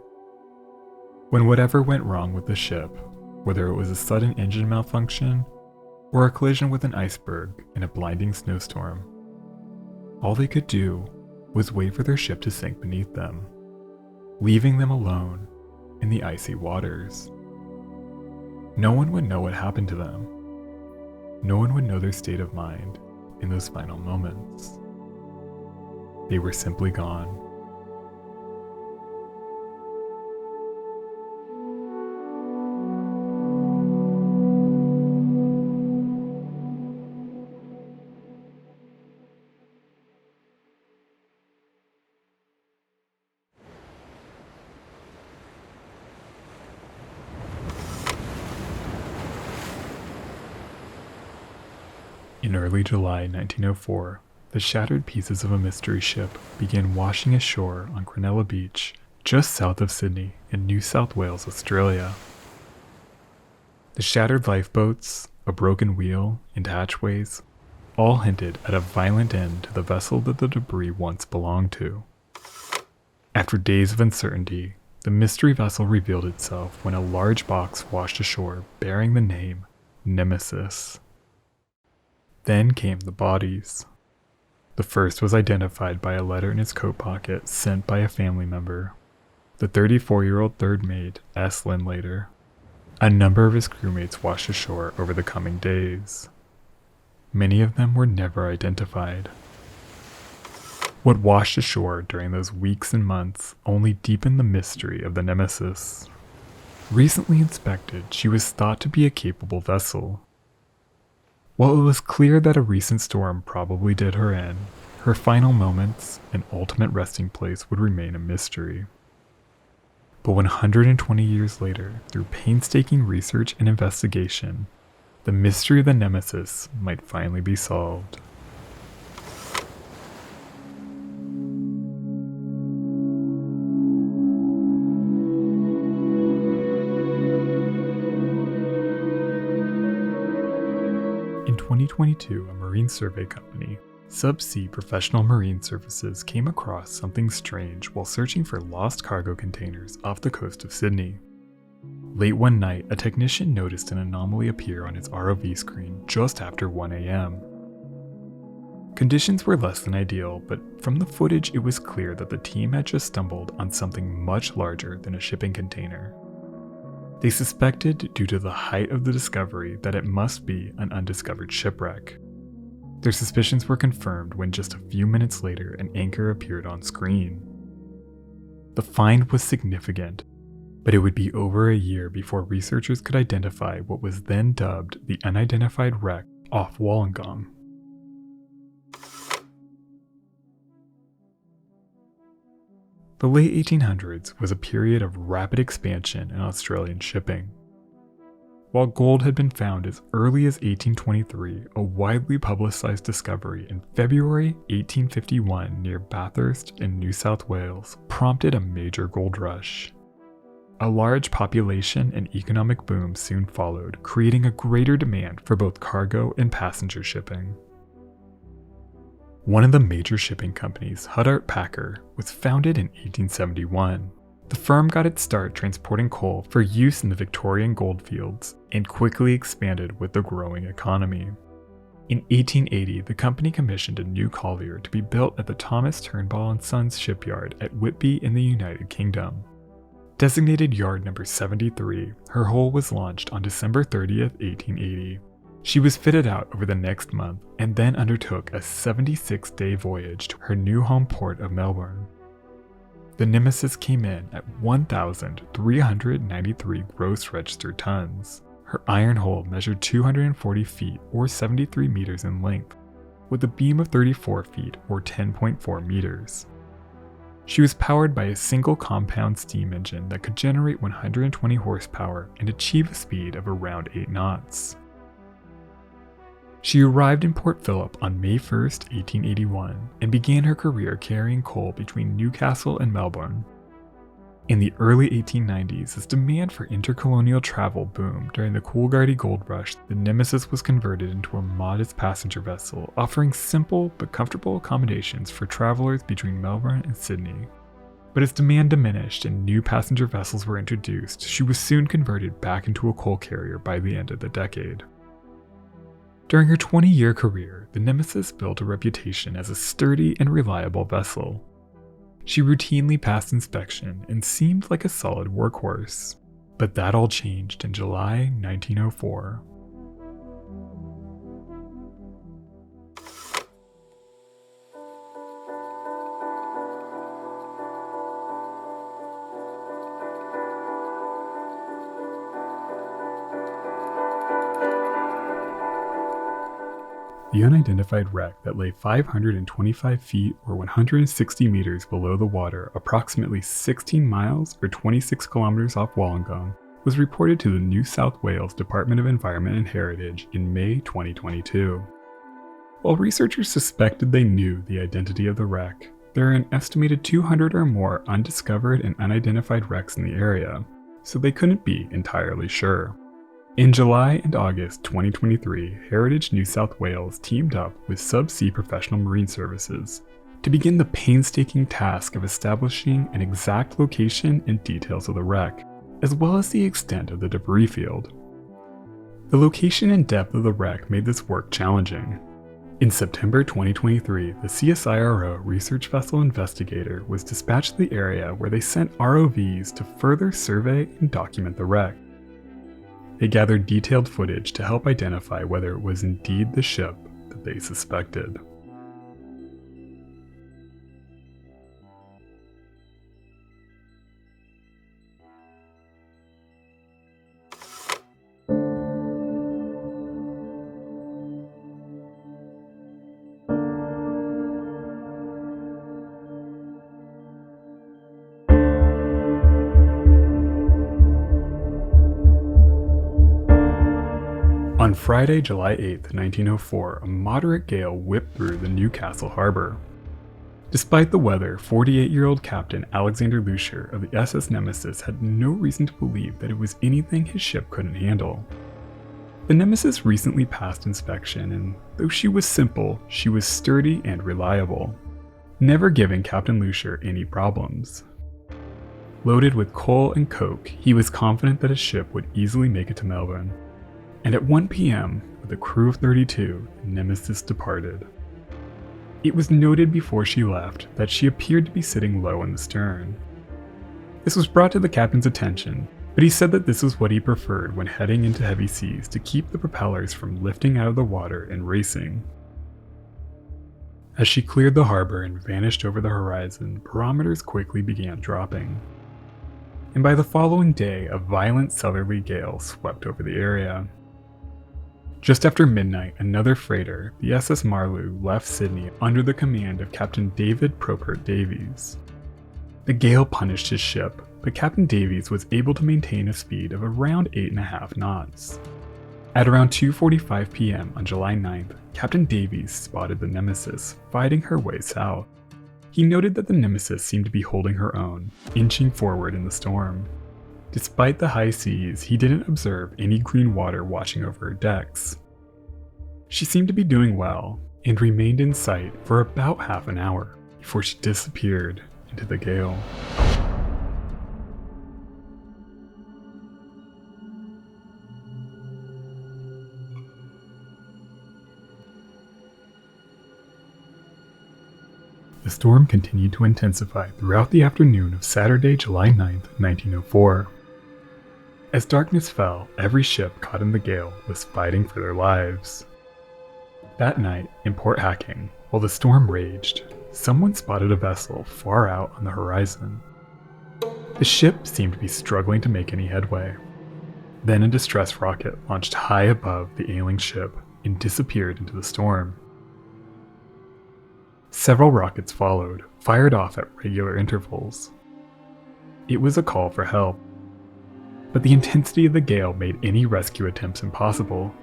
When whatever went wrong with the ship, whether it was a sudden engine malfunction or a collision with an iceberg in a blinding snowstorm, all they could do was wait for their ship to sink beneath them, leaving them alone in the icy waters. No one would know what happened to them. No one would know their state of mind, in those final moments. They were simply gone. In early July 1904, the shattered pieces of a mystery ship began washing ashore on Cronulla Beach, just south of Sydney in New South Wales, Australia. The shattered lifeboats, a broken wheel, and hatchways all hinted at a violent end to the vessel that the debris once belonged to. After days of uncertainty, the mystery vessel revealed itself when a large box washed ashore bearing the name Nemesis. Then came the bodies. The first was identified by a letter in his coat pocket sent by a family member, the 34-year-old third mate, S. Linklater. A number of his crewmates washed ashore over the coming days. Many of them were never identified. What washed ashore during those weeks and months only deepened the mystery of the Nemesis. Recently inspected, she was thought to be a capable vessel. While it was clear that a recent storm probably did her in, her final moments and ultimate resting place would remain a mystery. But 120 years later, through painstaking research and investigation, the mystery of the Nemesis might finally be solved. In 2022, a marine survey company, Subsea Professional Marine Services, came across something strange while searching for lost cargo containers off the coast of Sydney. Late one night, a technician noticed an anomaly appear on his ROV screen just after 1 a.m. Conditions were less than ideal, but from the footage it was clear that the team had just stumbled on something much larger than a shipping container. They suspected, due to the height of the discovery, that it must be an undiscovered shipwreck. Their suspicions were confirmed when just a few minutes later an anchor appeared on screen. The find was significant, but it would be over a year before researchers could identify what was then dubbed the unidentified wreck off Wollongong. The late 1800s was a period of rapid expansion in Australian shipping. While gold had been found as early as 1823, a widely publicized discovery in February 1851 near Bathurst in New South Wales prompted a major gold rush. A large population and economic boom soon followed, creating a greater demand for both cargo and passenger shipping. One of the major shipping companies, Huddart Packer, was founded in 1871. The firm got its start transporting coal for use in the Victorian goldfields and quickly expanded with the growing economy. In 1880, the company commissioned a new collier to be built at the Thomas Turnbull & Sons shipyard at Whitby in the United Kingdom. Designated yard number 73, her hull was launched on December 30th, 1880. She was fitted out over the next month and then undertook a 76-day voyage to her new home port of Melbourne. The Nemesis came in at 1,393 gross registered tons. Her iron hull measured 240 feet or 73 meters in length, with a beam of 34 feet or 10.4 meters. She was powered by a single compound steam engine that could generate 120 horsepower and achieve a speed of around 8 knots. She arrived in Port Phillip on May 1, 1881, and began her career carrying coal between Newcastle and Melbourne. In the early 1890s, as demand for intercolonial travel boomed during the Coolgardie Gold Rush, the Nemesis was converted into a modest passenger vessel, offering simple but comfortable accommodations for travelers between Melbourne and Sydney. But as demand diminished and new passenger vessels were introduced, she was soon converted back into a coal carrier by the end of the decade. During her 20-year career, the Nemesis built a reputation as a sturdy and reliable vessel. She routinely passed inspection and seemed like a solid workhorse. But that all changed in July 1904. the unidentified wreck that lay 525 feet or 160 meters below the water, approximately 16 miles or 26 kilometers off Wollongong, was reported to the New South Wales Department of Environment and Heritage in May 2022. While researchers suspected they knew the identity of the wreck, there are an estimated 200 or more undiscovered and unidentified wrecks in the area, so they couldn't be entirely sure. In July and August 2023, Heritage New South Wales teamed up with Subsea Professional Marine Services to begin the painstaking task of establishing an exact location and details of the wreck, as well as the extent of the debris field. The location and depth of the wreck made this work challenging. In September 2023, the CSIRO research vessel investigator was dispatched to the area where they sent ROVs to further survey and document the wreck. They gathered detailed footage to help identify whether it was indeed the ship that they suspected. On Friday, July 8, 1904, a moderate gale whipped through the Newcastle harbor. Despite the weather, 48-year-old Captain Alexander Lusher of the SS Nemesis had no reason to believe that it was anything his ship couldn't handle. The Nemesis recently passed inspection, and though she was simple, she was sturdy and reliable, never giving Captain Lusher any problems. Loaded with coal and coke, he was confident that his ship would easily make it to Melbourne. And at 1 p.m., with a crew of 32, Nemesis departed. It was noted before she left that she appeared to be sitting low in the stern. This was brought to the captain's attention, but he said that this was what he preferred when heading into heavy seas to keep the propellers from lifting out of the water and racing. As she cleared the harbor and vanished over the horizon, barometers quickly began dropping. And by the following day, a violent southerly gale swept over the area. Just after midnight, another freighter, the SS Marlou, left Sydney under the command of Captain David Propert Davies. The gale punished his ship, but Captain Davies was able to maintain a speed of around 8.5 knots. At around 2:45 p.m. on July 9th, Captain Davies spotted the Nemesis, fighting her way south. He noted that the Nemesis seemed to be holding her own, inching forward in the storm. Despite the high seas, he didn't observe any green water washing over her decks. She seemed to be doing well, and remained in sight for about half an hour before she disappeared into the gale. The storm continued to intensify throughout the afternoon of Saturday, July 9th, 1904. As darkness fell, every ship caught in the gale was fighting for their lives. That night, in Port Hacking, while the storm raged, someone spotted a vessel far out on the horizon. The ship seemed to be struggling to make any headway. Then a distress rocket launched high above the ailing ship and disappeared into the storm. Several rockets followed, fired off at regular intervals. It was a call for help. But the intensity of the gale made any rescue attempts impossible.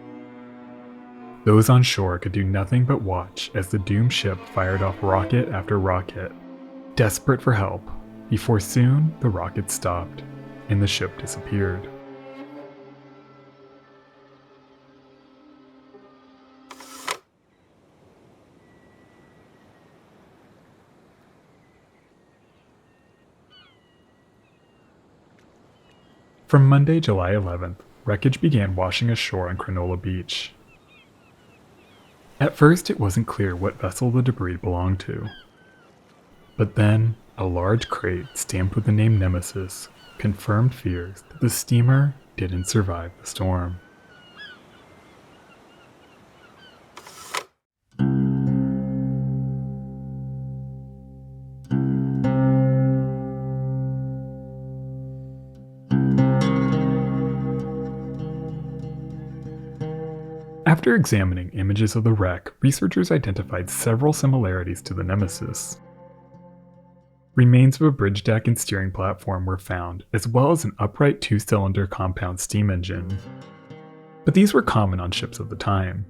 Those on shore could do nothing but watch as the doomed ship fired off rocket after rocket, desperate for help, before soon the rockets stopped and the ship disappeared. From Monday, July 11th, wreckage began washing ashore on Cronulla Beach. At first, it wasn't clear what vessel the debris belonged to. But then, a large crate stamped with the name Nemesis confirmed fears that the steamer didn't survive the storm. After examining images of the wreck, researchers identified several similarities to the Nemesis. Remains of a bridge deck and steering platform were found, as well as an upright two-cylinder compound steam engine. But these were common on ships of the time.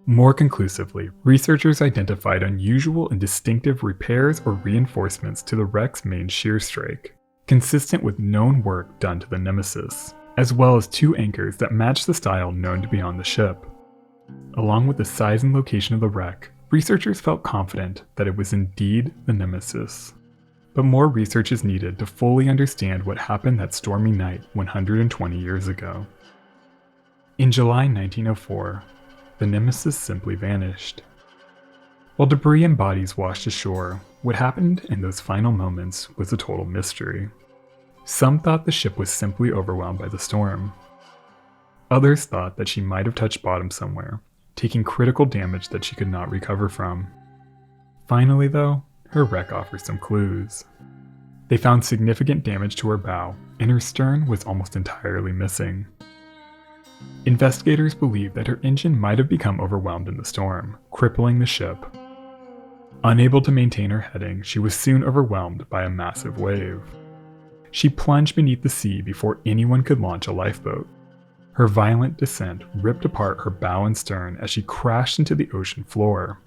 More conclusively, researchers identified unusual and distinctive repairs or reinforcements to the wreck's main shear strake, consistent with known work done to the Nemesis, as well as two anchors that matched the style known to be on the ship. Along with the size and location of the wreck, researchers felt confident that it was indeed the Nemesis. But more research is needed to fully understand what happened that stormy night 120 years ago. In July 1904, the Nemesis simply vanished. While debris and bodies washed ashore, what happened in those final moments was a total mystery. Some thought the ship was simply overwhelmed by the storm. Others thought that she might have touched bottom somewhere, taking critical damage that she could not recover from. Finally, though, her wreck offers some clues. They found significant damage to her bow, and her stern was almost entirely missing. Investigators believe that her engine might have become overwhelmed in the storm, crippling the ship. Unable to maintain her heading, she was soon overwhelmed by a massive wave. She plunged beneath the sea before anyone could launch a lifeboat. Her violent descent ripped apart her bow and stern as she crashed into the ocean floor.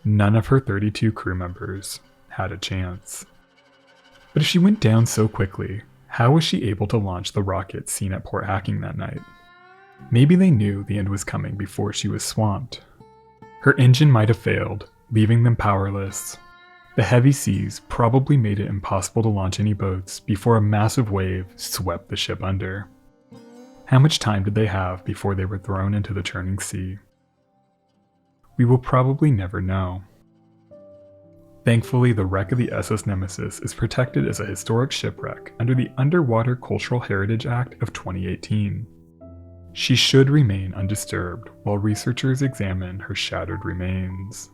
None of her 32 crew members had a chance. But if she went down so quickly, how was she able to launch the rocket seen at Port Hacking that night? Maybe they knew the end was coming before she was swamped. Her engine might have failed, leaving them powerless. The heavy seas probably made it impossible to launch any boats before a massive wave swept the ship under. How much time did they have before they were thrown into the churning sea? We will probably never know. Thankfully, the wreck of the SS Nemesis is protected as a historic shipwreck under the Underwater Cultural Heritage Act of 2018. She should remain undisturbed while researchers examine her shattered remains.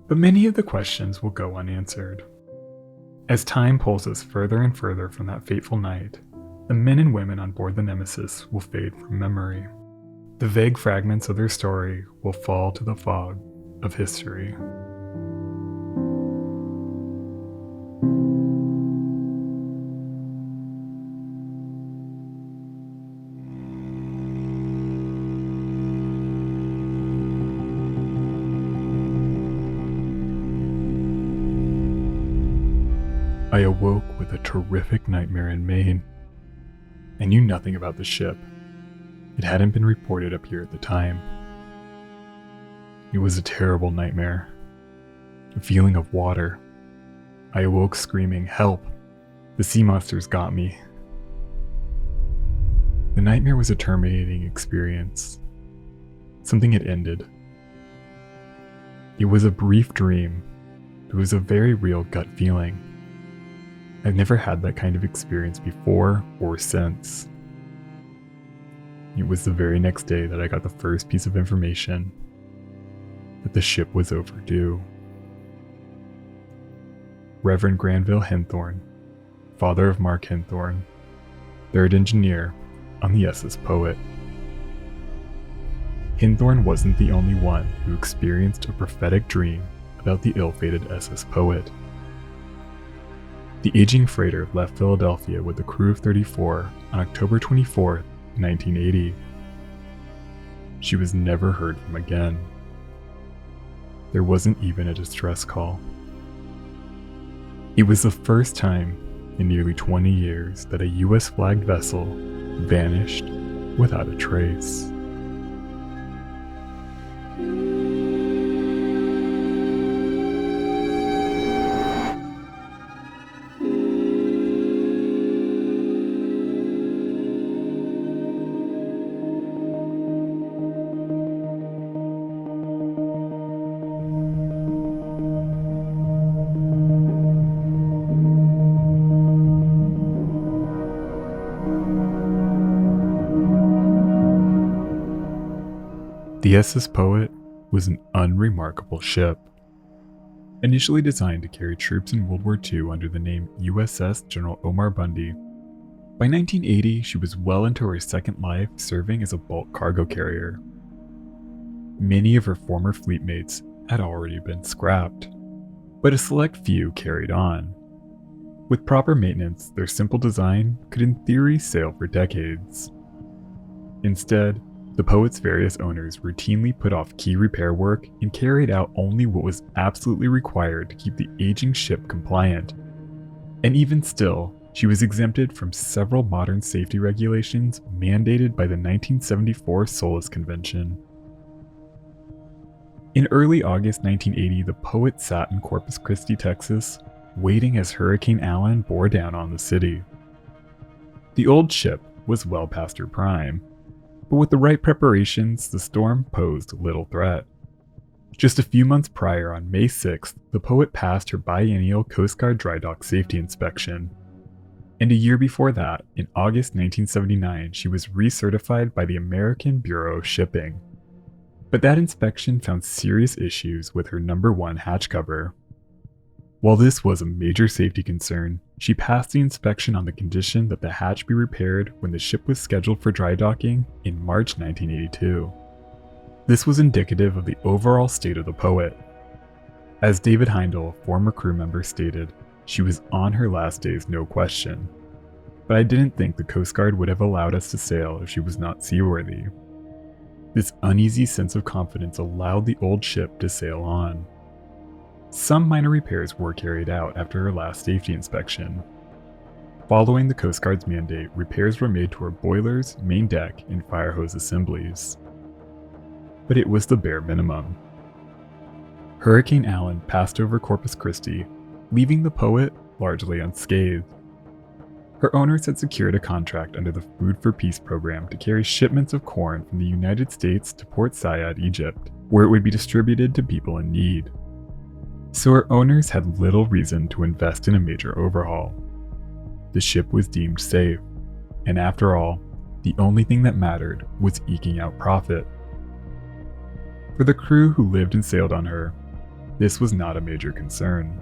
But many of the questions will go unanswered. As time pulls us further and further from that fateful night, the men and women on board the Nemesis will fade from memory. The vague fragments of their story will fall to the fog of history. I awoke with a terrific nightmare in Maine. I knew nothing about the ship. It hadn't been reported up here at the time. It was a terrible nightmare. A feeling of water. I awoke screaming, "Help! The sea monsters got me." The nightmare was a terminating experience. Something had ended. It was a brief dream. It was a very real gut feeling. I've never had that kind of experience before or since. It was the very next day that I got the first piece of information that the ship was overdue. Reverend Granville Henthorne, father of Mark Henthorne, third engineer on the SS Poet. Henthorne wasn't the only one who experienced a prophetic dream about the ill-fated SS Poet. The aging freighter left Philadelphia with a crew of 34 on October 24, 1980. She was never heard from again. There wasn't even a distress call. It was the first time in nearly 20 years that a US-flagged vessel vanished without a trace. The SS Poet was an unremarkable ship. Initially designed to carry troops in World War II under the name USS General Omar Bundy, By 1980, she was well into her second life serving as a bulk cargo carrier. Many of her former fleet mates had already been scrapped, but a select few carried on. With proper maintenance, their simple design could in theory sail for decades. Instead, the Poet's various owners routinely put off key repair work and carried out only what was absolutely required to keep the aging ship compliant. And even still, she was exempted from several modern safety regulations mandated by the 1974 Solis Convention. In early August 1980, the Poet sat in Corpus Christi, Texas, waiting as Hurricane Allen bore down on the city. The old ship was well past her prime, but with the right preparations, the storm posed little threat. Just a few months prior, on May 6th, the Poet passed her biennial Coast Guard dry dock safety inspection. And a year before that, in August 1979, she was recertified by the American Bureau of Shipping. But that inspection found serious issues with her number 1 hatch cover. While this was a major safety concern, she passed the inspection on the condition that the hatch be repaired when the ship was scheduled for dry docking in March 1982. This was indicative of the overall state of the Poet. As David Heindel, a former crew member, stated, she was on her last days, no question. But I didn't think the Coast Guard would have allowed us to sail if she was not seaworthy. This uneasy sense of confidence allowed the old ship to sail on. Some minor repairs were carried out after her last safety inspection. Following the Coast Guard's mandate, repairs were made to her boilers, main deck, and fire hose assemblies. But it was the bare minimum. Hurricane Allen passed over Corpus Christi, leaving the Poet largely unscathed. Her owners had secured a contract under the Food for Peace program to carry shipments of corn from the United States to Port Said, Egypt, where it would be distributed to people in need. So her owners had little reason to invest in a major overhaul. The ship was deemed safe, and after all, the only thing that mattered was eking out profit. For the crew who lived and sailed on her, this was not a major concern.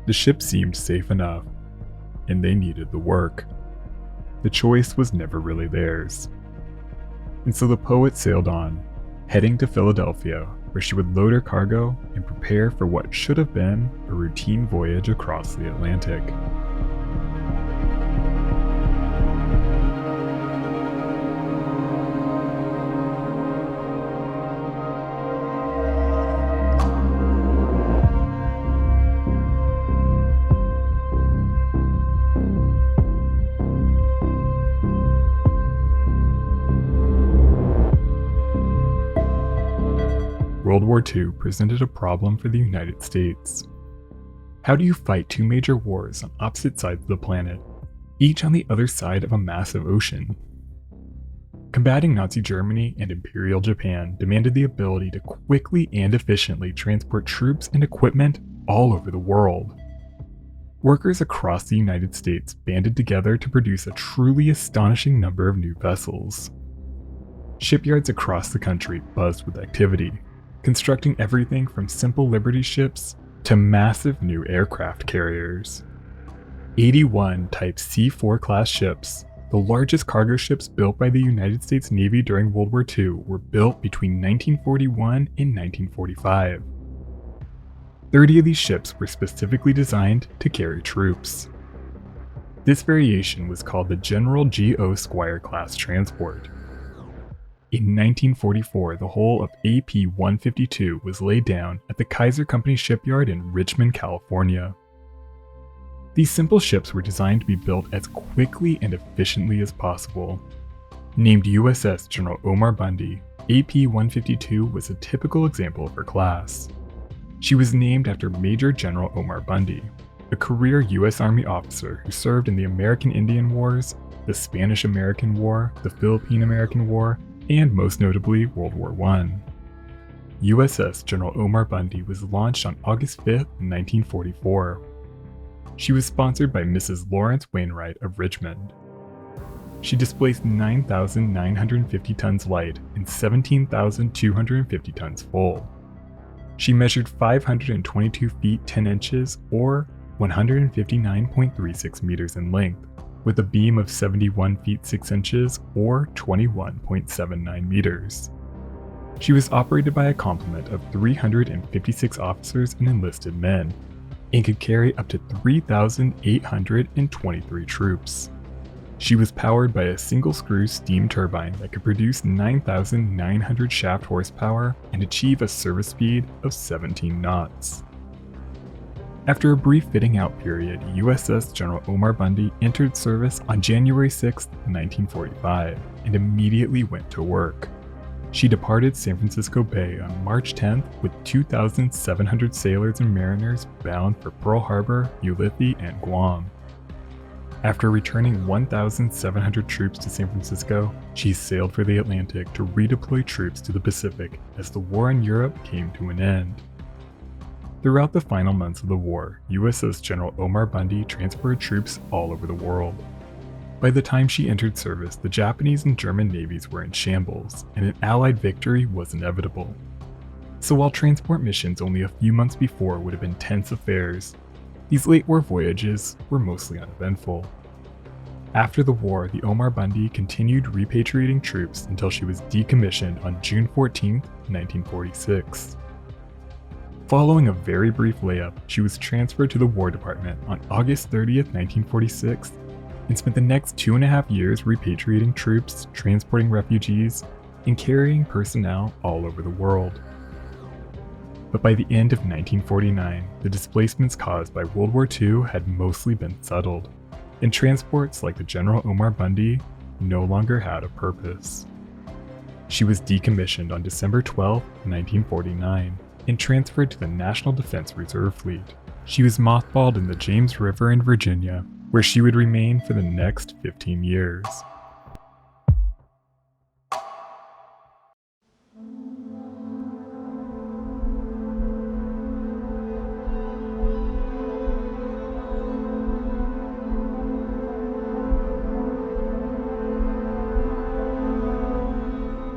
The ship seemed safe enough, and they needed the work. The choice was never really theirs. And so the Poet sailed on, heading to Philadelphia, where she would load her cargo and prepare for what should have been a routine voyage across the Atlantic. World War II presented a problem for the United States. How do you fight 2 major wars on opposite sides of the planet, each on the other side of a massive ocean? Combating Nazi Germany and Imperial Japan demanded the ability to quickly and efficiently transport troops and equipment all over the world. Workers across the United States banded together to produce a truly astonishing number of new vessels. Shipyards across the country buzzed with activity, constructing everything from simple Liberty ships to massive new aircraft carriers. 81 Type C-4 class ships, the largest cargo ships built by the United States Navy during World War II, were built between 1941 and 1945. 30 of these ships were specifically designed to carry troops. This variation was called the General G.O. Squire class transport. In 1944, the hull of AP-152 was laid down at the Kaiser Company shipyard in Richmond, California. These simple ships were designed to be built as quickly and efficiently as possible. Named USS General Omar Bundy, AP-152 was a typical example of her class. She was named after Major General Omar Bundy, a career U.S. Army officer who served in the American-Indian Wars, the Spanish-American War, the Philippine-American War, and most notably World War I. USS General Omar Bundy was launched on August 5, 1944. She was sponsored by Mrs. Lawrence Wainwright of Richmond. She displaced 9,950 tons light and 17,250 tons full. She measured 522 feet 10 inches or 159.36 meters in length, with a beam of 71 feet 6 inches or 21.79 meters. She was operated by a complement of 356 officers and enlisted men, and could carry up to 3,823 troops. She was powered by a single-screw steam turbine that could produce 9,900 shaft horsepower and achieve a service speed of 17 knots. After a brief fitting out period, USS General Omar Bundy entered service on January 6, 1945, and immediately went to work. She departed San Francisco Bay on March 10th with 2,700 sailors and mariners bound for Pearl Harbor, Ulithi, and Guam. After returning 1,700 troops to San Francisco, she sailed for the Atlantic to redeploy troops to the Pacific as the war in Europe came to an end. Throughout the final months of the war, USS General Omar Bundy transported troops all over the world. By the time she entered service, the Japanese and German navies were in shambles, and an Allied victory was inevitable. So while transport missions only a few months before would have been tense affairs, these late war voyages were mostly uneventful. After the war, the Omar Bundy continued repatriating troops until she was decommissioned on June 14, 1946. Following a very brief layup, she was transferred to the War Department on August 30, 1946, and spent the next 2.5 years repatriating troops, transporting refugees, and carrying personnel all over the world. But by the end of 1949, the displacements caused by World War II had mostly been settled, and transports like the General Omar Bundy no longer had a purpose. She was decommissioned on December 12, 1949, and transferred to the National Defense Reserve Fleet. She was mothballed in the James River in Virginia, where she would remain for the next 15 years.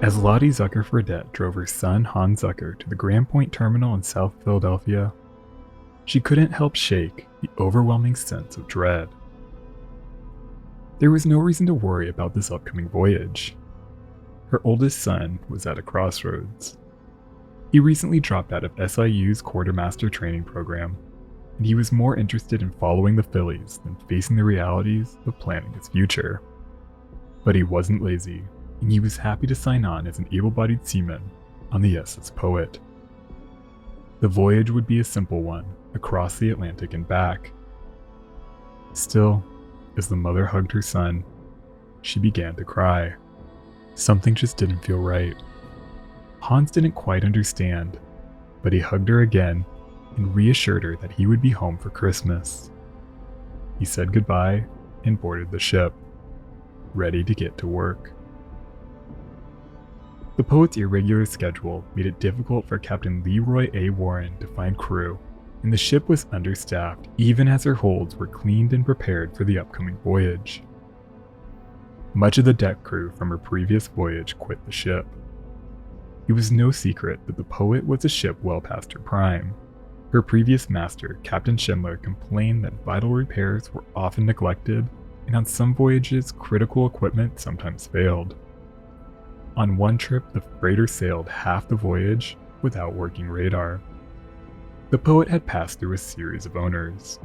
As Lottie Zucker-Fredette drove her son Hans Zucker to the Grand Point Terminal in South Philadelphia, she couldn't help shake the overwhelming sense of dread. There was no reason to worry about this upcoming voyage. Her oldest son was at a crossroads. He recently dropped out of SIU's quartermaster training program, and he was more interested in following the Phillies than facing the realities of planning his future. But he wasn't lazy, and he was happy to sign on as an able-bodied seaman on the SS Poet. The voyage would be a simple one, across the Atlantic and back. Still, as the mother hugged her son, she began to cry. Something just didn't feel right. Hans didn't quite understand, but he hugged her again and reassured her that he would be home for Christmas. He said goodbye and boarded the ship, ready to get to work. The Poet's irregular schedule made it difficult for Captain Leroy A. Warren to find crew, and the ship was understaffed even as her holds were cleaned and prepared for the upcoming voyage. Much of the deck crew from her previous voyage quit the ship. It was no secret that the Poet was a ship well past her prime. Her previous master, Captain Schindler, complained that vital repairs were often neglected, and on some voyages, critical equipment sometimes failed. On one trip, the freighter sailed half the voyage without working radar. The Poet had passed through a series of owners.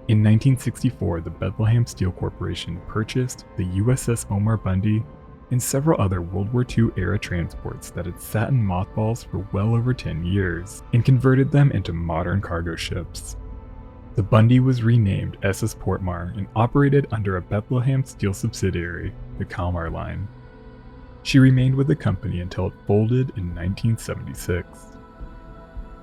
In 1964, the Bethlehem Steel Corporation purchased the USS Omar Bundy and several other World War II-era transports that had sat in mothballs for well over 10 years and converted them into modern cargo ships. The Bundy was renamed SS Portmar and operated under a Bethlehem Steel subsidiary, the Kalmar Line. She remained with the company until it folded in 1976.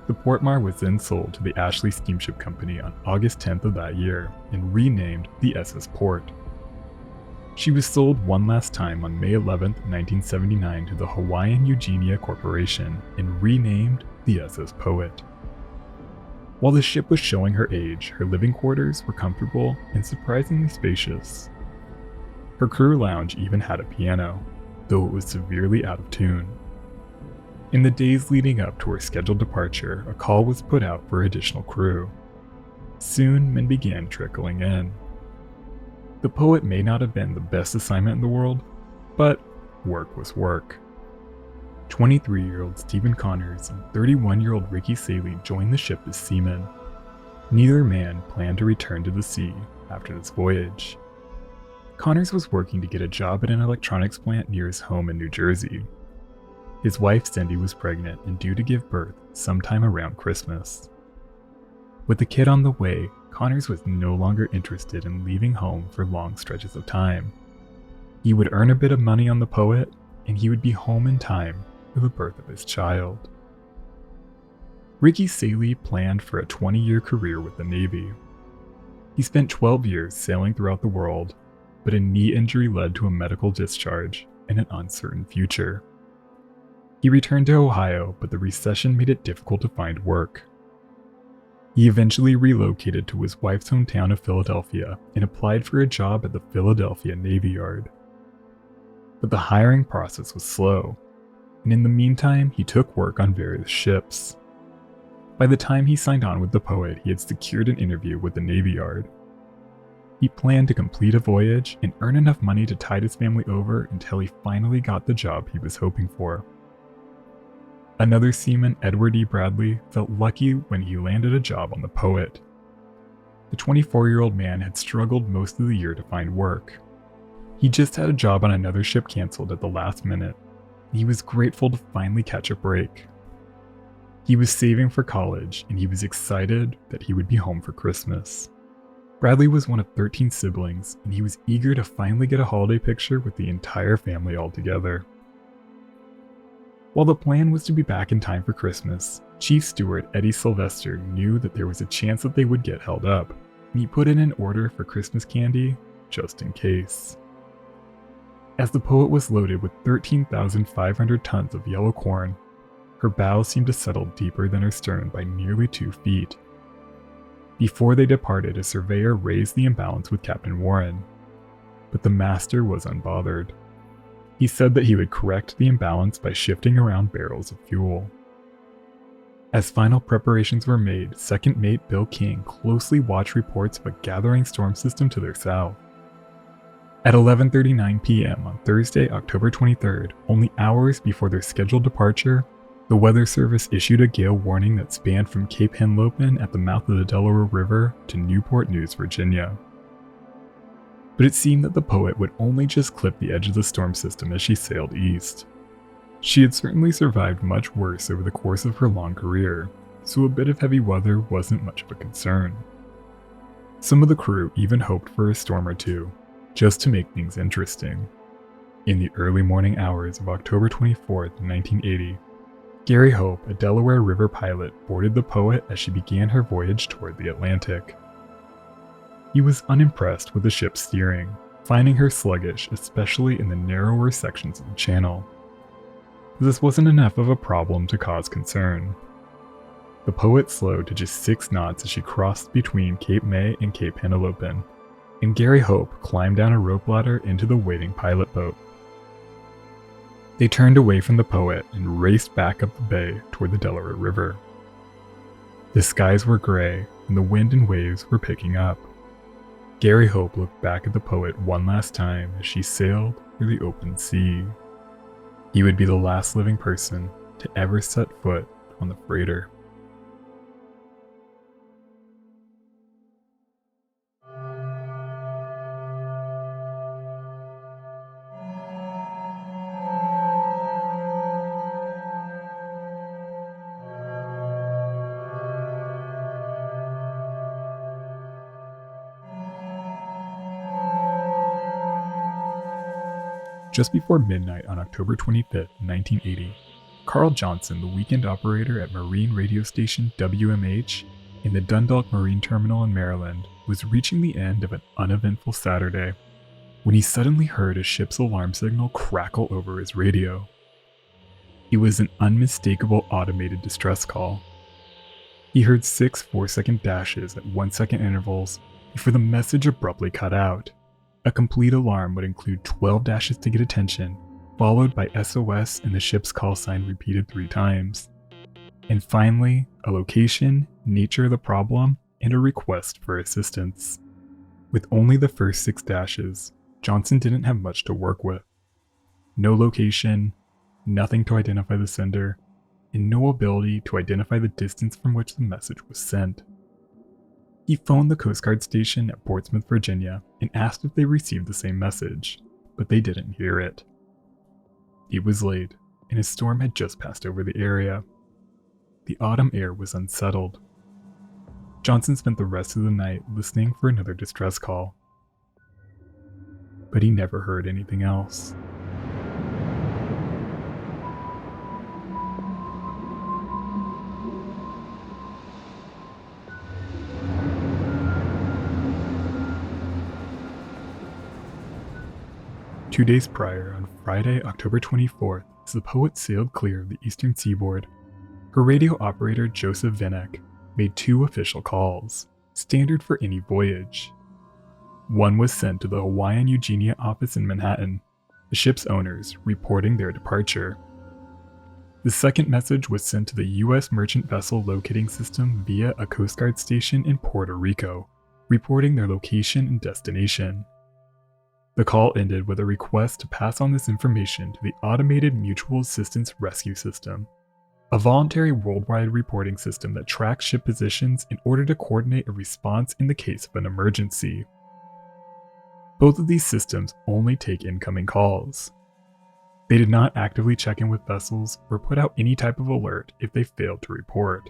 The Portmar was then sold to the Ashley Steamship Company on August 10th of that year and renamed the SS Port. She was sold one last time on May 11, 1979 to the Hawaiian Eugenia Corporation and renamed the SS Poet. While the ship was showing her age, her living quarters were comfortable and surprisingly spacious. Her crew lounge even had a piano, though it was severely out of tune. In the days leading up to her scheduled departure, a call was put out for additional crew. Soon, men began trickling in. The poet may not have been the best assignment in the world, but work was work. 23-year-old Stephen Connors and 31-year-old Ricky Saley joined the ship as seamen. Neither man planned to return to the sea after this voyage. Connors was working to get a job at an electronics plant near his home in New Jersey. His wife Cindy was pregnant and due to give birth sometime around Christmas. With the kid on the way, Connors was no longer interested in leaving home for long stretches of time. He would earn a bit of money on the poet, and he would be home in time for the birth of his child. Ricky Saley planned for a 20-year career with the Navy. He spent 12 years sailing throughout the world, but a knee injury led to a medical discharge and an uncertain future. He returned to Ohio, but the recession made it difficult to find work. He eventually relocated to his wife's hometown of Philadelphia and applied for a job at the Philadelphia Navy Yard. But the hiring process was slow, and in the meantime, he took work on various ships. By the time he signed on with the poet, he had secured an interview with the Navy Yard. He planned to complete a voyage and earn enough money to tide his family over until he finally got the job he was hoping for. Another seaman, Edward E. Bradley, felt lucky when he landed a job on the poet. The 24-year-old man had struggled most of the year to find work. He just had a job on another ship canceled at the last minute. He was grateful to finally catch a break. He was saving for college, and he was excited that he would be home for Christmas. Bradley was one of 13 siblings, and he was eager to finally get a holiday picture with the entire family all together. While the plan was to be back in time for Christmas, Chief Steward Eddie Sylvester knew that there was a chance that they would get held up, and he put in an order for Christmas candy just in case. As the poet was loaded with 13,500 tons of yellow corn, her bows seemed to settle deeper than her stern by nearly 2 feet. Before they departed, a surveyor raised the imbalance with Captain Warren, but the master was unbothered. He said that he would correct the imbalance by shifting around barrels of fuel. As final preparations were made, Second Mate Bill King closely watched reports of a gathering storm system to their south. At 11:39 p.m. on Thursday, October 23rd, only hours before their scheduled departure, the Weather Service issued a gale warning that spanned from Cape Henlopen at the mouth of the Delaware River to Newport News, Virginia. But it seemed that the poet would only just clip the edge of the storm system as she sailed east. She had certainly survived much worse over the course of her long career, so a bit of heavy weather wasn't much of a concern. Some of the crew even hoped for a storm or two, just to make things interesting. In the early morning hours of October 24th, 1980, Gary Hope, a Delaware River pilot, boarded the poet as she began her voyage toward the Atlantic. He was unimpressed with the ship's steering, finding her sluggish, especially in the narrower sections of the channel. This wasn't enough of a problem to cause concern. The poet slowed to just 6 knots as she crossed between Cape May and Cape Henlopen, and Gary Hope climbed down a rope ladder into the waiting pilot boat. They turned away from the poet and raced back up the bay toward the Delaware River. The skies were gray, and the wind and waves were picking up. Gary Hope looked back at the poet one last time as she sailed through the open sea. He would be the last living person to ever set foot on the freighter. Just before midnight on October 25th, 1980, Carl Johnson, the weekend operator at Marine radio station WMH in the Dundalk Marine Terminal in Maryland, was reaching the end of an uneventful Saturday when he suddenly heard a ship's alarm signal crackle over his radio. It was an unmistakable automated distress call. He heard 6 4-second dashes at 1-second intervals before the message abruptly cut out. A complete alarm would include 12 dashes to get attention, followed by SOS and the ship's call sign repeated 3 times. And finally, a location, nature of the problem, and a request for assistance. With only the first 6 dashes, Johnson didn't have much to work with. No location, nothing to identify the sender, and no ability to identify the distance from which the message was sent. He phoned the Coast Guard station at Portsmouth, Virginia, and asked if they received the same message, but they didn't hear it. It was late, and a storm had just passed over the area. The autumn air was unsettled. Johnson spent the rest of the night listening for another distress call, but he never heard anything else. Two days prior, on Friday, October 24th, as the Poet sailed clear of the eastern seaboard, her radio operator Joseph Vinek made 2 official calls, standard for any voyage. One was sent to the Hawaiian Eugenia office in Manhattan, the ship's owners reporting their departure. The second message was sent to the U.S. merchant vessel locating system via a Coast Guard station in Puerto Rico, reporting their location and destination. The call ended with a request to pass on this information to the Automated Mutual Assistance Rescue System, a voluntary worldwide reporting system that tracks ship positions in order to coordinate a response in the case of an emergency. Both of these systems only take incoming calls. They did not actively check in with vessels or put out any type of alert if they failed to report.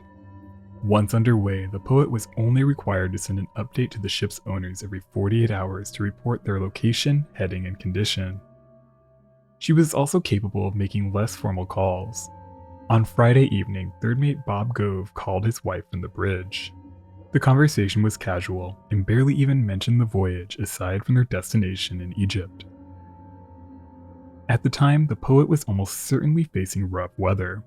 Once underway, the Poet was only required to send an update to the ship's owners every 48 hours to report their location, heading, and condition. She was also capable of making less formal calls. On Friday evening, third mate Bob Gove called his wife from the bridge. The conversation was casual and barely even mentioned the voyage aside from their destination in Egypt. At the time, the Poet was almost certainly facing rough weather.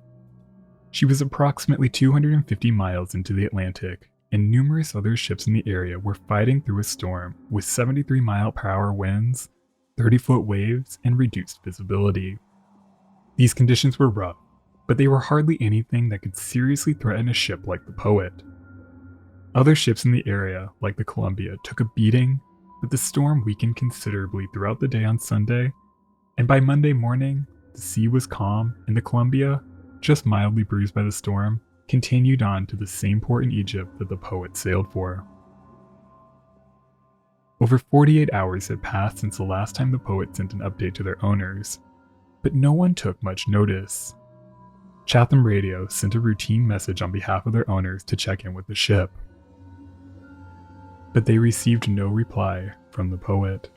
She was approximately 250 miles into the Atlantic, and numerous other ships in the area were fighting through a storm with 73-mile-per-hour winds, 30-foot waves, and reduced visibility. These conditions were rough, but they were hardly anything that could seriously threaten a ship like the Poet. Other ships in the area, like the Columbia, took a beating, but the storm weakened considerably throughout the day on Sunday, and by Monday morning, the sea was calm, and the Columbia, just mildly bruised by the storm, continued on to the same port in Egypt that the Poet sailed for. Over 48 hours had passed since the last time the Poet sent an update to their owners, but no one took much notice. Chatham Radio sent a routine message on behalf of their owners to check in with the ship, but they received no reply from the Poet.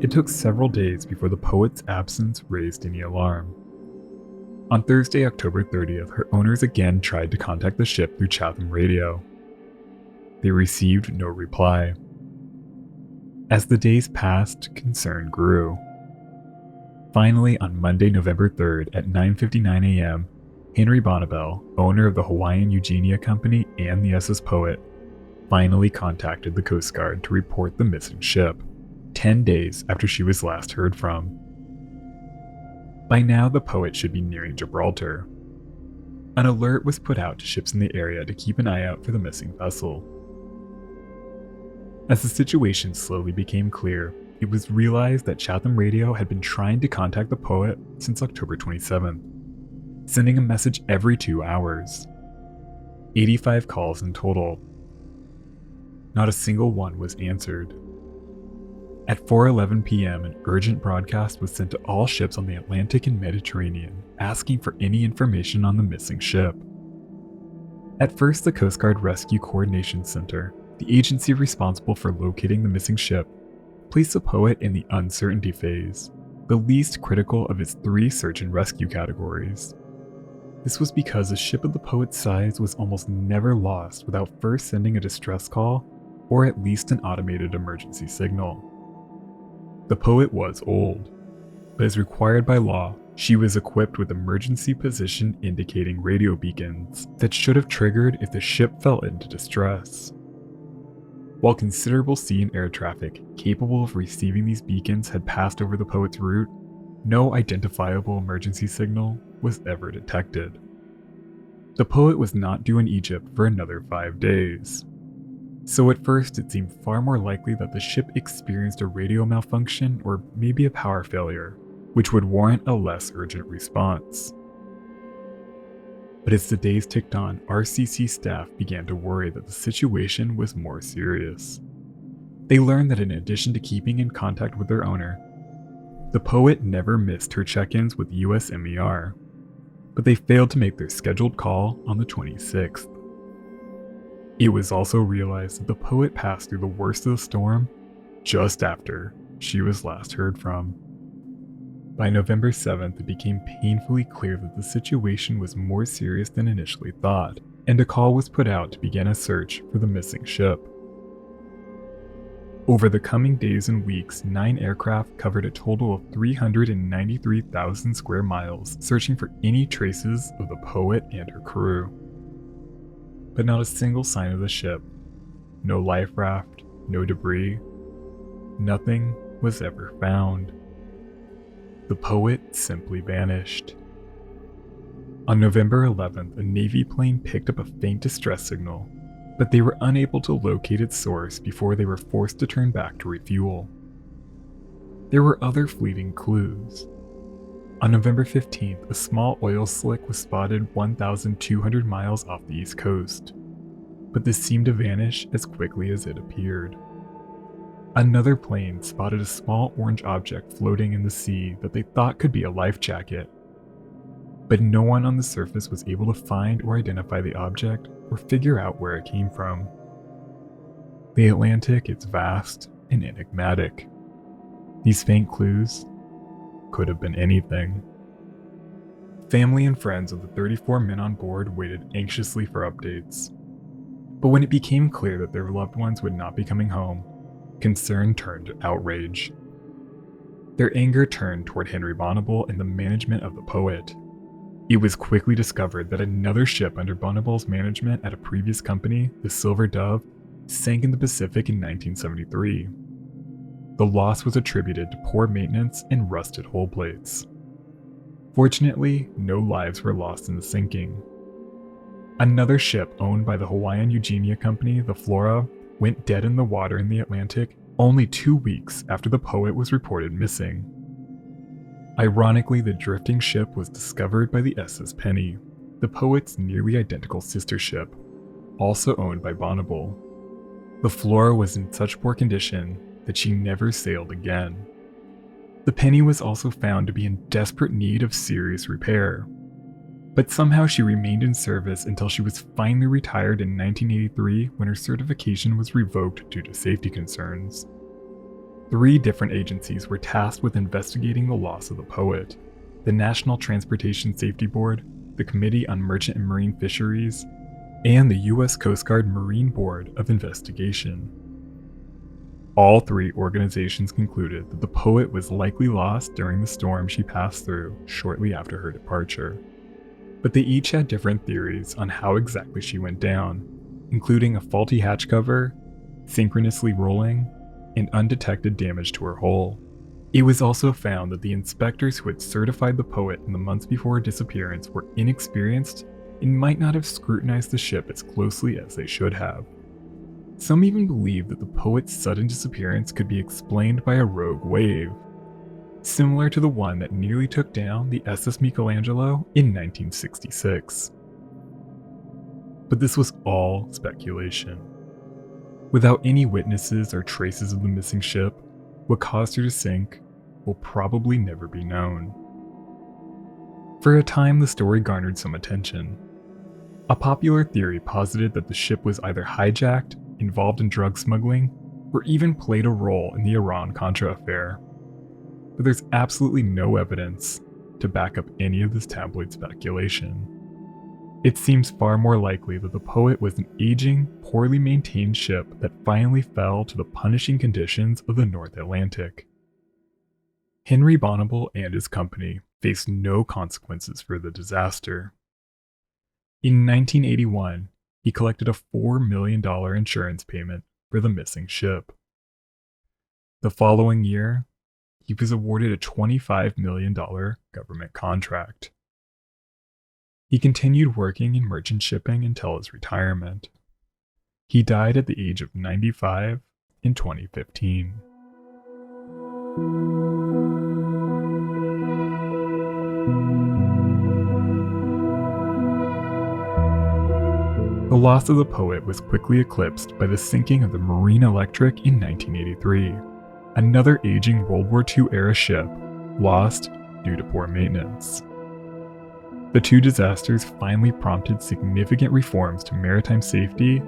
It took several days before the Poet's absence raised any alarm. On Thursday, October 30th, her owners again tried to contact the ship through Chatham Radio. They received no reply. As the days passed, concern grew. Finally, on Monday, November 3rd at 9:59 a.m., Henry Bonneville, owner of the Hawaiian Eugenia Company and the SS Poet, finally contacted the Coast Guard to report the missing ship, 10 days after she was last heard from. By now, the Poet should be nearing Gibraltar. An alert was put out to ships in the area to keep an eye out for the missing vessel. As the situation slowly became clear, it was realized that Chatham Radio had been trying to contact the Poet since October 27th, sending a message every 2 hours. 85 calls in total. Not a single one was answered. At 4:11 p.m., an urgent broadcast was sent to all ships on the Atlantic and Mediterranean, asking for any information on the missing ship. At first, the Coast Guard Rescue Coordination Center, the agency responsible for locating the missing ship, placed the Poet in the uncertainty phase, the least critical of its 3 search and rescue categories. This was because a ship of the Poet's size was almost never lost without first sending a distress call or at least an automated emergency signal. The poet was old, but as required by law, she was equipped with emergency position indicating radio beacons that should have triggered if the ship fell into distress. While considerable sea and air traffic capable of receiving these beacons had passed over the poet's route, no identifiable emergency signal was ever detected. The poet was not due in Egypt for another 5 days. So at first it seemed far more likely that the ship experienced a radio malfunction or maybe a power failure, which would warrant a less urgent response. But as the days ticked on, RCC staff began to worry that the situation was more serious. They learned that in addition to keeping in contact with their owner, the poet never missed her check-ins with USMER, but they failed to make their scheduled call on the 26th. It was also realized that the poet passed through the worst of the storm just after she was last heard from. By November 7th, it became painfully clear that the situation was more serious than initially thought, and a call was put out to begin a search for the missing ship. Over the coming days and weeks, 9 aircraft covered a total of 393,000 square miles, searching for any traces of the poet and her crew. But not a single sign of the ship. No life raft, no debris. Nothing was ever found. The poet simply vanished. On November 11th, a Navy plane picked up a faint distress signal, but they were unable to locate its source before they were forced to turn back to refuel. There were other fleeting clues. On November 15th, a small oil slick was spotted 1,200 miles off the east coast, but this seemed to vanish as quickly as it appeared. Another plane spotted a small orange object floating in the sea that they thought could be a life jacket, but no one on the surface was able to find or identify the object or figure out where it came from. The Atlantic is vast and enigmatic. These faint clues could have been anything. Family and friends of the 34 men on board waited anxiously for updates. But when it became clear that their loved ones would not be coming home, concern turned to outrage. Their anger turned toward Henry Bonnable and the management of the poet. It was quickly discovered that another ship under Bonnable's management at a previous company, the Silver Dove, sank in the Pacific in 1973. The loss was attributed to poor maintenance and rusted hull plates. Fortunately, no lives were lost in the sinking. Another ship owned by the Hawaiian Eugenia Company, the Flora, went dead in the water in the Atlantic only 2 weeks after the poet was reported missing. Ironically, the drifting ship was discovered by the SS Penny, the poet's nearly identical sister ship, also owned by Bonnable. The Flora was in such poor condition that she never sailed again. The Penny was also found to be in desperate need of serious repair, but somehow she remained in service until she was finally retired in 1983 when her certification was revoked due to safety concerns. 3 different agencies were tasked with investigating the loss of the poet: the National Transportation Safety Board, the Committee on Merchant and Marine Fisheries, and the U.S. Coast Guard Marine Board of Investigation. All 3 organizations concluded that the poet was likely lost during the storm she passed through shortly after her departure. But they each had different theories on how exactly she went down, including a faulty hatch cover, synchronously rolling, and undetected damage to her hull. It was also found that the inspectors who had certified the poet in the months before her disappearance were inexperienced and might not have scrutinized the ship as closely as they should have. Some even believe that the poet's sudden disappearance could be explained by a rogue wave, similar to the one that nearly took down the SS Michelangelo in 1966. But this was all speculation. Without any witnesses or traces of the missing ship, what caused her to sink will probably never be known. For a time, the story garnered some attention. A popular theory posited that the ship was either hijacked, involved in drug smuggling, or even played a role in the Iran-Contra affair. But there's absolutely no evidence to back up any of this tabloid speculation. It seems far more likely that the poet was an aging, poorly maintained ship that finally fell to the punishing conditions of the North Atlantic. Henry Bonnable and his company faced no consequences for the disaster. In 1981, he collected a $4 million insurance payment for the missing ship. The following year, he was awarded a $25 million government contract. He continued working in merchant shipping until his retirement. He died at the age of 95 in 2015. The loss of the poet was quickly eclipsed by the sinking of the Marine Electric in 1983, another aging World War II-era ship lost due to poor maintenance. The two disasters finally prompted significant reforms to maritime safety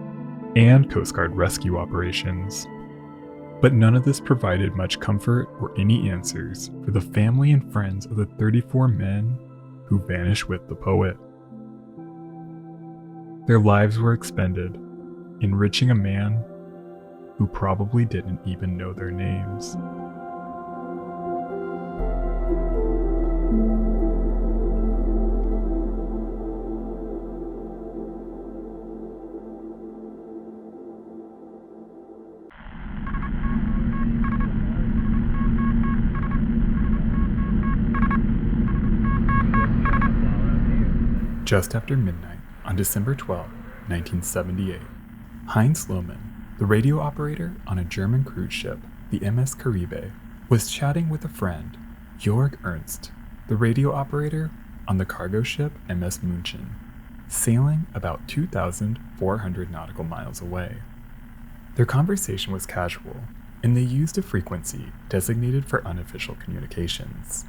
and Coast Guard rescue operations. But none of this provided much comfort or any answers for the family and friends of the 34 men who vanished with the poet. Their lives were expended, enriching a man who probably didn't even know their names. Just after midnight on December 12, 1978, Heinz Lohmann, the radio operator on a German cruise ship, the MS Caribe, was chatting with a friend, Georg Ernst, the radio operator on the cargo ship MS München, sailing about 2,400 nautical miles away. Their conversation was casual, and they used a frequency designated for unofficial communications.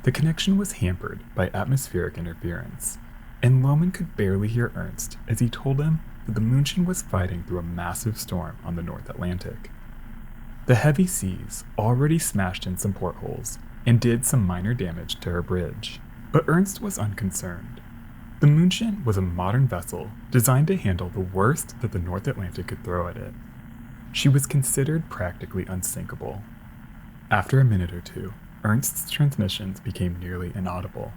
The connection was hampered by atmospheric interference, and Lohmann could barely hear Ernst as he told him that the München was fighting through a massive storm on the North Atlantic. The heavy seas already smashed in some portholes and did some minor damage to her bridge, but Ernst was unconcerned. The München was a modern vessel designed to handle the worst that the North Atlantic could throw at it. She was considered practically unsinkable. After a minute or two, Ernst's transmissions became nearly inaudible.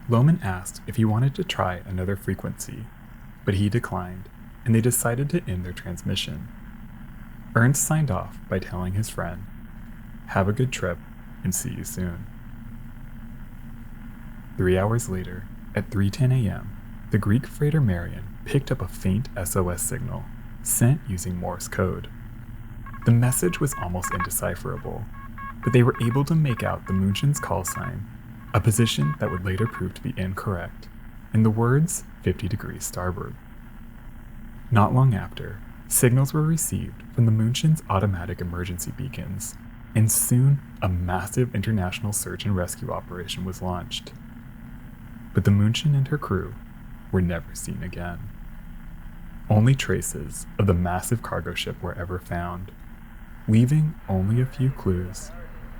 Lohmann asked if he wanted to try another frequency, but he declined, and they decided to end their transmission. Ernst signed off by telling his friend, "Have a good trip, and see you soon." 3 hours later, at 3:10 a.m., the Greek freighter Marion picked up a faint SOS signal, sent using Morse code. The message was almost indecipherable, but they were able to make out the München's call sign, a position that would later prove to be incorrect, and the words 50 degrees starboard. Not long after, signals were received from the München's automatic emergency beacons, and soon a massive international search and rescue operation was launched. But the München and her crew were never seen again. Only traces of the massive cargo ship were ever found, leaving only a few clues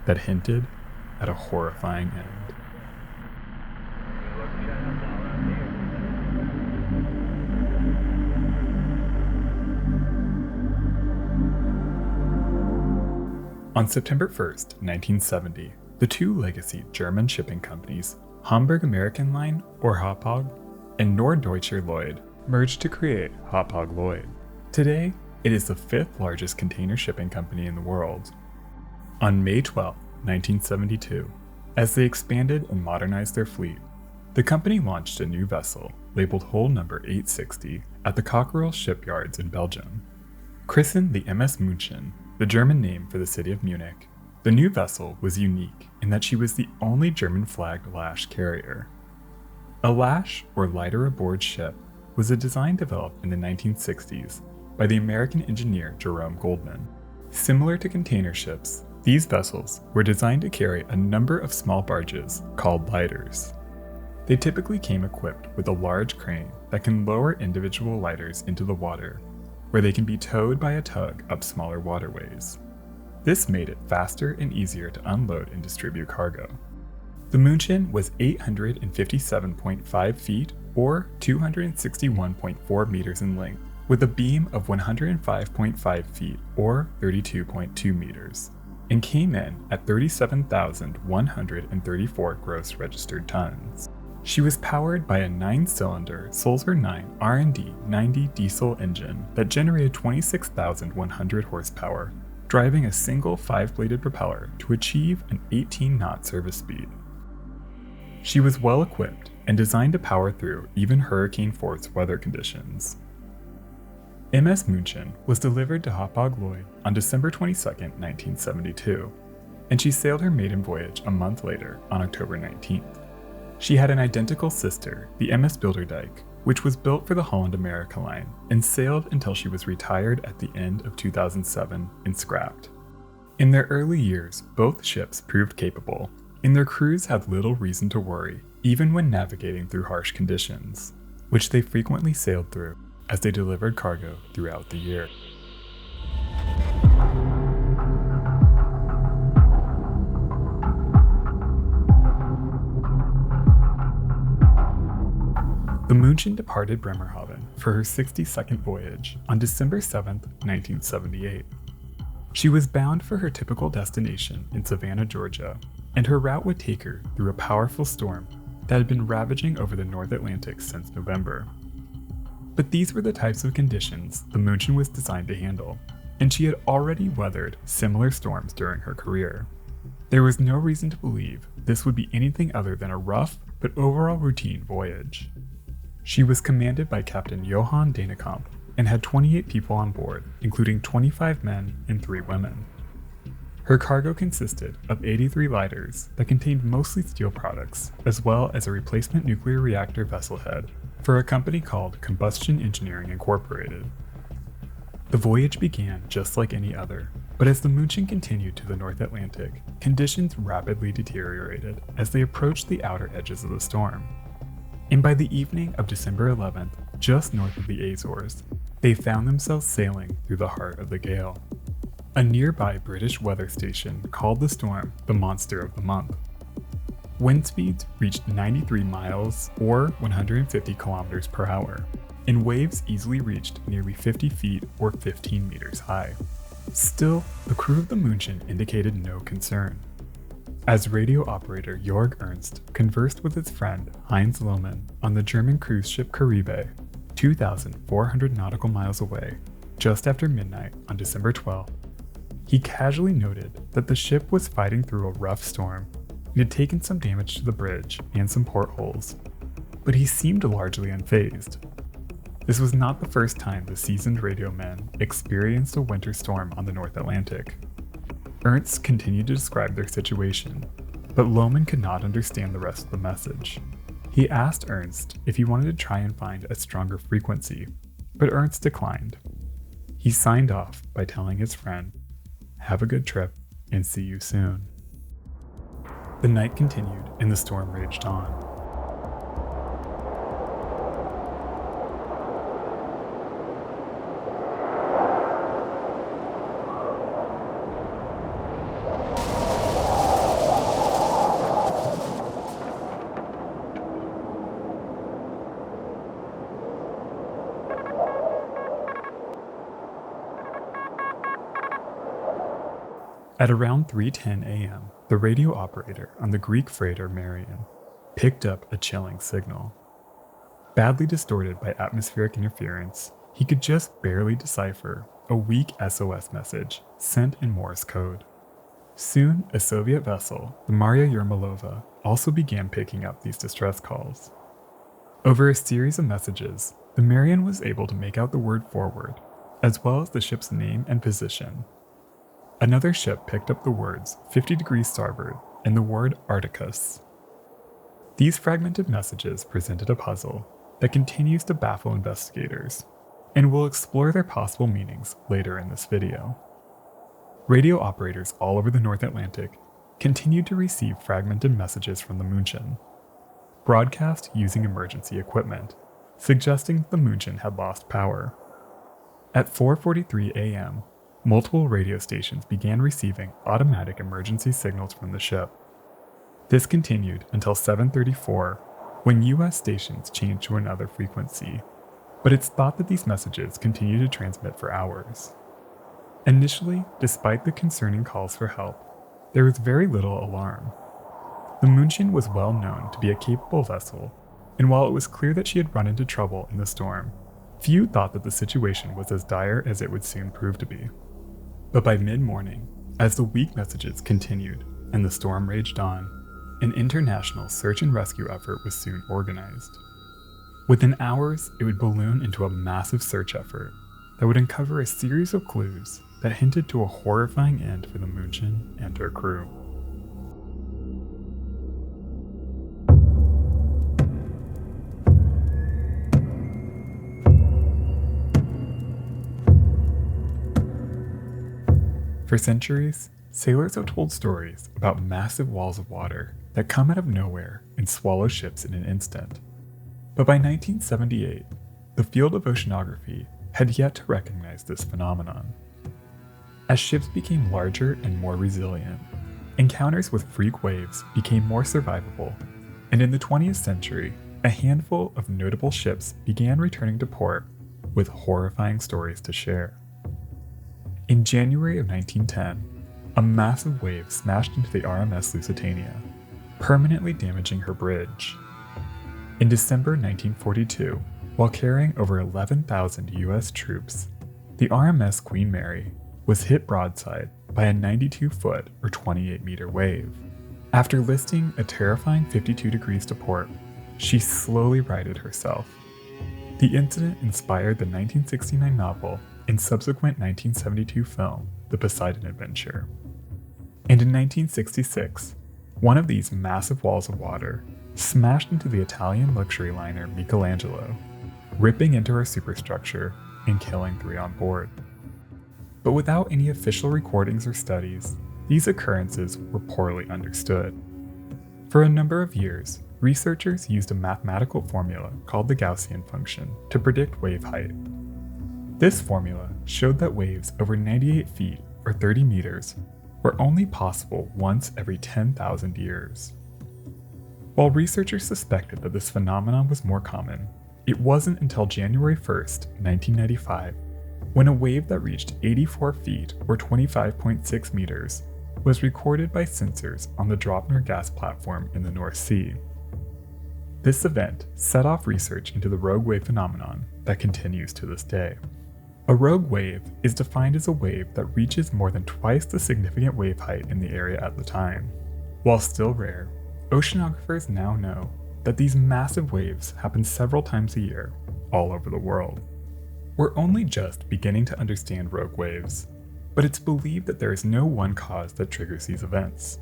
that hinted at a horrifying end. On September 1st, 1970, the two legacy German shipping companies, Hamburg American Line, or Hapag, and Norddeutscher Lloyd, merged to create Hapag-Lloyd. Today, it is the fifth largest container shipping company in the world. On May 12, 1972, as they expanded and modernized their fleet, the company launched a new vessel labeled hull number 860 at the Cockerell shipyards in Belgium. Christened the MS München, the German name for the city of Munich, the new vessel was unique in that she was the only German-flagged lash carrier. A lash, or lighter aboard ship, was a design developed in the 1960s by the American engineer Jerome Goldman. Similar to container ships, these vessels were designed to carry a number of small barges called lighters. They typically came equipped with a large crane that can lower individual lighters into the water, where they can be towed by a tug up smaller waterways. This made it faster and easier to unload and distribute cargo. The München was 857.5 feet or 261.4 meters in length, with a beam of 105.5 feet or 32.2 meters. and came in at 37,134 gross registered tons. She was powered by a 9-cylinder Sulzer 9 R&D 90 diesel engine that generated 26,100 horsepower, driving a single 5-bladed propeller to achieve an 18-knot service speed. She was well equipped and designed to power through even hurricane-force weather conditions. MS München was delivered to Hapag-Lloyd on December 22, 1972, and she sailed her maiden voyage a month later on October 19th. She had an identical sister, the MS Bilderdijk, which was built for the Holland America Line and sailed until she was retired at the end of 2007 and scrapped. In their early years, both ships proved capable, and their crews had little reason to worry, even when navigating through harsh conditions, which they frequently sailed through as they delivered cargo throughout the year. The München departed Bremerhaven for her 62nd voyage on December 7, 1978. She was bound for her typical destination in Savannah, Georgia, and her route would take her through a powerful storm that had been ravaging over the North Atlantic since November. But these were the types of conditions the München was designed to handle, and she had already weathered similar storms during her career. There was no reason to believe this would be anything other than a rough but overall routine voyage. She was commanded by Captain Johann Danekamp and had 28 people on board, including 25 men and 3 women. Her cargo consisted of 83 lighters that contained mostly steel products, as well as a replacement nuclear reactor vessel head for a company called Combustion Engineering Incorporated. The voyage began just like any other, but as the München continued to the North Atlantic, conditions rapidly deteriorated as they approached the outer edges of the storm. And by the evening of December 11th, just north of the Azores, they found themselves sailing through the heart of the gale. A nearby British weather station called the storm the Monster of the Month. Wind speeds reached 93 miles or 150 kilometers per hour, and waves easily reached nearly 50 feet or 15 meters high. Still, the crew of the München indicated no concern. As radio operator Jörg Ernst conversed with his friend Heinz Lohmann on the German cruise ship Caribe, 2,400 nautical miles away, just after midnight on December 12th, he casually noted that the ship was fighting through a rough storm and had taken some damage to the bridge and some portholes, but he seemed largely unfazed. This was not the first time the seasoned radio men experienced a winter storm on the North Atlantic. Ernst continued to describe their situation, but Lohmann could not understand the rest of the message. He asked Ernst if he wanted to try and find a stronger frequency, but Ernst declined. He signed off by telling his friend, "Have a good trip and see you soon." The night continued and the storm raged on. At around 3:10 a.m., the radio operator on the Greek freighter Marion picked up a chilling signal. Badly distorted by atmospheric interference, he could just barely decipher a weak SOS message sent in Morse code. Soon, a Soviet vessel, the Maria Yermolova, also began picking up these distress calls. Over a series of messages, the Marion was able to make out the word forward, as well as the ship's name and position. Another ship picked up the words 50 degrees starboard and the word Arcticus. These fragmented messages presented a puzzle that continues to baffle investigators, and we'll explore their possible meanings later in this video. Radio operators all over the North Atlantic continued to receive fragmented messages from the München, broadcast using emergency equipment, suggesting the München had lost power. At 4:43 a.m., multiple radio stations began receiving automatic emergency signals from the ship. This continued until 7:34, when US stations changed to another frequency, but it's thought that these messages continued to transmit for hours. Initially, despite the concerning calls for help, there was very little alarm. The München was well known to be a capable vessel, and while it was clear that she had run into trouble in the storm, few thought that the situation was as dire as it would soon prove to be. But by mid-morning, as the weak messages continued and the storm raged on, an international search and rescue effort was soon organized. Within hours, it would balloon into a massive search effort that would uncover a series of clues that hinted to a horrifying end for the München and her crew. For centuries, sailors have told stories about massive walls of water that come out of nowhere and swallow ships in an instant. But by 1978, the field of oceanography had yet to recognize this phenomenon. As ships became larger and more resilient, encounters with freak waves became more survivable, and in the 20th century, a handful of notable ships began returning to port with horrifying stories to share. In January of 1910, a massive wave smashed into the RMS Lusitania, permanently damaging her bridge. In December 1942, while carrying over 11,000 US troops, the RMS Queen Mary was hit broadside by a 92-foot or 28-meter wave. After listing a terrifying 52 degrees to port, she slowly righted herself. The incident inspired the 1969 novel and subsequent 1972 film, The Poseidon Adventure. And in 1966, one of these massive walls of water smashed into the Italian luxury liner Michelangelo, ripping into her superstructure and killing 3 on board. But without any official recordings or studies, these occurrences were poorly understood. For a number of years, researchers used a mathematical formula called the Gaussian function to predict wave height. This formula showed that waves over 98 feet or 30 meters were only possible once every 10,000 years. While researchers suspected that this phenomenon was more common, it wasn't until January 1st, 1995, when a wave that reached 84 feet or 25.6 meters was recorded by sensors on the Dropner gas platform in the North Sea. This event set off research into the rogue wave phenomenon that continues to this day. A rogue wave is defined as a wave that reaches more than twice the significant wave height in the area at the time. While still rare, oceanographers now know that these massive waves happen several times a year, all over the world. We're only just beginning to understand rogue waves, but it's believed that there is no one cause that triggers these events.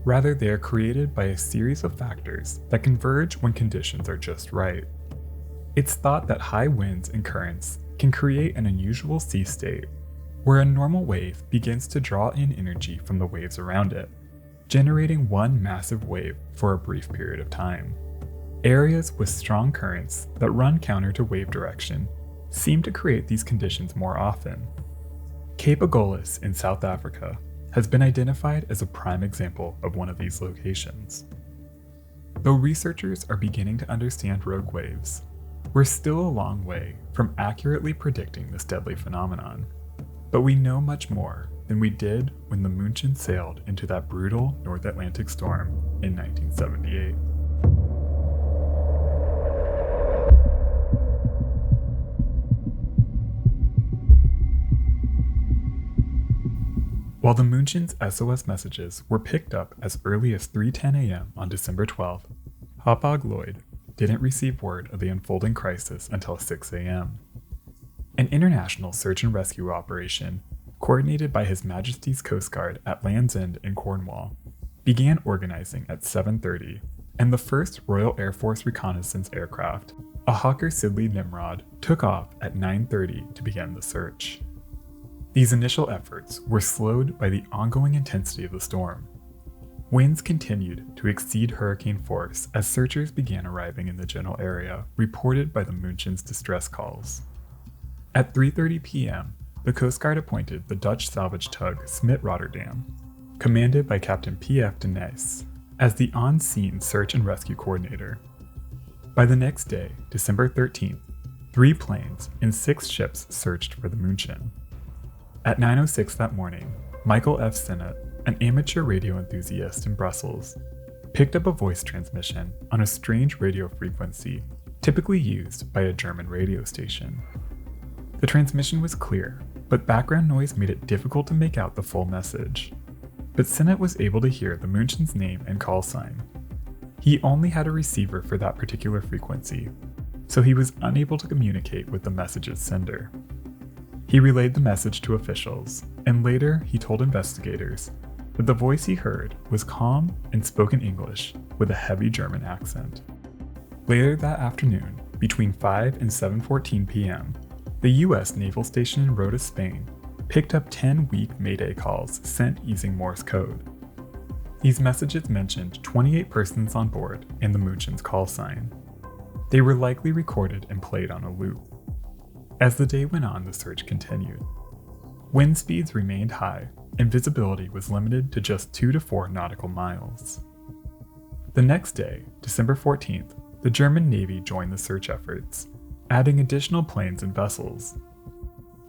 Rather, they are created by a series of factors that converge when conditions are just right. It's thought that high winds and currents can create an unusual sea state, where a normal wave begins to draw in energy from the waves around it, generating one massive wave for a brief period of time. Areas with strong currents that run counter to wave direction seem to create these conditions more often. Cape Agulhas in South Africa has been identified as a prime example of one of these locations. Though researchers are beginning to understand rogue waves, we're still a long way from accurately predicting this deadly phenomenon, but we know much more than we did when the München sailed into that brutal North Atlantic storm in 1978. While the München's SOS messages were picked up as early as 3:10 a.m. on December 12th, Hapag-Lloyd didn't receive word of the unfolding crisis until 6 a.m. An international search and rescue operation, coordinated by His Majesty's Coast Guard at Land's End in Cornwall, began organizing at 7:30, and the first Royal Air Force reconnaissance aircraft, a Hawker Siddeley Nimrod, took off at 9:30 to begin the search. These initial efforts were slowed by the ongoing intensity of the storm. Winds continued to exceed hurricane force as searchers began arriving in the general area reported by the München's distress calls. At 3:30 p.m., the Coast Guard appointed the Dutch salvage tug Smit Rotterdam, commanded by Captain P.F. de Nys, as the on-scene search and rescue coordinator. By the next day, December 13th, 3 planes and 6 ships searched for the München. At 9:06 that morning, Michael F. Sinnott, an amateur radio enthusiast in Brussels, picked up a voice transmission on a strange radio frequency typically used by a German radio station. The transmission was clear, but background noise made it difficult to make out the full message. But Sinnott was able to hear the München's name and call sign. He only had a receiver for that particular frequency, so he was unable to communicate with the message's sender. He relayed the message to officials, and later he told investigators that the voice he heard was calm and spoke in English with a heavy German accent. Later that afternoon, between 5 and 7:14 p.m., the U.S. naval station in Rota, Spain, picked up 10 weak Mayday calls sent using Morse code. These messages mentioned 28 persons on board and the München's call sign. They were likely recorded and played on a loop. As the day went on, the search continued. Wind speeds remained high, and visibility was limited to just 2 to 4 nautical miles. The next day, December 14th, the German Navy joined the search efforts, adding additional planes and vessels.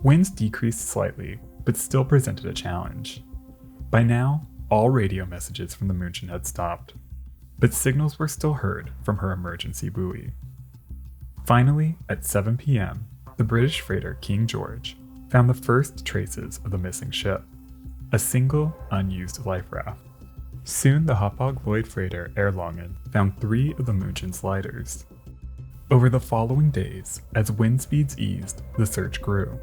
Winds decreased slightly, but still presented a challenge. By now, all radio messages from the München had stopped, but signals were still heard from her emergency buoy. Finally, at 7 p.m., the British freighter King George found the first traces of the missing ship, a single, unused life raft. Soon the Hapag-Lloyd freighter Erlangen found 3 of the München's lighters. Over the following days, as wind speeds eased, the search grew.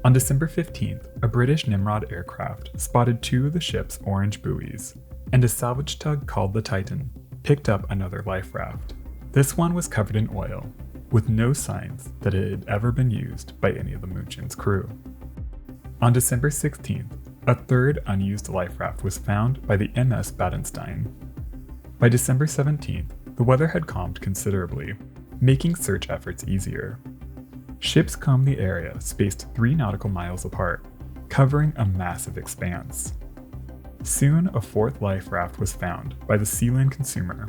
On December 15th, a British Nimrod aircraft spotted 2 of the ship's orange buoys, and a salvage tug called the Titan picked up another life raft. This one was covered in oil, with no signs that it had ever been used by any of the München's crew. On December 16th, a third unused life raft was found by the MS Badenstein. By December 17th, the weather had calmed considerably, making search efforts easier. Ships combed the area spaced 3 nautical miles apart, covering a massive expanse. Soon, a 4th life raft was found by the Sealand Consumer.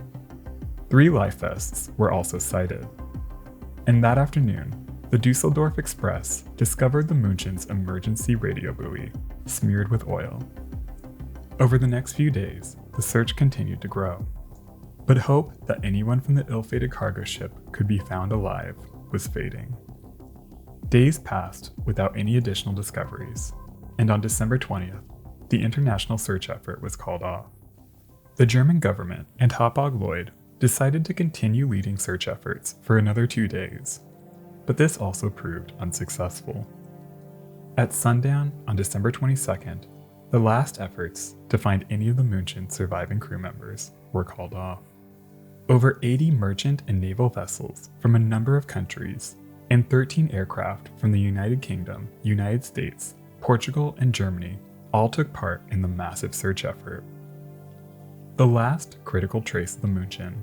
3 life vests were also sighted. And that afternoon, the Dusseldorf Express discovered the München's emergency radio buoy, smeared with oil. Over the next few days, the search continued to grow. But hope that anyone from the ill-fated cargo ship could be found alive was fading. Days passed without any additional discoveries, and on December 20th, the international search effort was called off. The German government and Hapag-Lloyd decided to continue leading search efforts for another 2 days, but this also proved unsuccessful. At sundown on December 22nd, the last efforts to find any of the München's surviving crew members were called off. Over 80 merchant and naval vessels from a number of countries and 13 aircraft from the United Kingdom, United States, Portugal, and Germany all took part in the massive search effort. The last critical trace of the München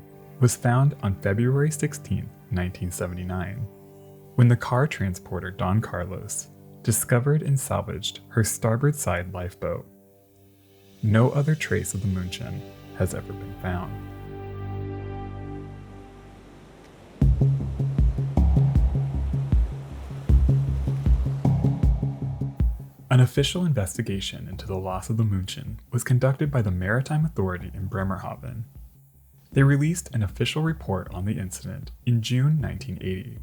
was found on February 16, 1979, when the car transporter Don Carlos discovered and salvaged her starboard side lifeboat. No other trace of the München has ever been found. An official investigation into the loss of the München was conducted by the Maritime Authority in Bremerhaven. They released an official report on the incident in June 1980.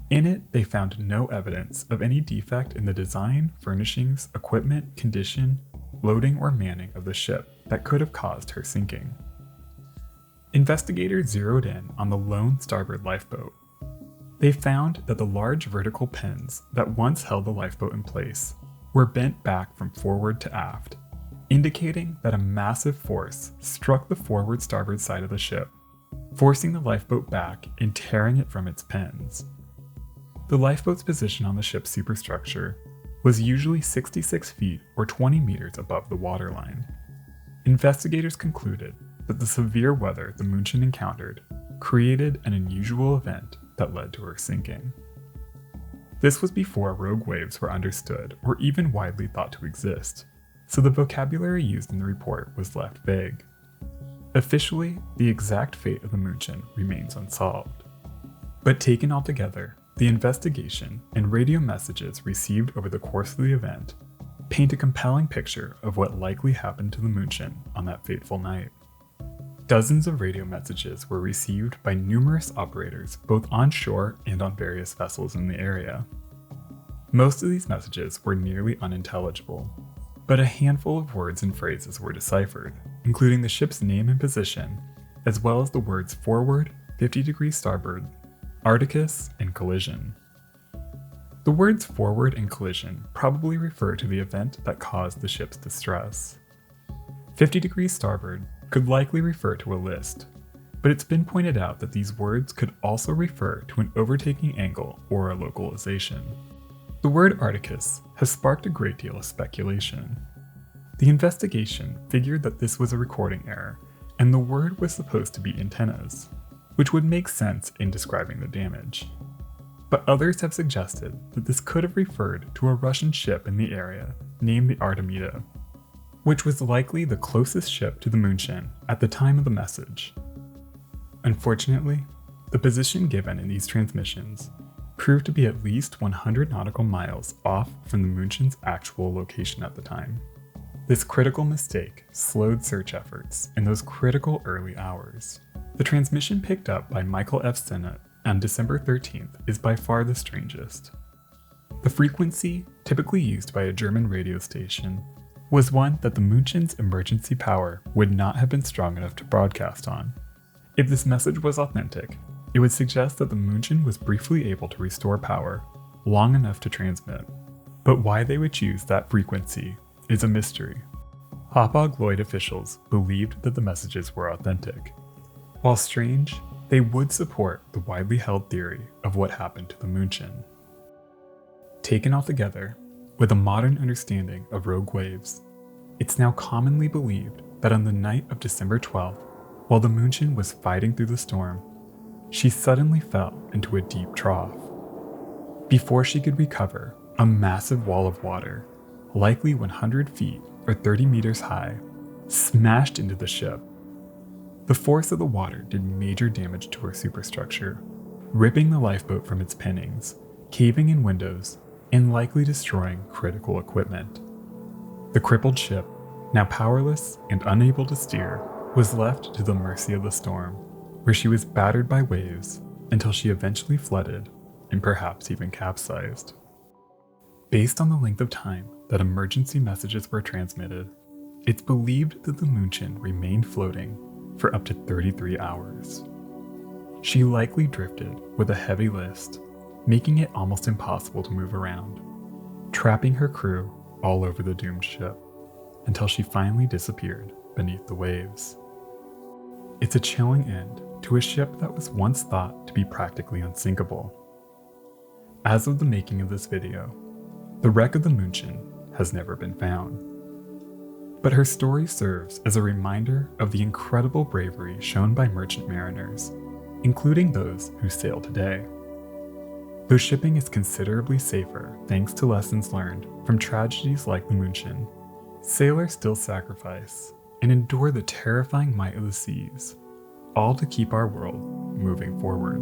In it, they found no evidence of any defect in the design, furnishings, equipment, condition, loading, or manning of the ship that could have caused her sinking. Investigators zeroed in on the lone starboard lifeboat. They found that the large vertical pins that once held the lifeboat in place were bent back from forward to aft, indicating that a massive force struck the forward starboard side of the ship, forcing the lifeboat back and tearing it from its pins. The lifeboat's position on the ship's superstructure was usually 66 feet or 20 meters above the waterline. Investigators concluded that the severe weather the München encountered created an unusual event that led to her sinking. This was before rogue waves were understood or even widely thought to exist, so the vocabulary used in the report was left vague. Officially, the exact fate of the München remains unsolved. But taken all together, the investigation and radio messages received over the course of the event paint a compelling picture of what likely happened to the München on that fateful night. Dozens of radio messages were received by numerous operators both on shore and on various vessels in the area. Most of these messages were nearly unintelligible, but a handful of words and phrases were deciphered, including the ship's name and position, as well as the words forward, 50 degrees starboard, Arcticus, and collision. The words forward and collision probably refer to the event that caused the ship's distress. 50 degrees starboard could likely refer to a list, but it's been pointed out that these words could also refer to an overtaking angle or a localization. The word Arcticus has sparked a great deal of speculation. The investigation figured that this was a recording error, and the word was supposed to be antennas, which would make sense in describing the damage. But others have suggested that this could have referred to a Russian ship in the area named the Artemida, which was likely the closest ship to the München at the time of the message. Unfortunately, the position given in these transmissions proved to be at least 100 nautical miles off from the München's actual location at the time. This critical mistake slowed search efforts in those critical early hours. The transmission picked up by Michael F. Sennett on December 13th is by far the strangest. The frequency, typically used by a German radio station, was one that the München's emergency power would not have been strong enough to broadcast on. If this message was authentic, it would suggest that the München was briefly able to restore power, long enough to transmit. But why they would choose that frequency is a mystery. Hapag-Lloyd officials believed that the messages were authentic. While strange, they would support the widely held theory of what happened to the München. Taken altogether, with a modern understanding of rogue waves, it's now commonly believed that on the night of December 12th, while the München was fighting through the storm, she suddenly fell into a deep trough. Before she could recover, a massive wall of water, likely 100 feet or 30 meters high, smashed into the ship. The force of the water did major damage to her superstructure, ripping the lifeboat from its pinnings, caving in windows, and likely destroying critical equipment. The crippled ship, now powerless and unable to steer, was left to the mercy of the storm, where she was battered by waves until she eventually flooded and perhaps even capsized. Based on the length of time that emergency messages were transmitted, it's believed that the München remained floating for up to 33 hours. She likely drifted with a heavy list, making it almost impossible to move around, trapping her crew all over the doomed ship until she finally disappeared beneath the waves. It's a chilling end to a ship that was once thought to be practically unsinkable. As of the making of this video, the wreck of the München has never been found. But her story serves as a reminder of the incredible bravery shown by merchant mariners, including those who sail today. Though shipping is considerably safer thanks to lessons learned from tragedies like the München, sailors still sacrifice and endure the terrifying might of the seas, all to keep our world moving forward.